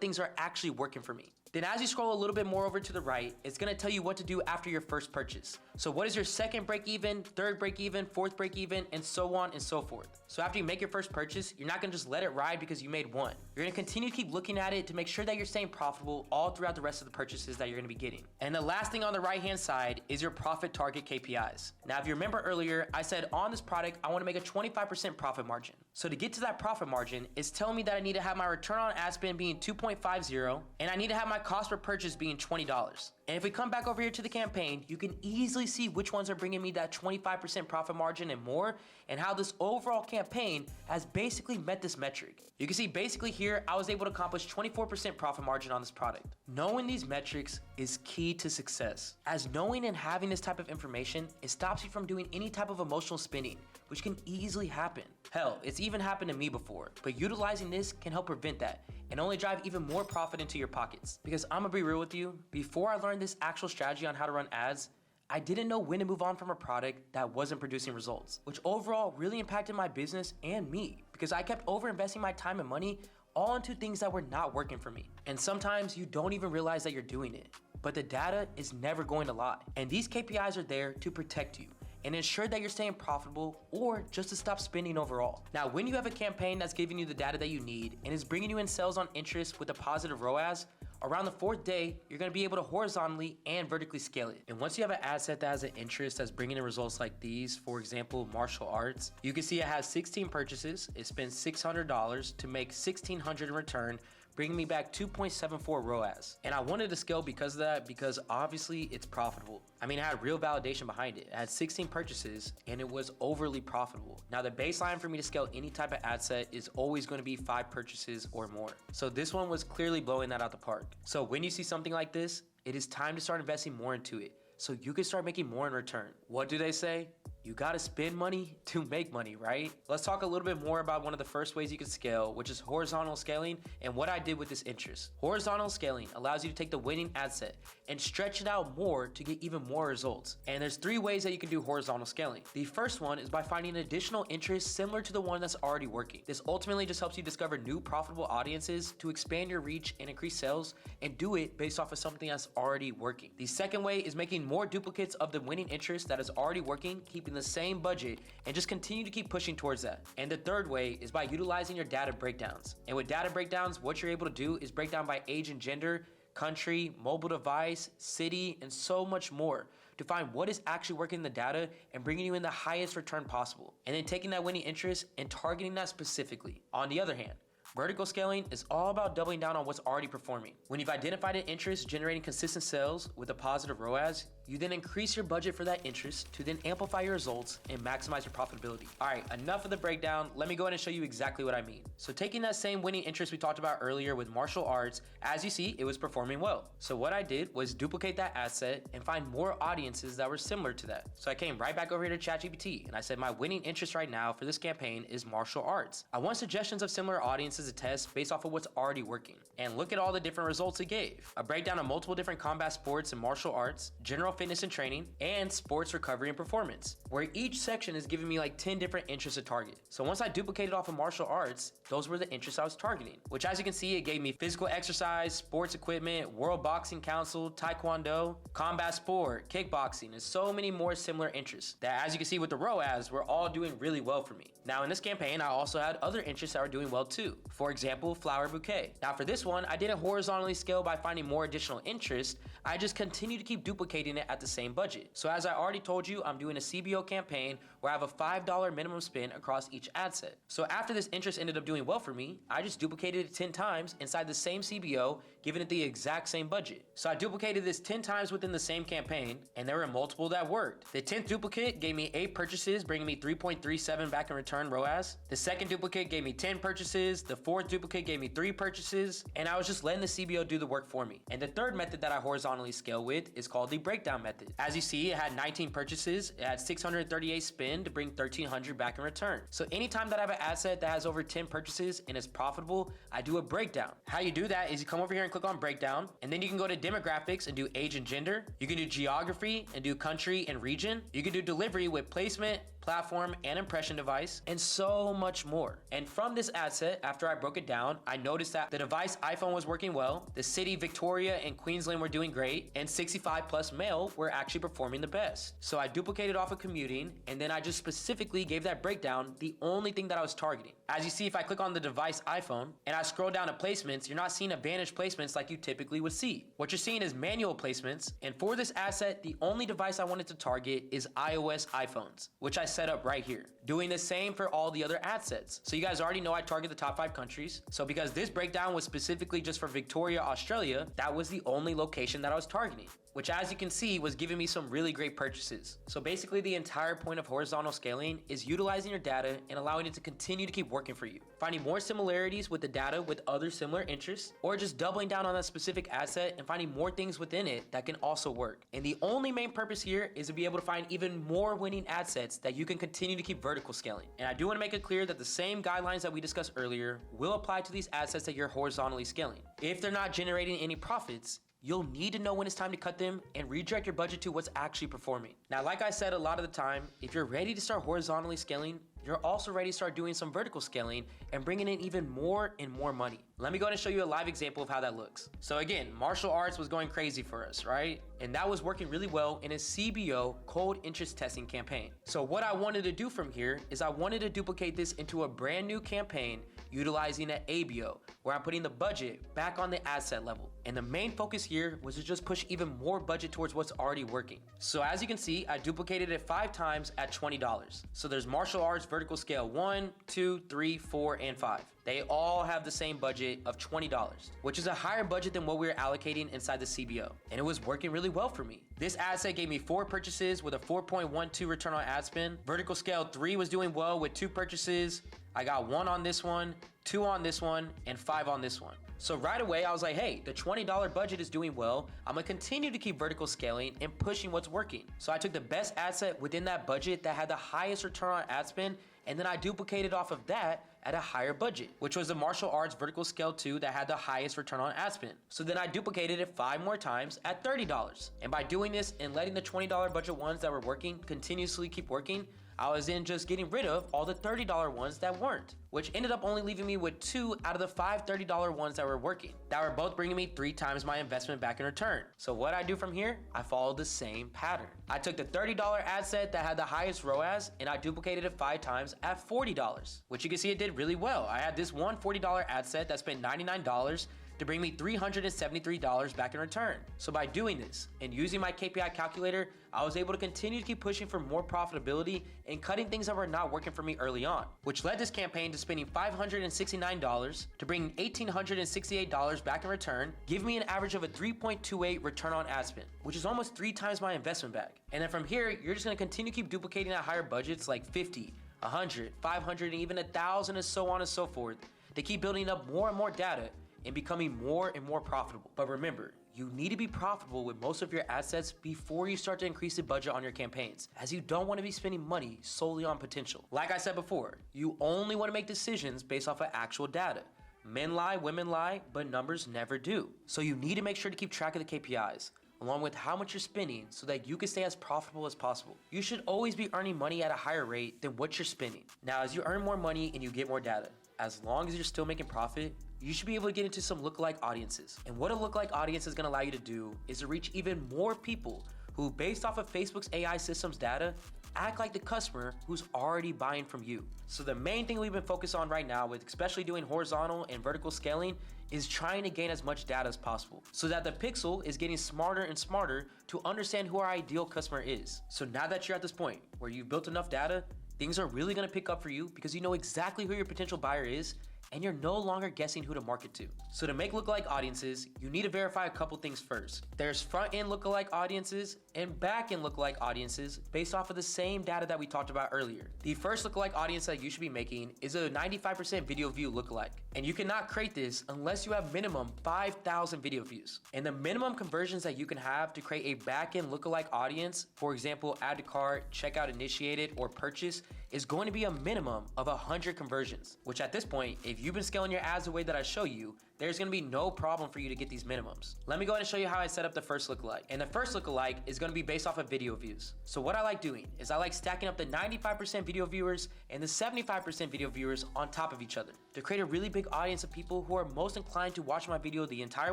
things are actually working for me. Then as you scroll a little bit more over to the right, it's gonna tell you what to do after your first purchase. So what is your second break even, third break even, fourth break even, and so on and so forth. So after you make your first purchase, you're not gonna just let it ride because you made one. You're gonna continue to keep looking at it to make sure that you're staying profitable all throughout the rest of the purchases that you're gonna be getting. And the last thing on the right-hand side is your profit target KPIs. Now, if you remember earlier, I said on this product, I wanna make a 25% profit margin. So to get to that profit margin, it's telling me that I need to have my return on ad spend being 2.50, and I need to have my cost per purchase being $20. And if we come back over here to the campaign, you can easily see which ones are bringing me that 25% profit margin and more, and how this overall campaign has basically met this metric. You can see basically here, I was able to accomplish 24% profit margin on this product. Knowing these metrics is key to success, as knowing and having this type of information, it stops you from doing any type of emotional spending, which can easily happen. Hell, it's even happened to me before, but utilizing this can help prevent that and only drive even more profit into your pockets. Because I'm gonna be real with you, before I learned this actual strategy on how to run ads, I didn't know when to move on from a product that wasn't producing results, which overall really impacted my business and me, because I kept over investing my time and money all into things that were not working for me. And sometimes you don't even realize that you're doing it, but the data is never going to lie. And these KPIs are there to protect you and ensure that you're staying profitable, or just to stop spending overall. Now, when you have a campaign that's giving you the data that you need and is bringing you in sales on interest with a positive ROAS, around the 4th day, you're gonna be able to horizontally and vertically scale it. And once you have an ad set that has an interest that's bringing in results like these, for example, martial arts, you can see it has 16 purchases, it spends $600 to make $1,600 in return, bringing me back 2.74 ROAS. And I wanted to scale because of that, because obviously it's profitable. I mean, it had real validation behind it. It had 16 purchases and it was overly profitable. Now, the baseline for me to scale any type of ad set is always going to be 5 purchases or more. So this one was clearly blowing that out the park. So when you see something like this, it is time to start investing more into it so you can start making more in return. What do they say? You gotta spend money to make money, right? Let's talk a little bit more about one of the first ways you can scale, which is horizontal scaling, and what I did with this interest. Horizontal scaling allows you to take the winning ad set and stretch it out more to get even more results. And there's 3 ways that you can do horizontal scaling. The first one is by finding additional interest similar to the one that's already working. This ultimately just helps you discover new profitable audiences to expand your reach and increase sales, and do it based off of something that's already working. The second way is making more duplicates of the winning interest that is already working, keeping the same budget, and just continue to keep pushing towards that. And the third way is by utilizing your data breakdowns. And with data breakdowns, what you're able to do is break down by age and gender, country, mobile device, city, and so much more to find what is actually working in the data and bringing you in the highest return possible. And then taking that winning interest and targeting that specifically. On the other hand, vertical scaling is all about doubling down on what's already performing. When you've identified an interest generating consistent sales with a positive ROAS, you then increase your budget for that interest to then amplify your results and maximize your profitability. All right, enough of the breakdown. Let me go ahead and show you exactly what I mean. So taking that same winning interest we talked about earlier with martial arts, as you see, it was performing well. So what I did was duplicate that asset and find more audiences that were similar to that. So I came right back over here to ChatGPT and I said, my winning interest right now for this campaign is martial arts. I want suggestions of similar audiences to test based off of what's already working. And look at all the different results it gave. A breakdown of multiple different combat sports and martial arts, general fitness and training, and sports recovery and performance, where each section is giving me like 10 different interests to target. So once I duplicated off of martial arts, those were the interests I was targeting, which as you can see, it gave me physical exercise, sports equipment, World Boxing Council, Taekwondo, combat sport, kickboxing, and so many more similar interests that, as you can see with the ROAS, were all doing really well for me. Now in this campaign, I also had other interests that were doing well too. For example, flower bouquet. Now for this one, I didn't horizontally scale by finding more additional interest. I just continue to keep duplicating it at the same budget. So as I already told you, I'm doing a CBO campaign where I have a $5 minimum spend across each ad set. So after this interest ended up doing well for me, I just duplicated it 10 times inside the same CBO, giving it the exact same budget. So I duplicated this 10 times within the same campaign, and there were multiple that worked. The 10th duplicate gave me 8 purchases, bringing me 3.37 back in return ROAS. The second duplicate gave me 10 purchases. The 4th duplicate gave me 3 purchases, and I was just letting the CBO do the work for me. And the third method that I horizontally scale with is called the breakdown method. As you see, it had 19 purchases, it had 638 spend to bring 1,300 back in return. So anytime that I have an asset that has over 10 purchases and is profitable, I do a breakdown. How you do that is you come over here and click on breakdown, and then you can go to demographics and do age and gender. You can do geography and do country and region. You can do delivery with placement, platform, and impression device, and so much more. And from this ad set, after I broke it down, I noticed that the device iPhone was working well, the city Victoria and Queensland were doing great, and 65 plus male were actually performing the best. So I duplicated off of commuting, and then I just specifically gave that breakdown the only thing that I was targeting. As you see, if I click on the device iPhone and I scroll down to placements, you're not seeing advantage placements like you typically would see. What you're seeing is manual placements, and for this asset, the only device I wanted to target is iOS iPhones, which I set up right here. Doing the same for all the other ad sets. So you guys already know I target the top 5 countries. So because this breakdown was specifically just for Victoria, Australia, that was the only location that I was targeting, which as you can see was giving me some really great purchases. So basically the entire point of horizontal scaling is utilizing your data and allowing it to continue to keep working for you. Finding more similarities with the data with other similar interests, or just doubling down on a specific asset and finding more things within it that can also work. And the only main purpose here is to be able to find even more winning ad sets that you can continue to keep vertical scaling. And I do want to make it clear that the same guidelines that we discussed earlier will apply to these ad sets that you're horizontally scaling. If they're not generating any profits, you'll need to know when it's time to cut them and redirect your budget to what's actually performing. Now, like I said, a lot of the time, if you're ready to start horizontally scaling, you're also ready to start doing some vertical scaling and bringing in even more and more money. Let me go ahead and show you a live example of how that looks. So again, martial arts was going crazy for us, right? And that was working really well in a CBO, cold interest testing campaign. So what I wanted to do from here is I wanted to duplicate this into a brand new campaign utilizing an ABO, where I'm putting the budget back on the ad set level. And the main focus here was to just push even more budget towards what's already working. So as you can see, I duplicated it 5 times at $20. So there's martial arts vertical scale 1, 2, 3, 4, and 5. They all have the same budget of $20, which is a higher budget than what we were allocating inside the CBO. And it was working really well for me. This ad set gave me 4 purchases with a 4.12 return on ad spend. Vertical scale 3 was doing well with 2 purchases. I got 1 on this one, 2 on this one, and 5 on this one. So right away, I was like, hey, the $20 budget is doing well. I'm gonna continue to keep vertical scaling and pushing what's working. So I took the best ad set within that budget that had the highest return on ad spend, and then I duplicated off of that at a higher budget, which was the martial arts vertical scale 2 that had the highest return on ad spend. So then I duplicated it 5 more times at $30. And by doing this and letting the $20 budget ones that were working continuously keep working, I was then just getting rid of all the $30 ones that weren't, which ended up only leaving me with 2 out of the 5 $30 ones that were working, that were both bringing me 3 times my investment back in return. So what I do from here, I followed the same pattern. I took the $30 ad set that had the highest ROAS and I duplicated it 5 times at $40, which you can see it did really well. I had this one $40 ad set that spent $99 to bring me $373 back in return. So by doing this and using my KPI calculator, I was able to continue to keep pushing for more profitability and cutting things that were not working for me early on, which led this campaign to spending $569 to bring $1,868 back in return, giving me an average of a 3.28 return on ad spend, which is almost 3 times my investment back. And then from here, you're just gonna continue to keep duplicating at higher budgets like 50, 100, 500, and even 1,000 and so on and so forth to keep building up more and more data and becoming more and more profitable. But remember, you need to be profitable with most of your assets before you start to increase the budget on your campaigns, as you don't want to be spending money solely on potential. Like I said before, you only want to make decisions based off of actual data. Men lie, women lie, but numbers never do. So you need to make sure to keep track of the KPIs, along with how much you're spending so that you can stay as profitable as possible. You should always be earning money at a higher rate than what you're spending. Now, as you earn more money and you get more data, as long as you're still making profit, you should be able to get into some lookalike audiences. And what a lookalike audience is gonna allow you to do is to reach even more people who, based off of Facebook's AI system's data, act like the customer who's already buying from you. So the main thing we've been focused on right now, with especially doing horizontal and vertical scaling, is trying to gain as much data as possible so that the pixel is getting smarter and smarter to understand who our ideal customer is. So now that you're at this point where you've built enough data, things are really gonna pick up for you because you know exactly who your potential buyer is, and you're no longer guessing who to market to. So to make lookalike audiences, you need to verify a couple things first. There's front-end lookalike audiences and back-end lookalike audiences based off of the same data that we talked about earlier. The first lookalike audience that you should be making is a 95% video view lookalike. And you cannot create this unless you have minimum 5,000 video views. And the minimum conversions that you can have to create a back-end lookalike audience, for example, add to cart, checkout initiated, or purchase, is going to be a minimum of 100 conversions, which at this point, if you've been scaling your ads the way that I show you, there's gonna be no problem for you to get these minimums. Let me go ahead and show you how I set up the first lookalike. And the first lookalike is gonna be based off of video views. So what I like doing is I like stacking up the 95% video viewers and the 75% video viewers on top of each other to create a really big audience of people who are most inclined to watch my video the entire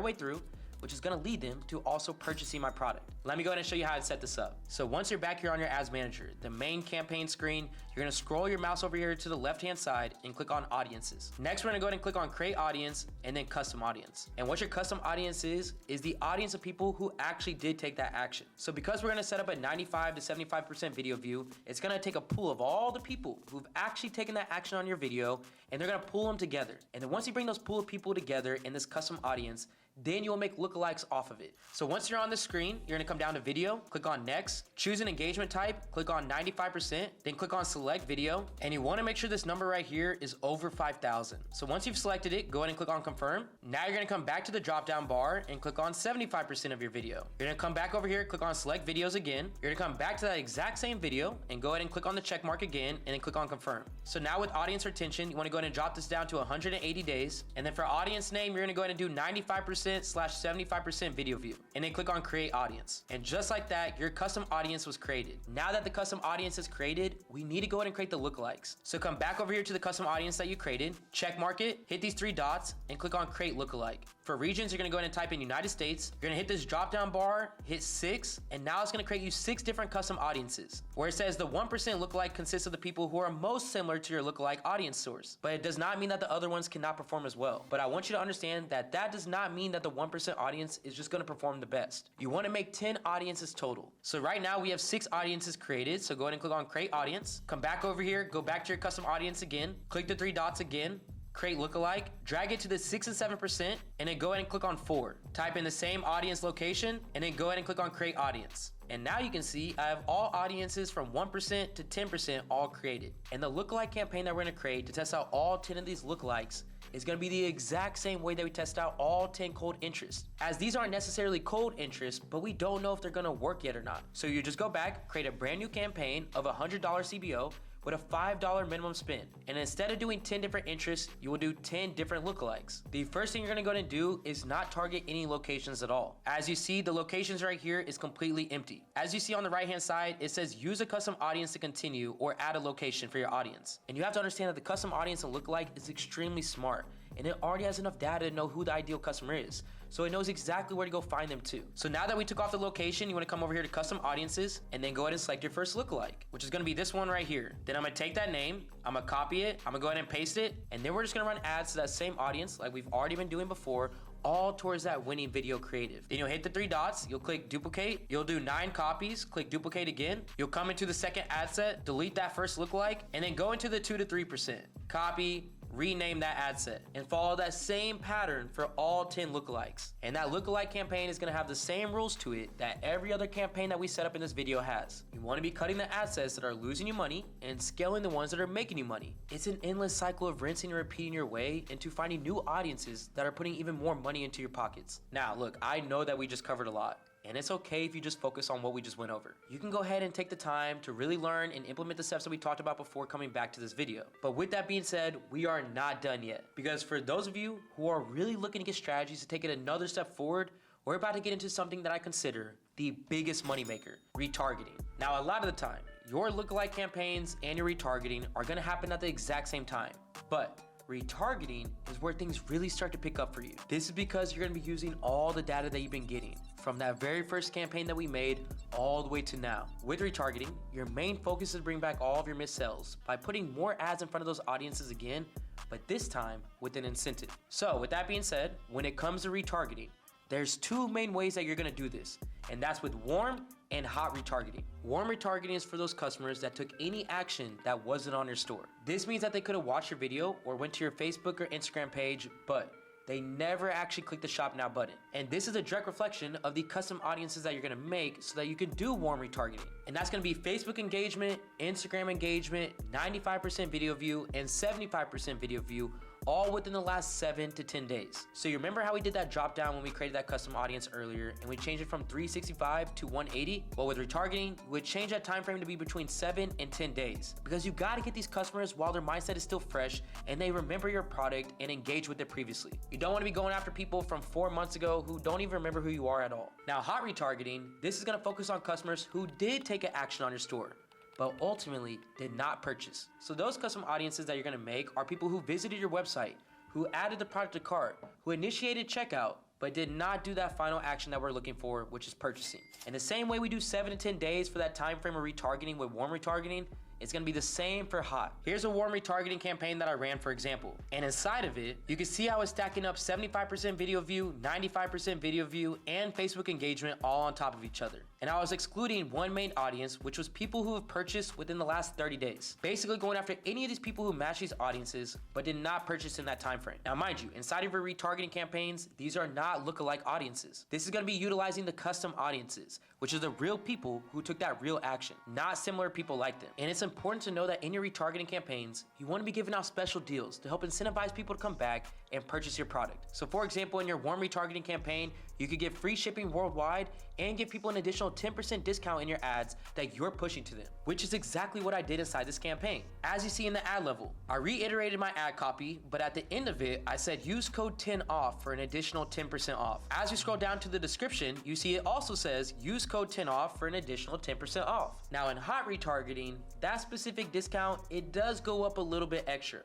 way through, which is gonna lead them to also purchasing my product. Let me go ahead and show you how to set this up. So once you're back here on your Ads Manager, the main campaign screen, you're gonna scroll your mouse over here to the left-hand side and click on Audiences. Next, we're gonna go ahead and click on Create Audience and then Custom Audience. And what your custom audience is the audience of people who actually did take that action. So because we're gonna set up a 95 to 75% video view, it's gonna take a pool of all the people who've actually taken that action on your video, and they're gonna pull them together. And then once you bring those pool of people together in this custom audience, then you'll make lookalikes off of it. So once you're on the screen, you're gonna come down to video, click on next, choose an engagement type, click on 95%, then click on select video, and you wanna make sure this number right here is over 5,000. So once you've selected it, go ahead and click on confirm. Now you're gonna come back to the drop down bar and click on 75% of your video. You're gonna come back over here, click on select videos again. You're gonna come back to that exact same video and go ahead and click on the check mark again and then click on confirm. So now with audience retention, you wanna go ahead and drop this down to 180 days. And then for audience name, you're gonna go ahead and do 95%/75% video view. And then click on create audience. And just like that, your custom audience was created. Now that the custom audience is created, we need to go ahead and create the lookalikes. So come back over here to the custom audience that you created, check mark it, hit these 3 dots, and click on create lookalike. For regions, you're gonna go ahead and type in United States. You're gonna hit this drop down bar, hit 6, and now it's gonna create you 6 different custom audiences. Where it says the 1% lookalike consists of the people who are most similar to your lookalike audience source. But it does not mean that the other ones cannot perform as well. But I want you to understand that that does not mean that the 1% audience is just gonna perform the best. You wanna make 10 audiences total. So right now we have 6 audiences created. So go ahead and click on create audience. Come back over here, go back to your custom audience again, click the 3 dots again, create lookalike, drag it to the 6 and 7%, and then go ahead and click on 4. Type in the same audience location, and then go ahead and click on create audience. And now you can see I have all audiences from 1% to 10% all created. And the lookalike campaign that we're gonna create to test out all 10 of these lookalikes is gonna be the exact same way that we test out all 10 cold interests. As these aren't necessarily cold interests, but we don't know if they're gonna work yet or not. So you just go back, create a brand new campaign of $100 CBO, with a $5 minimum spend. And instead of doing 10 different interests, you will do 10 different lookalikes. The first thing you're gonna go and do is not target any locations at all. As you see, the locations right here is completely empty. As you see on the right-hand side, it says use a custom audience to continue or add a location for your audience. And you have to understand that the custom audience and lookalike is extremely smart, and it already has enough data to know who the ideal customer is. So it knows exactly where to go find them too. So now that we took off the location, you wanna come over here to custom audiences and then go ahead and select your first lookalike, which is gonna be this one right here. Then I'm gonna take that name, I'm gonna copy it, I'm gonna go ahead and paste it, and then we're just gonna run ads to that same audience like we've already been doing before, all towards that winning video creative. Then you'll hit the 3 dots, you'll click duplicate, you'll do 9 copies, click duplicate again, you'll come into the second ad set, delete that first lookalike, and then go into the 2 to 3%. Copy, rename that ad set, and follow that same pattern for all 10 lookalikes. And that lookalike campaign is gonna have the same rules to it that every other campaign that we set up in this video has. You wanna be cutting the ad sets that are losing you money and scaling the ones that are making you money. It's an endless cycle of rinsing and repeating your way into finding new audiences that are putting even more money into your pockets. Now, look, I know that we just covered a lot, and it's okay if you just focus on what we just went over. You can go ahead and take the time to really learn and implement the steps that we talked about before coming back to this video. But with that being said, we are not done yet. Because for those of you who are really looking to get strategies to take it another step forward, we're about to get into something that I consider the biggest moneymaker, retargeting. Now, a lot of the time, your lookalike campaigns and your retargeting are gonna happen at the exact same time. But retargeting is where things really start to pick up for you. This is because you're gonna be using all the data that you've been getting from that very first campaign that we made all the way to now. With retargeting, your main focus is to bring back all of your missed sales by putting more ads in front of those audiences again, but this time with an incentive. So with that being said, when it comes to retargeting, there's 2 main ways that you're gonna do this, and that's with warm and hot retargeting. Warm retargeting is for those customers that took any action that wasn't on your store. This means that they could have watched your video or went to your Facebook or Instagram page, but they never actually clicked the shop now button. And this is a direct reflection of the custom audiences that you're gonna make so that you can do warm retargeting. And that's gonna be Facebook engagement, Instagram engagement, 95% video view, and 75% video view, all within the last 7 to 10 days. So you remember how we did that drop down when we created that custom audience earlier and we changed it from 365 to 180? Well, with retargeting, we would change that time frame to be between 7 and 10 days because you gotta get these customers while their mindset is still fresh and they remember your product and engage with it previously. You don't wanna be going after people from 4 months ago who don't even remember who you are at all. Now, hot retargeting, this is gonna focus on customers who did take an action on your store, but ultimately did not purchase. So those custom audiences that you're gonna make are people who visited your website, who added the product to cart, who initiated checkout, but did not do that final action that we're looking for, which is purchasing. And the same way we do 7 to 10 days for that time frame of retargeting with warm retargeting, it's gonna be the same for hot. Here's a warm retargeting campaign that I ran, for example. And inside of it, you can see how it's stacking up 75% video view, 95% video view, and Facebook engagement all on top of each other. And I was excluding one main audience, which was people who have purchased within the last 30 days. Basically going after any of these people who match these audiences, but did not purchase in that time frame. Now mind you, inside of your retargeting campaigns, these are not lookalike audiences. This is gonna be utilizing the custom audiences, which are the real people who took that real action, not similar people like them. And it's important to know that in your retargeting campaigns, you wanna be giving out special deals to help incentivize people to come back and purchase your product. So for example, in your warm retargeting campaign, you could give free shipping worldwide and give people an additional 10% discount in your ads that you're pushing to them, which is exactly what I did inside this campaign. As you see in the ad level, I reiterated my ad copy, but at the end of it, I said use code 10 off for an additional 10% off. As you scroll down to the description, you see it also says use code 10 off for an additional 10% off. Now in hot retargeting, that specific discount, it does go up a little bit extra,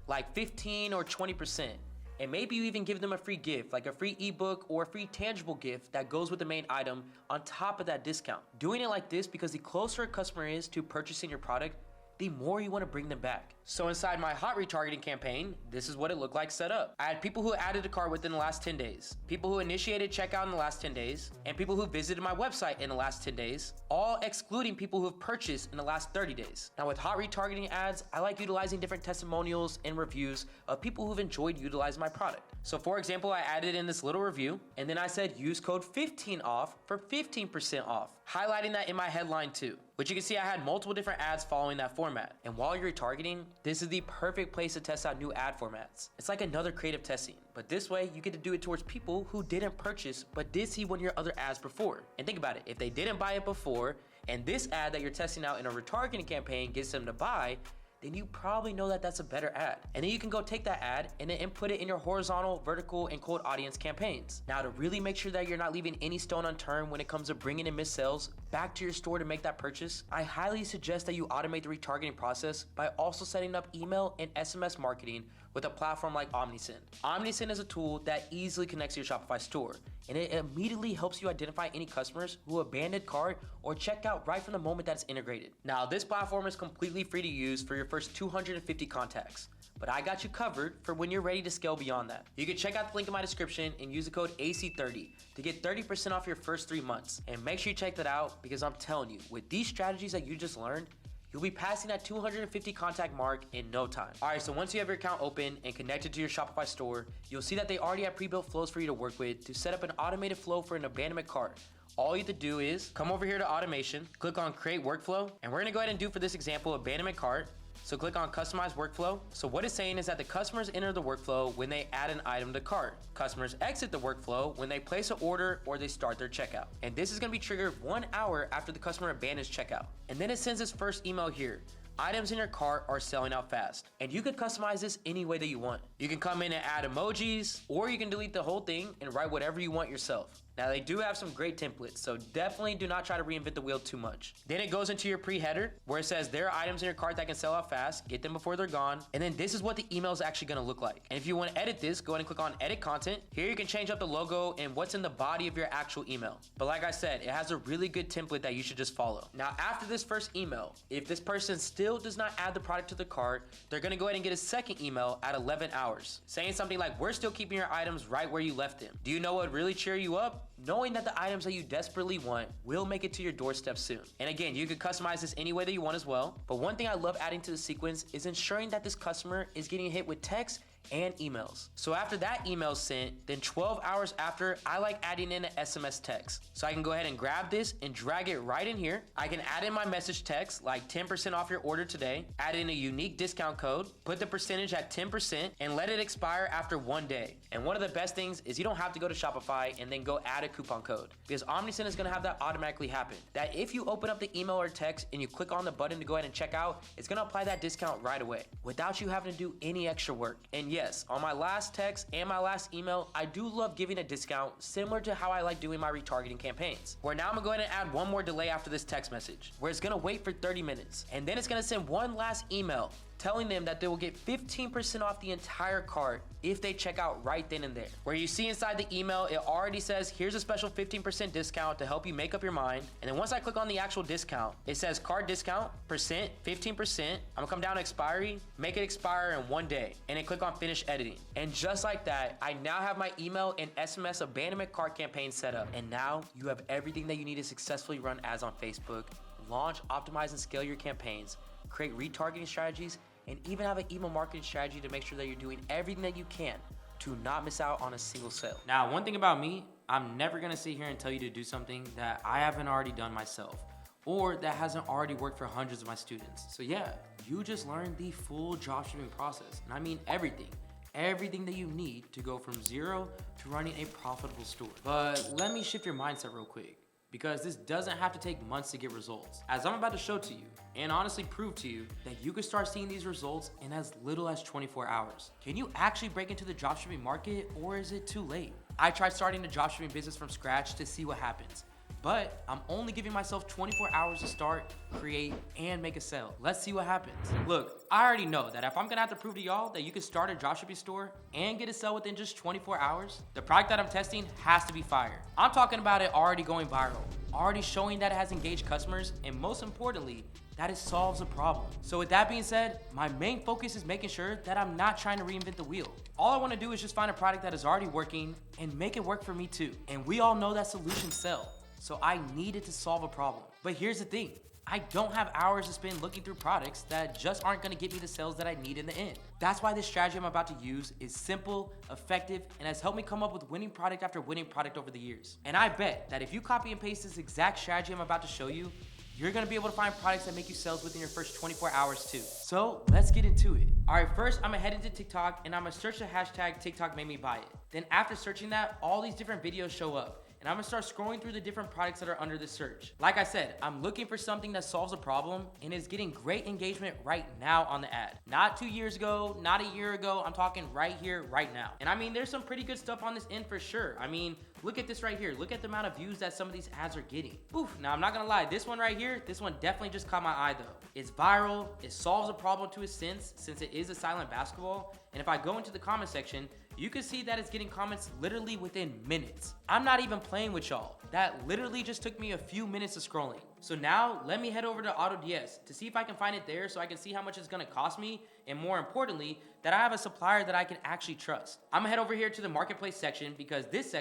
like 15 or 20%. And maybe you even give them a free gift, like a free ebook or a free tangible gift that goes with the main item on top of that discount. Doing it like this because the closer a customer is to purchasing your product, the more you want to bring them back. So inside my hot retargeting campaign, this is what it looked like set up. I had people who added a cart within the last 10 days, people who initiated checkout in the last 10 days, and people who visited my website in the last 10 days, all excluding people who have purchased in the last 30 days. Now with hot retargeting ads, I like utilizing different testimonials and reviews of people who've enjoyed utilizing my product. So for example, I added in this little review, and then I said use code 15 off for 15% off, highlighting that in my headline too. Which you can see I had multiple different ads following that format. And while you're retargeting, this is the perfect place to test out new ad formats. It's like another creative testing, but this way you get to do it towards people who didn't purchase but did see one of your other ads before. And think about it, if they didn't buy it before, and this ad that you're testing out in a retargeting campaign gets them to buy, then you probably know that that's a better ad. And then you can go take that ad and then input it in your horizontal, vertical, and cold audience campaigns. Now to really make sure that you're not leaving any stone unturned when it comes to bringing in missed sales back to your store to make that purchase, I highly suggest that you automate the retargeting process by also setting up email and SMS marketing with a platform like OmniSend. OmniSend is a tool that easily connects to your Shopify store, and it immediately helps you identify any customers who abandoned cart or checked out right from the moment that it's integrated. Now, this platform is completely free to use for your first 250 contacts, but I got you covered for when you're ready to scale beyond that. You can check out the link in my description and use the code AC30 to get 30% off your first 3 months. And make sure you check that out because I'm telling you, with these strategies that you just learned, you'll be passing that 250 contact mark in no time. All right, so once you have your account open and connected to your Shopify store, you'll see that they already have pre-built flows for you to work with to set up an automated flow for an abandonment cart. All you have to do is come over here to automation, click on create workflow, and we're gonna go ahead and do for this example, abandonment cart. So click on customize workflow. So what it's saying is that the customers enter the workflow when they add an item to cart. Customers exit the workflow when they place an order or they start their checkout. And this is gonna be triggered 1 hour after the customer abandons checkout. And then it sends its first email here. Items in your cart are selling out fast. And you could customize this any way that you want. You can come in and add emojis, or you can delete the whole thing and write whatever you want yourself. Now they do have some great templates, so definitely do not try to reinvent the wheel too much. Then it goes into your pre-header where it says there are items in your cart that can sell out fast, get them before they're gone. And then this is what the email is actually gonna look like. And if you wanna edit this, go ahead and click on edit content. Here you can change up the logo and what's in the body of your actual email. But like I said, it has a really good template that you should just follow. Now after this first email, if this person still does not add the product to the cart, they're gonna go ahead and get a second email at 11 hours saying something like, we're still keeping your items right where you left them. Do you know what would really cheer you up? Knowing that the items that you desperately want will make it to your doorstep soon. And again, you can customize this any way that you want as well. But one thing I love adding to the sequence is ensuring that this customer is getting hit with text and emails. So after that email is sent, then 12 hours after, I like adding in an SMS text. So I can go ahead and grab this and drag it right in here. I can add in my message text, like 10% off your order today, add in a unique discount code, put the percentage at 10%, and let it expire after 1 day. And one of the best things is you don't have to go to Shopify and then go add a coupon code, because OmniSend is gonna have that automatically happen. That if you open up the email or text and you click on the button to go ahead and check out, it's gonna apply that discount right away without you having to do any extra work. And yes, on my last text and my last email, I do love giving a discount similar to how I like doing my retargeting campaigns, where now I'm gonna go ahead and add one more delay after this text message, where it's gonna wait for 30 minutes. And then it's gonna send one last email telling them that they will get 15% off the entire cart if they check out right then and there. Where you see inside the email, it already says, here's a special 15% discount to help you make up your mind. And then once I click on the actual discount, it says cart discount, percent, 15%. I'm gonna come down to expiry, make it expire in 1 day, and then click on finish editing. And just like that, I now have my email and SMS abandonment cart campaign set up. And now you have everything that you need to successfully run ads on Facebook, launch, optimize, and scale your campaigns, create retargeting strategies, and even have an email marketing strategy to make sure that you're doing everything that you can to not miss out on a single sale. Now, one thing about me, I'm never gonna sit here and tell you to do something that I haven't already done myself, or that hasn't already worked for hundreds of my students. So yeah, you just learned the full dropshipping process. And I mean everything that you need to go from zero to running a profitable store. But let me shift your mindset real quick, because this doesn't have to take months to get results. As I'm about to show to you, and honestly prove to you, that you can start seeing these results in as little as 24 hours. Can you actually break into the dropshipping market, or is it too late? I tried starting a dropshipping business from scratch to see what happens, but I'm only giving myself 24 hours to start, create, and make a sale. Let's see what happens. Look, I already know that if I'm gonna have to prove to y'all that you can start a dropshipping store and get a sale within just 24 hours, the product that I'm testing has to be fire. I'm talking about it already going viral, already showing that it has engaged customers, and most importantly, that it solves a problem. So with that being said, my main focus is making sure that I'm not trying to reinvent the wheel. All I wanna do is just find a product that is already working and make it work for me too. And we all know that solutions sell. So I needed to solve a problem. But here's the thing, I don't have hours to spend looking through products that just aren't gonna get me the sales that I need in the end. That's why this strategy I'm about to use is simple, effective, and has helped me come up with winning product after winning product over the years. And I bet that if you copy and paste this exact strategy I'm about to show you, you're gonna be able to find products that make you sales within your first 24 hours too. So let's get into it. All right, first I'm gonna head into TikTok and I'm gonna search the hashtag TikTok made me buy it. Then after searching that, all these different videos show up. And I'm gonna start scrolling through the different products that are under this search. Like I said, I'm looking for something that solves a problem and is getting great engagement right now on the ad. Not 2 years ago, not a year ago, I'm talking right here, right now. And I mean, there's some pretty good stuff on this end for sure. I mean, look at this right here. Look at the amount of views that some of these ads are getting. Oof, now I'm not gonna lie, this one right here, this one definitely just caught my eye though. It's viral, it solves a problem to a sense, since it is a silent basketball. And if I go into the comment section, you can see that it's getting comments literally within minutes. I'm not even playing with y'all. That literally just took me a few minutes of scrolling. So now let me head over to AutoDS to see if I can find it there so I can see how much it's gonna cost me, and more importantly, that I have a supplier that I can actually trust. I'm gonna head over here to the marketplace section, because this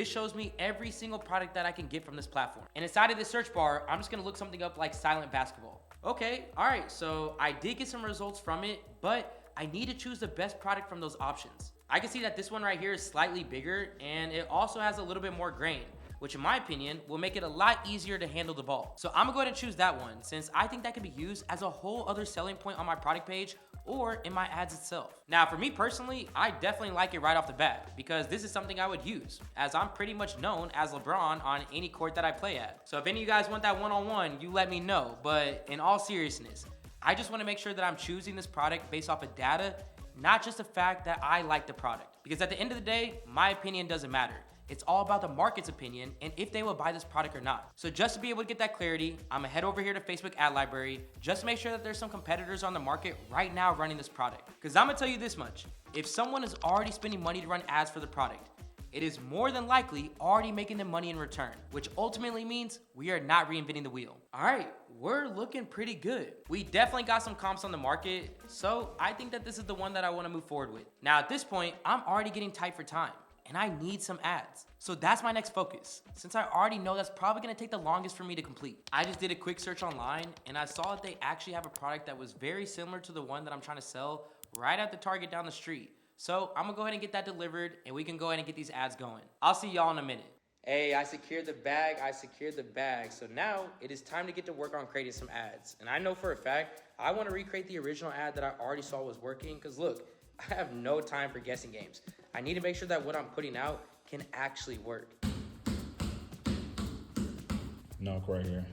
shows me every single product that I can get from this platform. And inside of this search bar, I'm just gonna look something up like silent basketball. Okay, all right, so I did get some results from it, but I need to choose the best product from those options. I can see that this one right here is slightly bigger, and it also has a little bit more grain, which in my opinion will make it a lot easier to handle the ball. So I'm gonna go ahead and choose that one, since I think that can be used as a whole other selling point on my product page or in my ads itself. Now for me personally, I definitely like it right off the bat, because this is something I would use, as I'm pretty much known as LeBron on any court that I play at. So if any of you guys want that one-on-one, you let me know. But in all seriousness, I just wanna make sure that I'm choosing this product based off of data, not just the fact that I like the product. Because at the end of the day, my opinion doesn't matter. It's all about the market's opinion and if they will buy this product or not. So just to be able to get that clarity, I'm gonna head over here to Facebook ad library just to make sure that there's some competitors on the market right now running this product. Because I'm gonna tell you this much, if someone is already spending money to run ads for the product, it is more than likely already making them money in return, which ultimately means we are not reinventing the wheel. All right, we're looking pretty good. We definitely got some comps on the market, so I think that this is the one that I wanna move forward with. Now at this point, I'm already getting tight for time, and I need some ads. So that's my next focus, since I already know that's probably gonna take the longest for me to complete. I just did a quick search online, and I saw that they actually have a product that was very similar to the one that I'm trying to sell right at the Target down the street. So I'm gonna go ahead and get that delivered, and we can go ahead and get these ads going. I'll see y'all in a minute. Hey, I secured the bag. So now it is time to get to work on creating some ads. And I know for a fact, I wanna recreate the original ad that I already saw was working, because look, I have no time for guessing games. I need to make sure that what I'm putting out can actually work. Knock right here.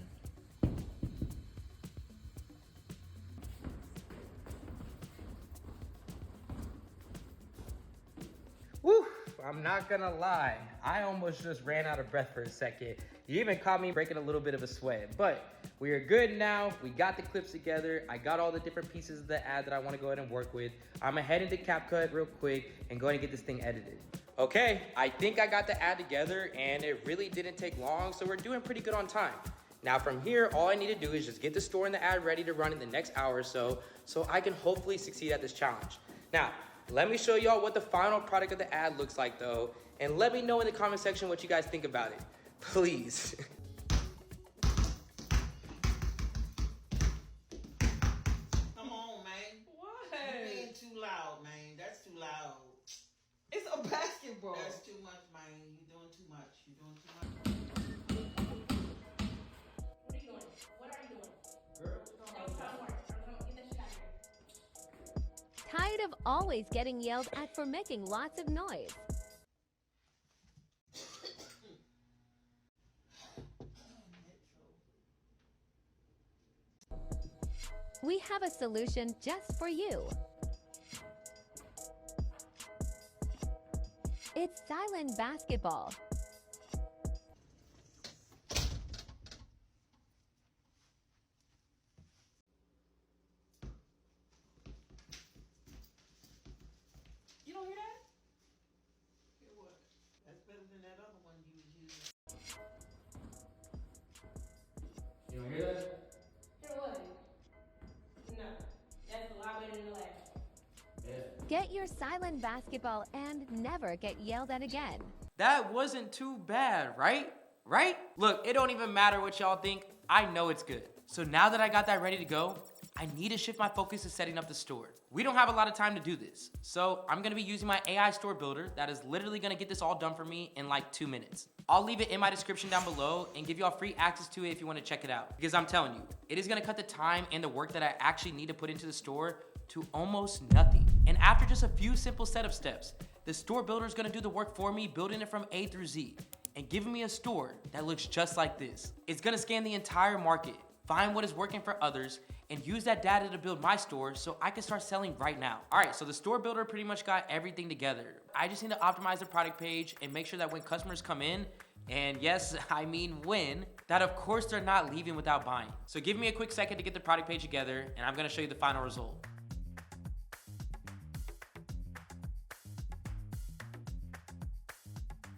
Woo, I'm not gonna lie. I almost just ran out of breath for a second. You even caught me breaking a little bit of a sweat. But We are good now. We got the clips together. I got all the different pieces of the ad that I want to go ahead and work with. I'm gonna head into CapCut real quick and go ahead and get this thing edited. Okay, I think I got the ad together and it really didn't take long, so we're doing pretty good on time. Now from here, all I need to do is just get the store and the ad ready to run in the next hour or so I can hopefully succeed at this challenge. Now, let me show y'all what the final product of the ad looks like though, and let me know in the comment section what you guys think about it. Please. Come on, man. What? You're being too loud, man. That's too loud. It's a basketball. That's too much, man. You're doing too much. You're doing too much. What are you doing? What are you doing? Girl, That was trying to work. Get that shit out of here. Tired of always getting yelled at for making lots of noise? We have a solution just for you. It's silent basketball. You don't hear that? Hear what? That's better than that other one you was using. you don't hear that? Here what? No, that's a lot better than the last. Get your silent basketball and never get yelled at again. That wasn't too bad, right? Right? Look, it don't even matter what y'all think. I know it's good. So now that I got that ready to go, I need to shift my focus to setting up the store. We don't have a lot of time to do this. So I'm gonna be using my AI store builder that is literally gonna get this all done for me in like 2 minutes. I'll leave it in my description down below and give y'all free access to it if you wanna check it out. Because I'm telling you, it is gonna cut the time and the work that I actually need to put into the store to almost nothing. And after just a few simple setup steps, the store builder is gonna do the work for me, building it from A through Z, and giving me a store that looks just like this. It's gonna scan the entire market, find what is working for others, and use that data to build my store so I can start selling right now. All right, so the store builder pretty much got everything together. I just need to optimize the product page and make sure that when customers come in, and yes, I mean when, that of course they're not leaving without buying. So give me a quick second to get the product page together, and I'm gonna show you the final result.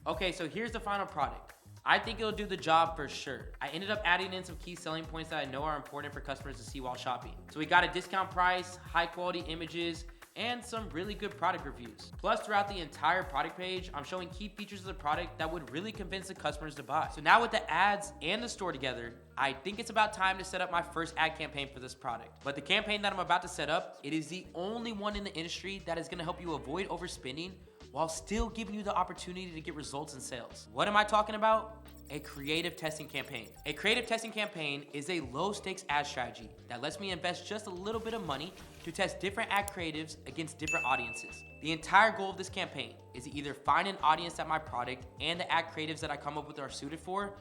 Okay, so here's the final product. I think it'll do the job for sure. I ended up adding in some key selling points that I know are important for customers to see while shopping. So we got a discount price, high quality images, and some really good product reviews. Plus, throughout the entire product page, I'm showing key features of the product that would really convince the customers to buy. So now with the ads and the store together, I think it's about time to set up my first ad campaign for this product. But the campaign that I'm about to set up, it is the only one in the industry that is gonna help you avoid overspending while still giving you the opportunity to get results in sales. What am I talking about? A creative testing campaign. A creative testing campaign is a low stakes ad strategy that lets me invest just a little bit of money to test different ad creatives against different audiences. The entire goal of this campaign is to either find an audience that my product and the ad creatives that I come up with are suited for,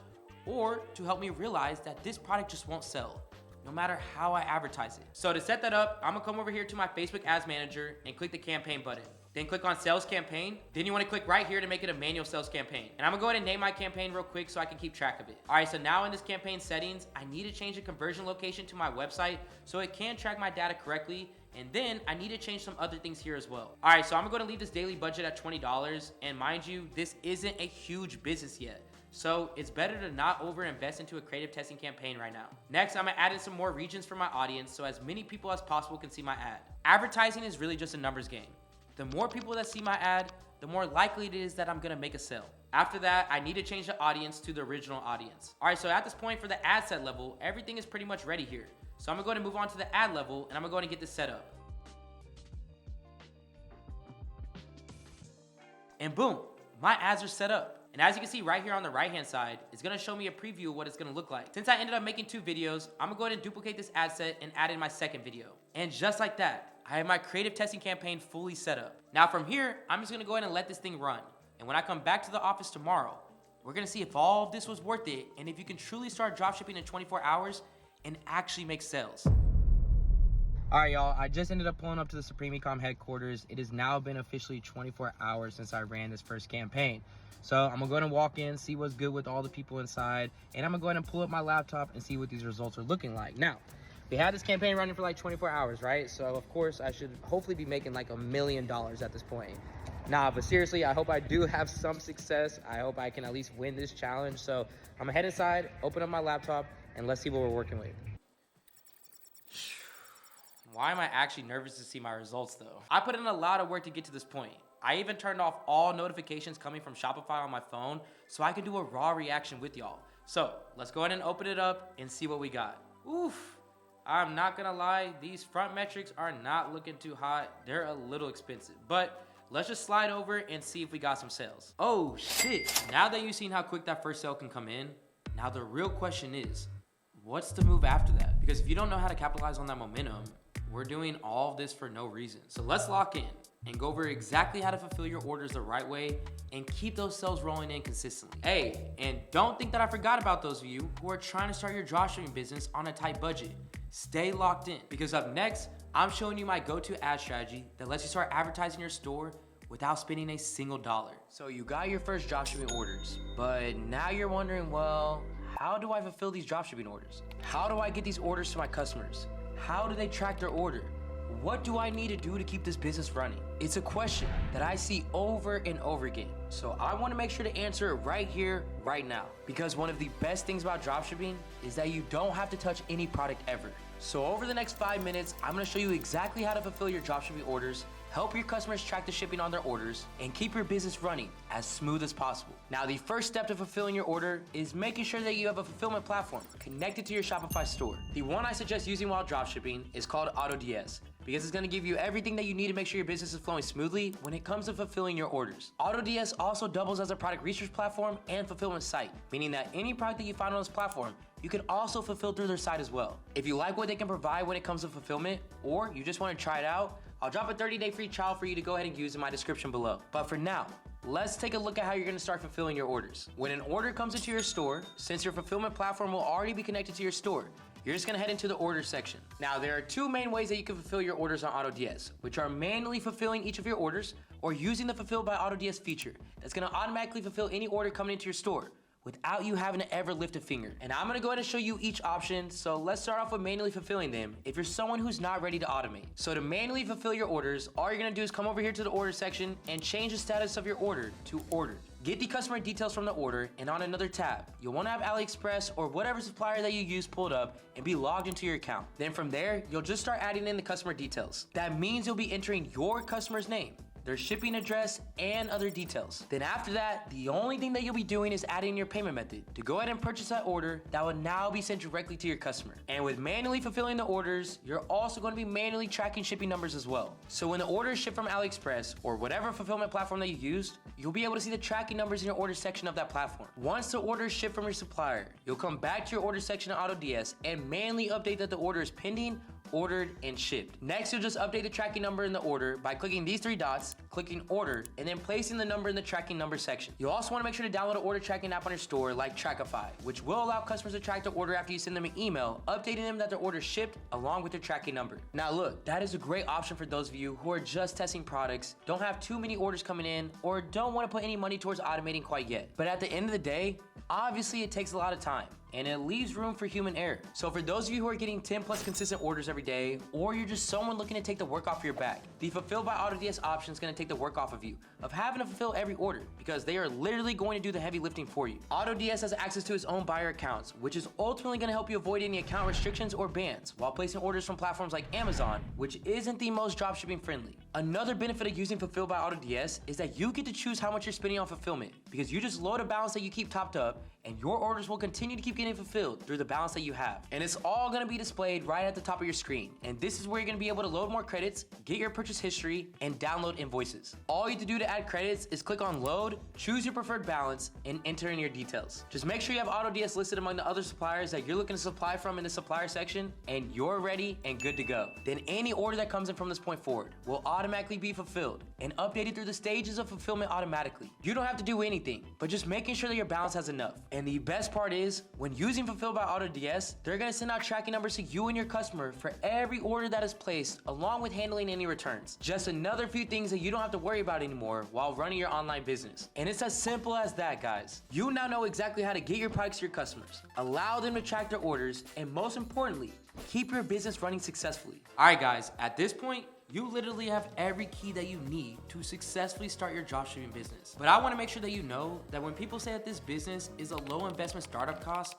or to help me realize that this product just won't sell, no matter how I advertise it. So to set that up, I'm gonna come over here to my Facebook Ads Manager and click the campaign button. Then click on Sales Campaign. Then you wanna click right here to make it a manual sales campaign. And I'm gonna go ahead and name my campaign real quick so I can keep track of it. All right, so now in this campaign settings, I need to change the conversion location to my website so it can track my data correctly. And then I need to change some other things here as well. All right, so I'm gonna leave this daily budget at $20. And mind you, this isn't a huge business yet. So it's better to not over-invest into a creative testing campaign right now. Next, I'm gonna add in some more regions for my audience so as many people as possible can see my ad. Advertising is really just a numbers game. The more people that see my ad, the more likely it is that I'm gonna make a sale. After that, I need to change the audience to the original audience. All right, so at this point for the ad set level, everything is pretty much ready here. So I'm gonna go ahead and move on to the ad level and I'm gonna go ahead and get this set up. And boom, my ads are set up. And as you can see right here on the right-hand side, it's gonna show me a preview of what it's gonna look like. Since I ended up making 2 videos, I'm gonna go ahead and duplicate this ad set and add in my second video. And just like that, I have my creative testing campaign fully set up. Now from here, I'm just gonna go ahead and let this thing run. And when I come back to the office tomorrow, we're gonna see if all of this was worth it and if you can truly start dropshipping in 24 hours and actually make sales. All right, y'all, I just ended up pulling up to the Supreme Ecom headquarters. It has now been officially 24 hours since I ran this first campaign. So I'm gonna go ahead and walk in, see what's good with all the people inside, and I'm gonna go ahead and pull up my laptop and see what these results are looking like. Now, we had this campaign running for like 24 hours, right? So of course I should hopefully be making like $1 million at this point. Nah, but seriously, I hope I do have some success. I hope I can at least win this challenge. So I'm gonna head inside, open up my laptop, and let's see what we're working with. Why am I actually nervous to see my results though? I put in a lot of work to get to this point. I even turned off all notifications coming from Shopify on my phone so I can do a raw reaction with y'all. So let's go ahead and open it up and see what we got. Oof, I'm not gonna lie, these front metrics are not looking too hot. They're a little expensive, but let's just slide over and see if we got some sales. Oh shit, now that you've seen how quick that first sale can come in, now the real question is, what's the move after that? Because if you don't know how to capitalize on that momentum, we're doing all of this for no reason. So let's lock in and go over exactly how to fulfill your orders the right way and keep those sales rolling in consistently. Hey, and don't think that I forgot about those of you who are trying to start your dropshipping business on a tight budget. Stay locked in, because up next, I'm showing you my go-to ad strategy that lets you start advertising your store without spending a single dollar. So you got your first dropshipping orders, but now you're wondering, well, how do I fulfill these dropshipping orders? How do I get these orders to my customers? How do they track their order? What do I need to do to keep this business running? It's a question that I see over and over again. So I want to make sure to answer it right here, right now. Because one of the best things about dropshipping is that you don't have to touch any product ever. So over the next 5 minutes, I'm going to show you exactly how to fulfill your dropshipping orders, help your customers track the shipping on their orders, and keep your business running as smooth as possible. Now, the first step to fulfilling your order is making sure that you have a fulfillment platform connected to your Shopify store. The one I suggest using while dropshipping is called AutoDS, because it's going to give you everything that you need to make sure your business is flowing smoothly when it comes to fulfilling your orders. AutoDS also doubles as a product research platform and fulfillment site, meaning that any product that you find on this platform, you can also fulfill through their site as well. If you like what they can provide when it comes to fulfillment, or you just want to try it out, I'll drop a 30-day free trial for you to go ahead and use in my description below. But for now, let's take a look at how you're going to start fulfilling your orders. When an order comes into your store, since your fulfillment platform will already be connected to your store, you're just gonna head into the order section. Now, there are two main ways that you can fulfill your orders on AutoDS, which are manually fulfilling each of your orders or using the Fulfill by AutoDS feature that's gonna automatically fulfill any order coming into your store without you having to ever lift a finger. And I'm gonna go ahead and show you each option. So let's start off with manually fulfilling them if you're someone who's not ready to automate. So to manually fulfill your orders, all you're gonna do is come over here to the order section and change the status of your order to ordered. Get the customer details from the order, and on another tab, you'll wanna have AliExpress or whatever supplier that you use pulled up and be logged into your account. Then from there, you'll just start adding in the customer details. That means you'll be entering your customer's name, their shipping address, and other details. Then after that, the only thing that you'll be doing is adding your payment method to go ahead and purchase that order that will now be sent directly to your customer. And with manually fulfilling the orders, you're also going to be manually tracking shipping numbers as well. So when the order is shipped from AliExpress or whatever fulfillment platform that you used, you'll be able to see the tracking numbers in your order section of that platform. Once the order is shipped from your supplier, you'll come back to your order section of AutoDS and manually update that the order is pending, ordered, and shipped. Next, you'll just update the tracking number in the order by clicking these three dots, clicking order, and then placing the number in the tracking number section. You'll also want to make sure to download an order tracking app on your store like Shopify, which will allow customers to track their order after you send them an email, updating them that their order is shipped along with their tracking number. Now look, that is a great option for those of you who are just testing products, don't have too many orders coming in, or don't want to put any money towards automating quite yet. But at the end of the day, obviously it takes a lot of time, and it leaves room for human error. So for those of you who are getting 10 plus consistent orders every day, or you're just someone looking to take the work off your back, the Fulfill by AutoDS option is gonna take the work off of you, of having to fulfill every order, because they are literally going to do the heavy lifting for you. AutoDS has access to its own buyer accounts, which is ultimately gonna help you avoid any account restrictions or bans, while placing orders from platforms like Amazon, which isn't the most dropshipping friendly. Another benefit of using Fulfill by AutoDS is that you get to choose how much you're spending on fulfillment, because you just load a balance that you keep topped up, and your orders will continue to keep getting fulfilled through the balance that you have. And it's all gonna be displayed right at the top of your screen. And this is where you're gonna be able to load more credits, get your purchase history, and download invoices. All you have to do to add credits is click on load, choose your preferred balance, and enter in your details. Just make sure you have AutoDS listed among the other suppliers that you're looking to supply from in the supplier section, and you're ready and good to go. Then any order that comes in from this point forward will automatically automatically be fulfilled and updated through the stages of fulfillment automatically. You don't have to do anything, but just making sure that your balance has enough. And the best part is, when using Fulfilled by AutoDS, they're gonna send out tracking numbers to you and your customer for every order that is placed, along with handling any returns. Just another few things that you don't have to worry about anymore while running your online business. And it's as simple as that, guys. You now know exactly how to get your products to your customers, allow them to track their orders, and most importantly, keep your business running successfully. All right, guys, at this point, you literally have every key that you need to successfully start your dropshipping business. But I wanna make sure that you know that when people say that this business is a low investment startup cost,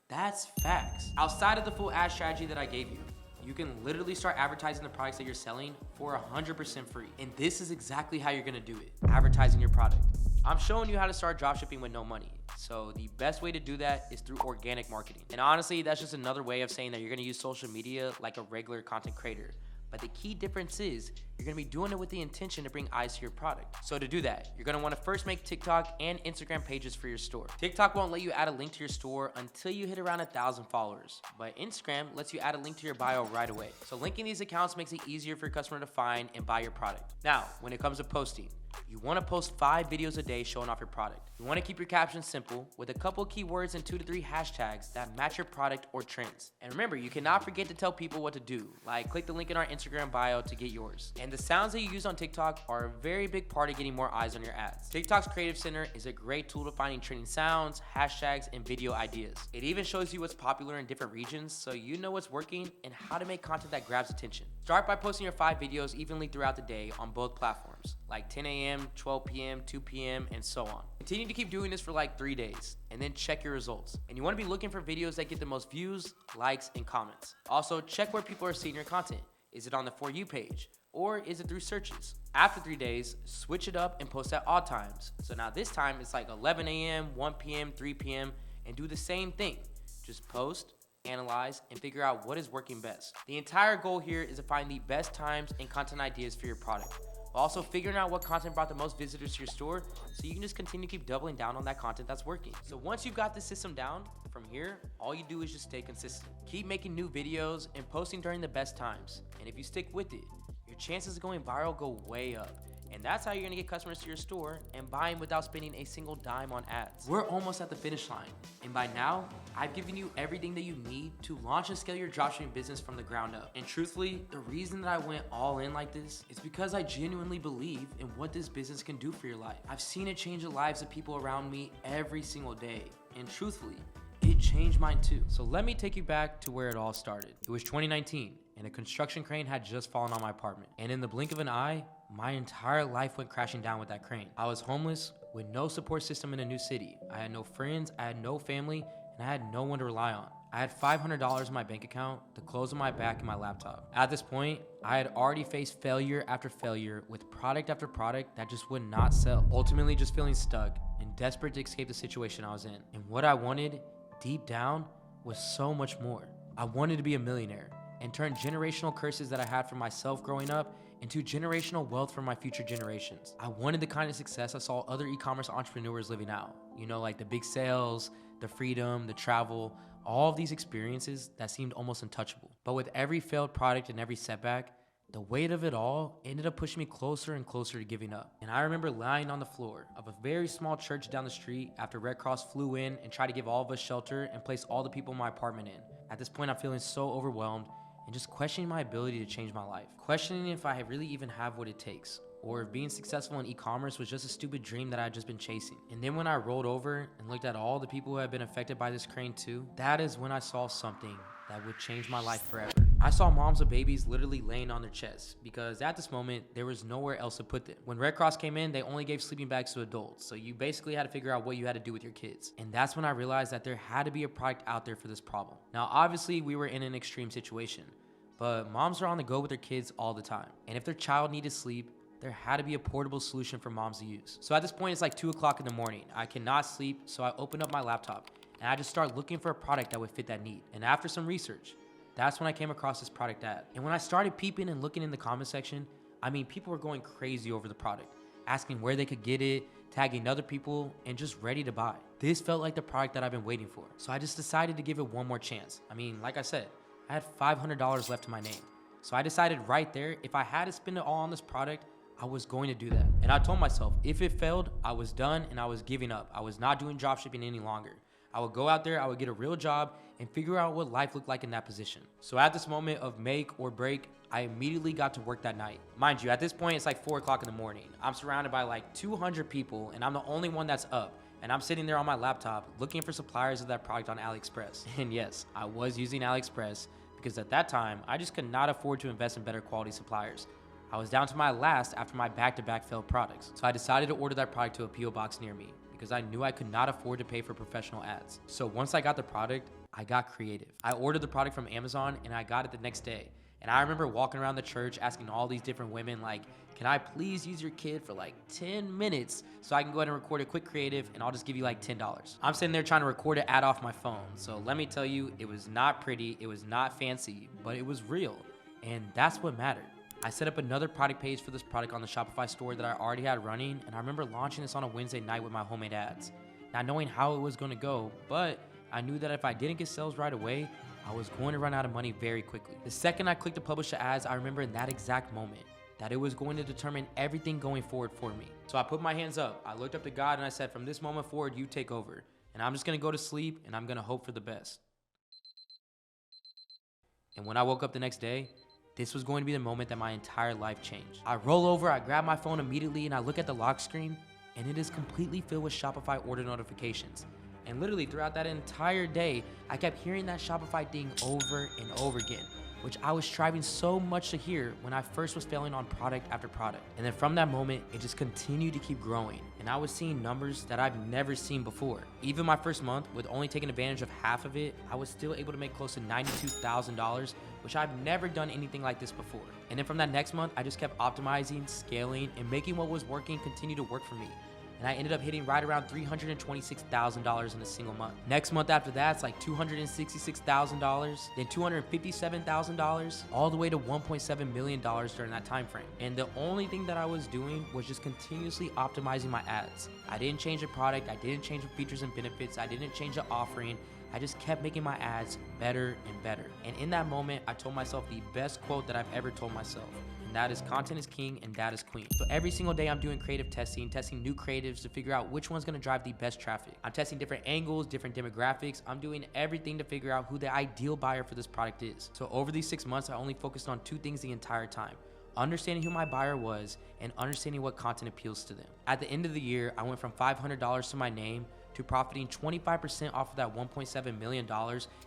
that's facts. Outside of the full ad strategy that I gave you, you can literally start advertising the products that you're selling for 100% free. And this is exactly how you're gonna do it, advertising your product. I'm showing you how to start dropshipping with no money. So the best way to do that is through organic marketing. And honestly, that's just another way of saying that you're gonna use social media like a regular content creator. But the key difference is you're gonna be doing it with the intention to bring eyes to your product. So to do that, you're gonna wanna first make TikTok and Instagram pages for your store. TikTok won't let you add a link to your store until you hit around 1,000 followers. But Instagram lets you add a link to your bio right away. So linking these accounts makes it easier for your customer to find and buy your product. Now, when it comes to posting, you wanna post 5 videos a day showing off your product. You wanna keep your captions simple with a couple keywords and 2 to 3 hashtags that match your product or trends. And remember, you cannot forget to tell people what to do, like click the link in our Instagram bio to get yours. And the sounds that you use on TikTok are a very big part of getting more eyes on your ads. TikTok's Creative Center is a great tool to finding trending sounds, hashtags, and video ideas. It even shows you what's popular in different regions, so you know what's working and how to make content that grabs attention. Start by posting your 5 videos evenly throughout the day on both platforms, like 10 a.m., 12 p.m., 2 p.m., and so on. Continue to keep doing this for like 3 days, and then check your results. And you wanna be looking for videos that get the most views, likes, and comments. Also, check where people are seeing your content. Is it on the For You page? Or is it through searches? After 3 days, switch it up and post at odd times. So now this time it's like 11 a.m., 1 p.m., 3 p.m., and do the same thing. Just post, analyze, and figure out what is working best. The entire goal here is to find the best times and content ideas for your product, while also figuring out what content brought the most visitors to your store, so you can just continue to keep doubling down on that content that's working. So once you've got the system down, from here, all you do is just stay consistent. Keep making new videos and posting during the best times. And if you stick with it, your chances of going viral go way up. And that's how you're gonna get customers to your store and buying without spending a single dime on ads. We're almost at the finish line. And by now, I've given you everything that you need to launch and scale your dropshipping business from the ground up. And truthfully, the reason that I went all in like this is because I genuinely believe in what this business can do for your life. I've seen it change the lives of people around me every single day. And truthfully, it changed mine too. So let me take you back to where it all started. It was 2019, and a construction crane had just fallen on my apartment. And in the blink of an eye, my entire life went crashing down with that crane. I was homeless with no support system in a new city. I had no friends, I had no family, and I had no one to rely on. I had $500 in my bank account, the clothes on my back, and my laptop. At this point, I had already faced failure after failure with product after product that just would not sell. Ultimately just feeling stuck and desperate to escape the situation I was in. And what I wanted, deep down, was so much more. I wanted to be a millionaire and turn generational curses that I had for myself growing up into generational wealth for my future generations. I wanted the kind of success I saw other e-commerce entrepreneurs living out. You know, like the big sales, the freedom, the travel, all of these experiences that seemed almost untouchable. But with every failed product and every setback, the weight of it all ended up pushing me closer and closer to giving up. And I remember lying on the floor of a very small church down the street after Red Cross flew in and tried to give all of us shelter and place all the people in my apartment in. At this point, I'm feeling so overwhelmed and just questioning my ability to change my life. Questioning if I really even have what it takes, or if being successful in e-commerce was just a stupid dream that I had just been chasing. And then when I rolled over and looked at all the people who had been affected by this crane too, that is when I saw something that would change my life forever. I saw moms of babies literally laying on their chests because at this moment, there was nowhere else to put them. When Red Cross came in, they only gave sleeping bags to adults. So you basically had to figure out what you had to do with your kids. And that's when I realized that there had to be a product out there for this problem. Now, obviously we were in an extreme situation, but moms are on the go with their kids all the time. And if their child needed sleep, there had to be a portable solution for moms to use. So at this point, it's like 2 o'clock in the morning. I cannot sleep, so I opened up my laptop and I just started looking for a product that would fit that need. And after some research, that's when I came across this product ad. And when I started peeping and looking in the comment section, I mean, people were going crazy over the product, asking where they could get it, tagging other people, and just ready to buy. This felt like the product that I've been waiting for. So I just decided to give it one more chance. I mean, like I said, I had $500 left to my name. So I decided right there, if I had to spend it all on this product, I was going to do that. And I told myself, if it failed, I was done and I was giving up. I was not doing dropshipping any longer. I would go out there, I would get a real job and figure out what life looked like in that position. So at this moment of make or break, I immediately got to work that night. Mind you, at this point, it's like 4 o'clock in the morning. I'm surrounded by like 200 people and I'm the only one that's up. And I'm sitting there on my laptop looking for suppliers of that product on AliExpress. And yes, I was using AliExpress because at that time, I just could not afford to invest in better quality suppliers. I was down to my last after my back-to-back failed products. So I decided to order that product to a PO box near me because I knew I could not afford to pay for professional ads. So once I got the product, I got creative. I ordered the product from Amazon and I got it the next day. And I remember walking around the church asking all these different women like, can I please use your kid for like 10 minutes so I can go ahead and record a quick creative and I'll just give you like $10. I'm sitting there trying to record an ad off my phone. So let me tell you, it was not pretty, it was not fancy, but it was real. And that's what mattered. I set up another product page for this product on the Shopify store that I already had running, and I remember launching this on a Wednesday night with my homemade ads. Not knowing how it was gonna go, but I knew that if I didn't get sales right away, I was going to run out of money very quickly. The second I clicked to publish the ads, I remember in that exact moment that it was going to determine everything going forward for me. So I put my hands up, I looked up to God and I said, from this moment forward, you take over. And I'm just gonna go to sleep and I'm gonna hope for the best. And when I woke up the next day, this was going to be the moment that my entire life changed. I roll over, I grab my phone immediately, and I look at the lock screen, and it is completely filled with Shopify order notifications. And literally throughout that entire day, I kept hearing that Shopify thing over and over again, which I was striving so much to hear when I first was failing on product after product. And then from that moment, it just continued to keep growing. And I was seeing numbers that I've never seen before. Even my first month, with only taking advantage of half of it, I was still able to make close to $92,000, which I've never done anything like this before. And then from that next month, I just kept optimizing, scaling, and making what was working continue to work for me. And I ended up hitting right around $326,000 in a single month. Next month after that, it's like $266,000, then $257,000, all the way to $1.7 million during that time frame. And the only thing that I was doing was just continuously optimizing my ads. I didn't change the product, I didn't change the features and benefits, I didn't change the offering. I just kept making my ads better and better. And in that moment, I told myself the best quote that I've ever told myself. And that is, content is king and data is queen. So every single day I'm doing creative testing new creatives to figure out which one's gonna drive the best traffic. I'm testing different angles, different demographics. I'm doing everything to figure out who the ideal buyer for this product is. So over these 6 months, I only focused on 2 things the entire time: understanding who my buyer was and understanding what content appeals to them. At the end of the year, I went from $500 to my name to profiting 25% off of that $1.7 million,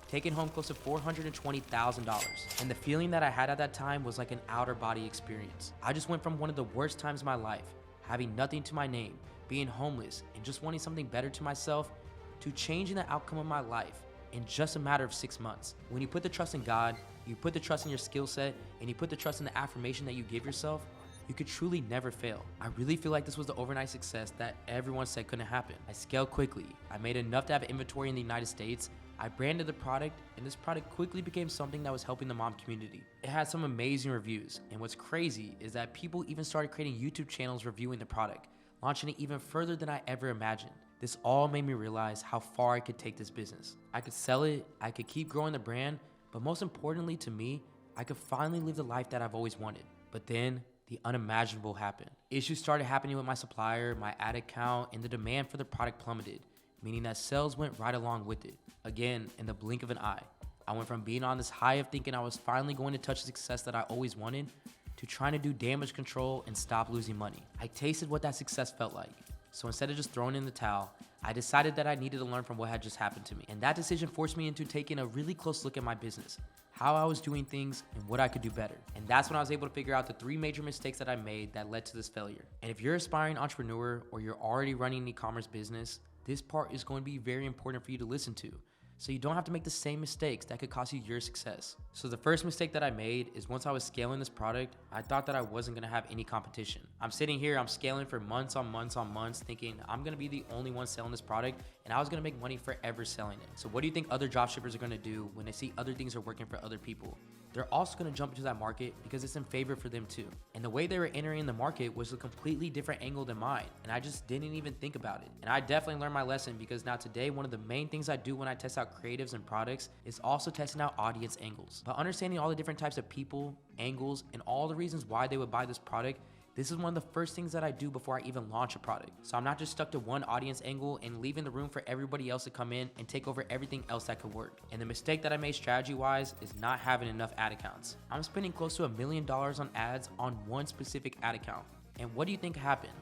taking home close to $420,000. And the feeling that I had at that time was like an outer body experience. I just went from one of the worst times of my life, having nothing to my name, being homeless, and just wanting something better to myself, to changing the outcome of my life in just a matter of 6 months. When you put the trust in God, you put the trust in your skill set, and you put the trust in the affirmation that you give yourself, you could truly never fail. I really feel like this was the overnight success that everyone said couldn't happen. I scaled quickly. I made enough to have inventory in the United States. I branded the product, and this product quickly became something that was helping the mom community. It had some amazing reviews, and what's crazy is that people even started creating YouTube channels reviewing the product, launching it even further than I ever imagined. This all made me realize how far I could take this business. I could sell it, I could keep growing the brand, but most importantly to me, I could finally live the life that I've always wanted. But then, the unimaginable happened. Issues started happening with my supplier, my ad account, and the demand for the product plummeted, meaning that sales went right along with it. Again, in the blink of an eye, I went from being on this high of thinking I was finally going to touch the success that I always wanted, to trying to do damage control and stop losing money. I tasted what that success felt like. So instead of just throwing in the towel, I decided that I needed to learn from what had just happened to me. And that decision forced me into taking a really close look at my business, how I was doing things, and what I could do better. And that's when I was able to figure out the 3 major mistakes that I made that led to this failure. And if you're an aspiring entrepreneur or you're already running an e-commerce business, this part is going to be very important for you to listen to, so you don't have to make the same mistakes that could cost you your success. So the first mistake that I made is once I was scaling this product, I thought that I wasn't gonna have any competition. I'm sitting here, I'm scaling for months on months, thinking I'm gonna be the only one selling this product, and I was gonna make money forever selling it. So what do you think other dropshippers are gonna do when they see other things are working for other people? they're also gonna jump into that market because it's in favor for them too. And the way they were entering the market was a completely different angle than mine, and I just didn't even think about it. And I definitely learned my lesson, because now today, one of the main things I do when I test out creatives and products is also testing out audience angles. But understanding all the different types of people, angles, and all the reasons why they would buy this product, this is one of the first things that I do before I even launch a product. So I'm not just stuck to one audience angle and leaving the room for everybody else to come in and take over everything else that could work. And the mistake that I made strategy-wise is not having enough ad accounts. I'm spending close to $1 million on ads on one specific ad account. And what do you think happened?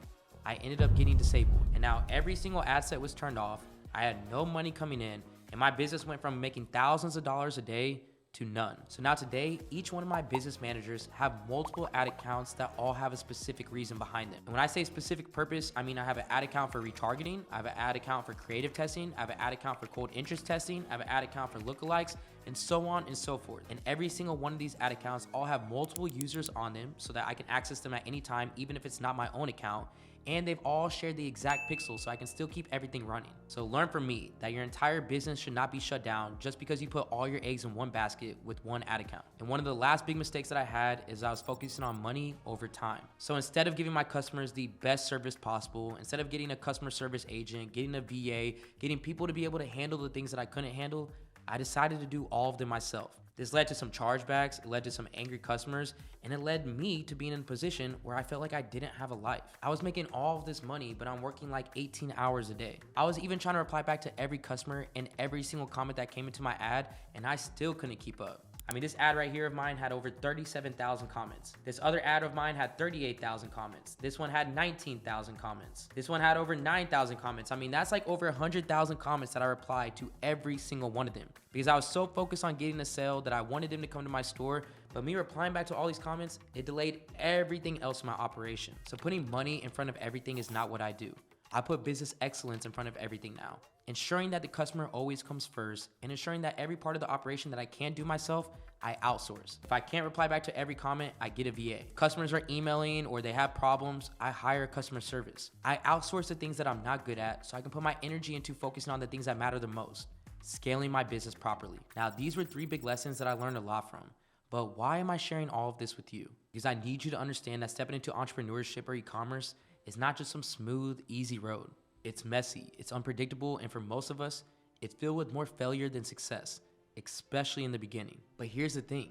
I ended up getting disabled. And now every single ad set was turned off. I had no money coming in, and my business went from making thousands of dollars a day to none. So now today, each one of my business managers have multiple ad accounts that all have a specific reason behind them. And when I say specific purpose, I mean I have an ad account for retargeting, I have an ad account for creative testing, I have an ad account for cold interest testing, I have an ad account for lookalikes, and so on and so forth. And every single one of these ad accounts all have multiple users on them so that I can access them at any time, even if it's not my own account. And they've all shared the exact pixels, so I can still keep everything running. So learn from me that your entire business should not be shut down just because you put all your eggs in one basket with one ad account. And one of the last big mistakes that I had is I was focusing on money over time. So instead of giving my customers the best service possible, instead of getting a customer service agent, getting a VA, getting people to be able to handle the things that I couldn't handle, I decided to do all of them myself. This led to some chargebacks, it led to some angry customers, and it led me to being in a position where I felt like I didn't have a life. I was making all of this money, but I'm working like 18 hours a day. I was even trying to reply back to every customer and every single comment that came into my ad, and I still couldn't keep up. I mean, this ad right here of mine had over 37,000 comments. This other ad of mine had 38,000 comments. This one had 19,000 comments. This one had over 9,000 comments. I mean, that's like over 100,000 comments that I replied to every single one of them, because I was so focused on getting a sale that I wanted them to come to my store. But me replying back to all these comments, it delayed everything else in my operation. So putting money in front of everything is not what I do. I put business excellence in front of everything now, ensuring that the customer always comes first, and ensuring that every part of the operation that I can't do myself, I outsource. If I can't reply back to every comment, I get a VA. Customers are emailing or they have problems, I hire customer service. I outsource the things that I'm not good at so I can put my energy into focusing on the things that matter the most, scaling my business properly. Now, these were 3 big lessons that I learned a lot from. But why am I sharing all of this with you? Because I need you to understand that stepping into entrepreneurship or e-commerce is not just some smooth, easy road. It's messy, it's unpredictable, and for most of us, it's filled with more failure than success, especially in the beginning. But here's the thing,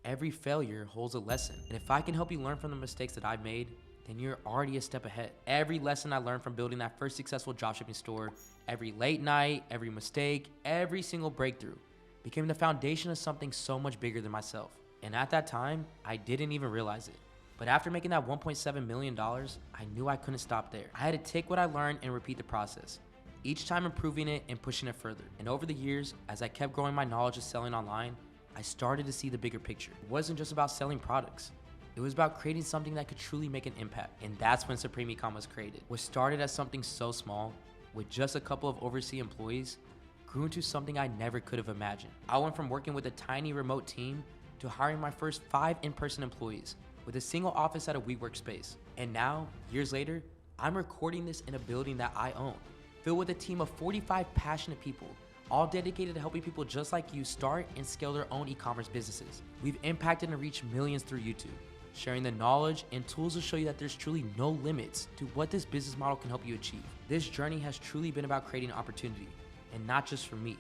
every failure holds a lesson. And if I can help you learn from the mistakes that I've made, then you're already a step ahead. Every lesson I learned from building that first successful dropshipping store, every late night, every mistake, every single breakthrough became the foundation of something so much bigger than myself. And at that time, I didn't even realize it. But after making that $1.7 million, I knew I couldn't stop there. I had to take what I learned and repeat the process, each time improving it and pushing it further. And over the years, as I kept growing my knowledge of selling online, I started to see the bigger picture. It wasn't just about selling products. It was about creating something that could truly make an impact. And that's when Supreme Ecom was created. What started as something so small, with just a couple of overseas employees, grew into something I never could have imagined. I went from working with a tiny remote team to hiring my first 5 in-person employees, with a single office at a WeWork space. And now, years later, I'm recording this in a building that I own, filled with a team of 45 passionate people, all dedicated to helping people just like you start and scale their own e-commerce businesses. We've impacted and reached millions through YouTube, sharing the knowledge and tools to show you that there's truly no limits to what this business model can help you achieve. This journey has truly been about creating opportunity, and not just for me,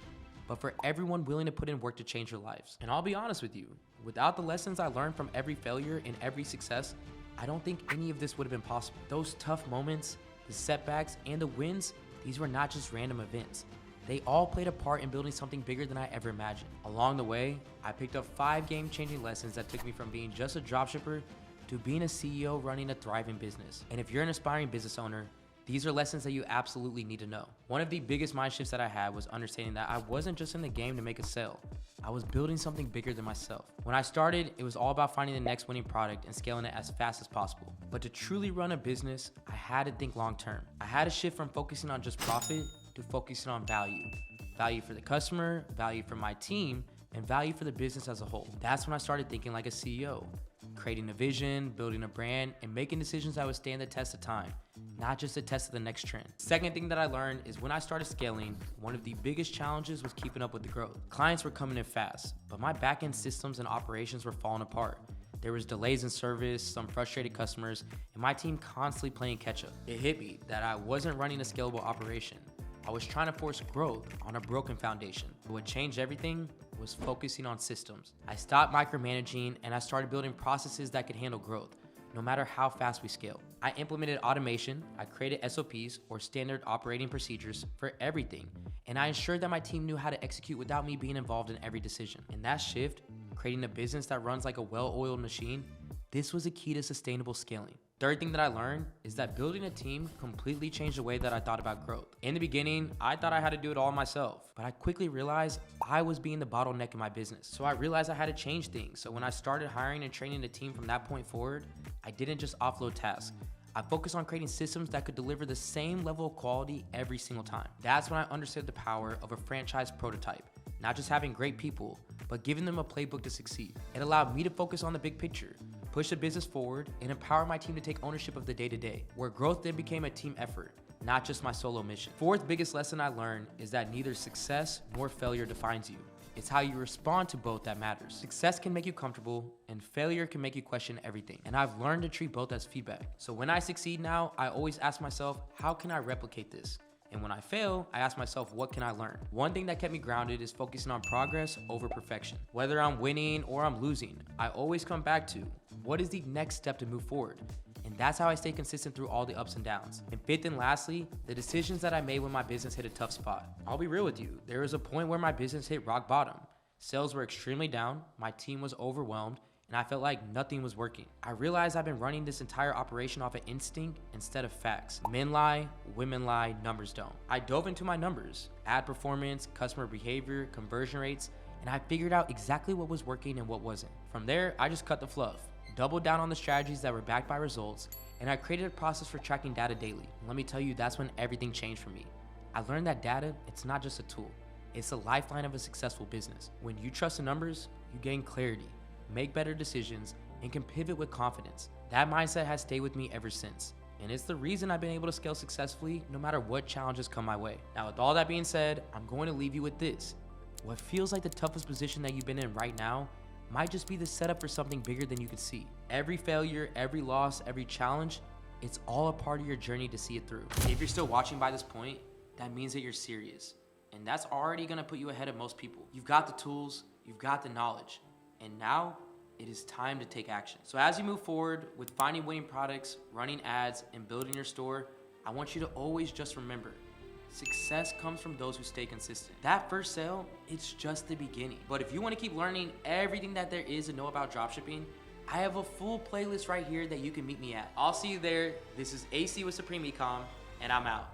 but for everyone willing to put in work to change their lives. And I'll be honest with you, without the lessons I learned from every failure and every success, I don't think any of this would have been possible. Those tough moments, the setbacks, and the wins, these were not just random events. They all played a part in building something bigger than I ever imagined. Along the way, I picked up 5 game-changing lessons that took me from being just a dropshipper to being a CEO running a thriving business. And if you're an aspiring business owner, these are lessons that you absolutely need to know. One of the biggest mind shifts that I had was understanding that I wasn't just in the game to make a sale. I was building something bigger than myself. When I started, it was all about finding the next winning product and scaling it as fast as possible. But to truly run a business, I had to think long term. I had to shift from focusing on just profit to focusing on value. Value for the customer, value for my team, and value for the business as a whole. That's when I started thinking like a CEO, creating a vision, building a brand, and making decisions that would stand the test of time, not just a test of the next trend. Second thing that I learned is when I started scaling, one of the biggest challenges was keeping up with the growth. Clients were coming in fast, but my back-end systems and operations were falling apart. There was delays in service, some frustrated customers, and my team constantly playing catch up. It hit me that I wasn't running a scalable operation. I was trying to force growth on a broken foundation. What changed everything was focusing on systems. I stopped micromanaging and I started building processes that could handle growth, no matter how fast we scale. I implemented automation, I created SOPs or standard operating procedures for everything, and I ensured that my team knew how to execute without me being involved in every decision. And that shift, creating a business that runs like a well-oiled machine, this was a key to sustainable scaling. Third thing that I learned is that building a team completely changed the way that I thought about growth. In the beginning, I thought I had to do it all myself, but I quickly realized I was being the bottleneck in my business. So I realized I had to change things. So when I started hiring and training the team from that point forward, I didn't just offload tasks. I focused on creating systems that could deliver the same level of quality every single time. That's when I understood the power of a franchise prototype. Not just having great people, but giving them a playbook to succeed. It allowed me to focus on the big picture, push the business forward, and empower my team to take ownership of the day-to-day, where growth then became a team effort, not just my solo mission. Fourth biggest lesson I learned is that neither success nor failure defines you. It's how you respond to both that matters. Success can make you comfortable, and failure can make you question everything. And I've learned to treat both as feedback. So when I succeed now, I always ask myself, how can I replicate this? And when I fail, I ask myself, what can I learn? One thing that kept me grounded is focusing on progress over perfection. Whether I'm winning or I'm losing, I always come back to, what is the next step to move forward? And that's how I stay consistent through all the ups and downs. And fifth and lastly, the decisions that I made when my business hit a tough spot. I'll be real with you, there was a point where my business hit rock bottom. Sales were extremely down, my team was overwhelmed, and I felt like nothing was working. I realized I've been running this entire operation off of instinct instead of facts. Men lie, women lie, numbers don't. I dove into my numbers, ad performance, customer behavior, conversion rates, and I figured out exactly what was working and what wasn't. From there, I just cut the fluff, doubled down on the strategies that were backed by results, and I created a process for tracking data daily. And let me tell you, that's when everything changed for me. I learned that data, it's not just a tool, it's the lifeline of a successful business. When you trust the numbers, you gain clarity, make better decisions, and can pivot with confidence. That mindset has stayed with me ever since. And it's the reason I've been able to scale successfully no matter what challenges come my way. Now, with all that being said, I'm going to leave you with this. What feels like the toughest position that you've been in right now might just be the setup for something bigger than you can see. Every failure, every loss, every challenge, it's all a part of your journey to see it through. If you're still watching by this point, that means that you're serious. And that's already gonna put you ahead of most people. You've got the tools, you've got the knowledge, and now it is time to take action. So as you move forward with finding winning products, running ads, and building your store, I want you to always just remember, success comes from those who stay consistent. That first sale, it's just the beginning. But if you wanna keep learning everything that there is to know about dropshipping, I have a full playlist right here that you can meet me at. I'll see you there. This is AC with Supreme Ecom, and I'm out.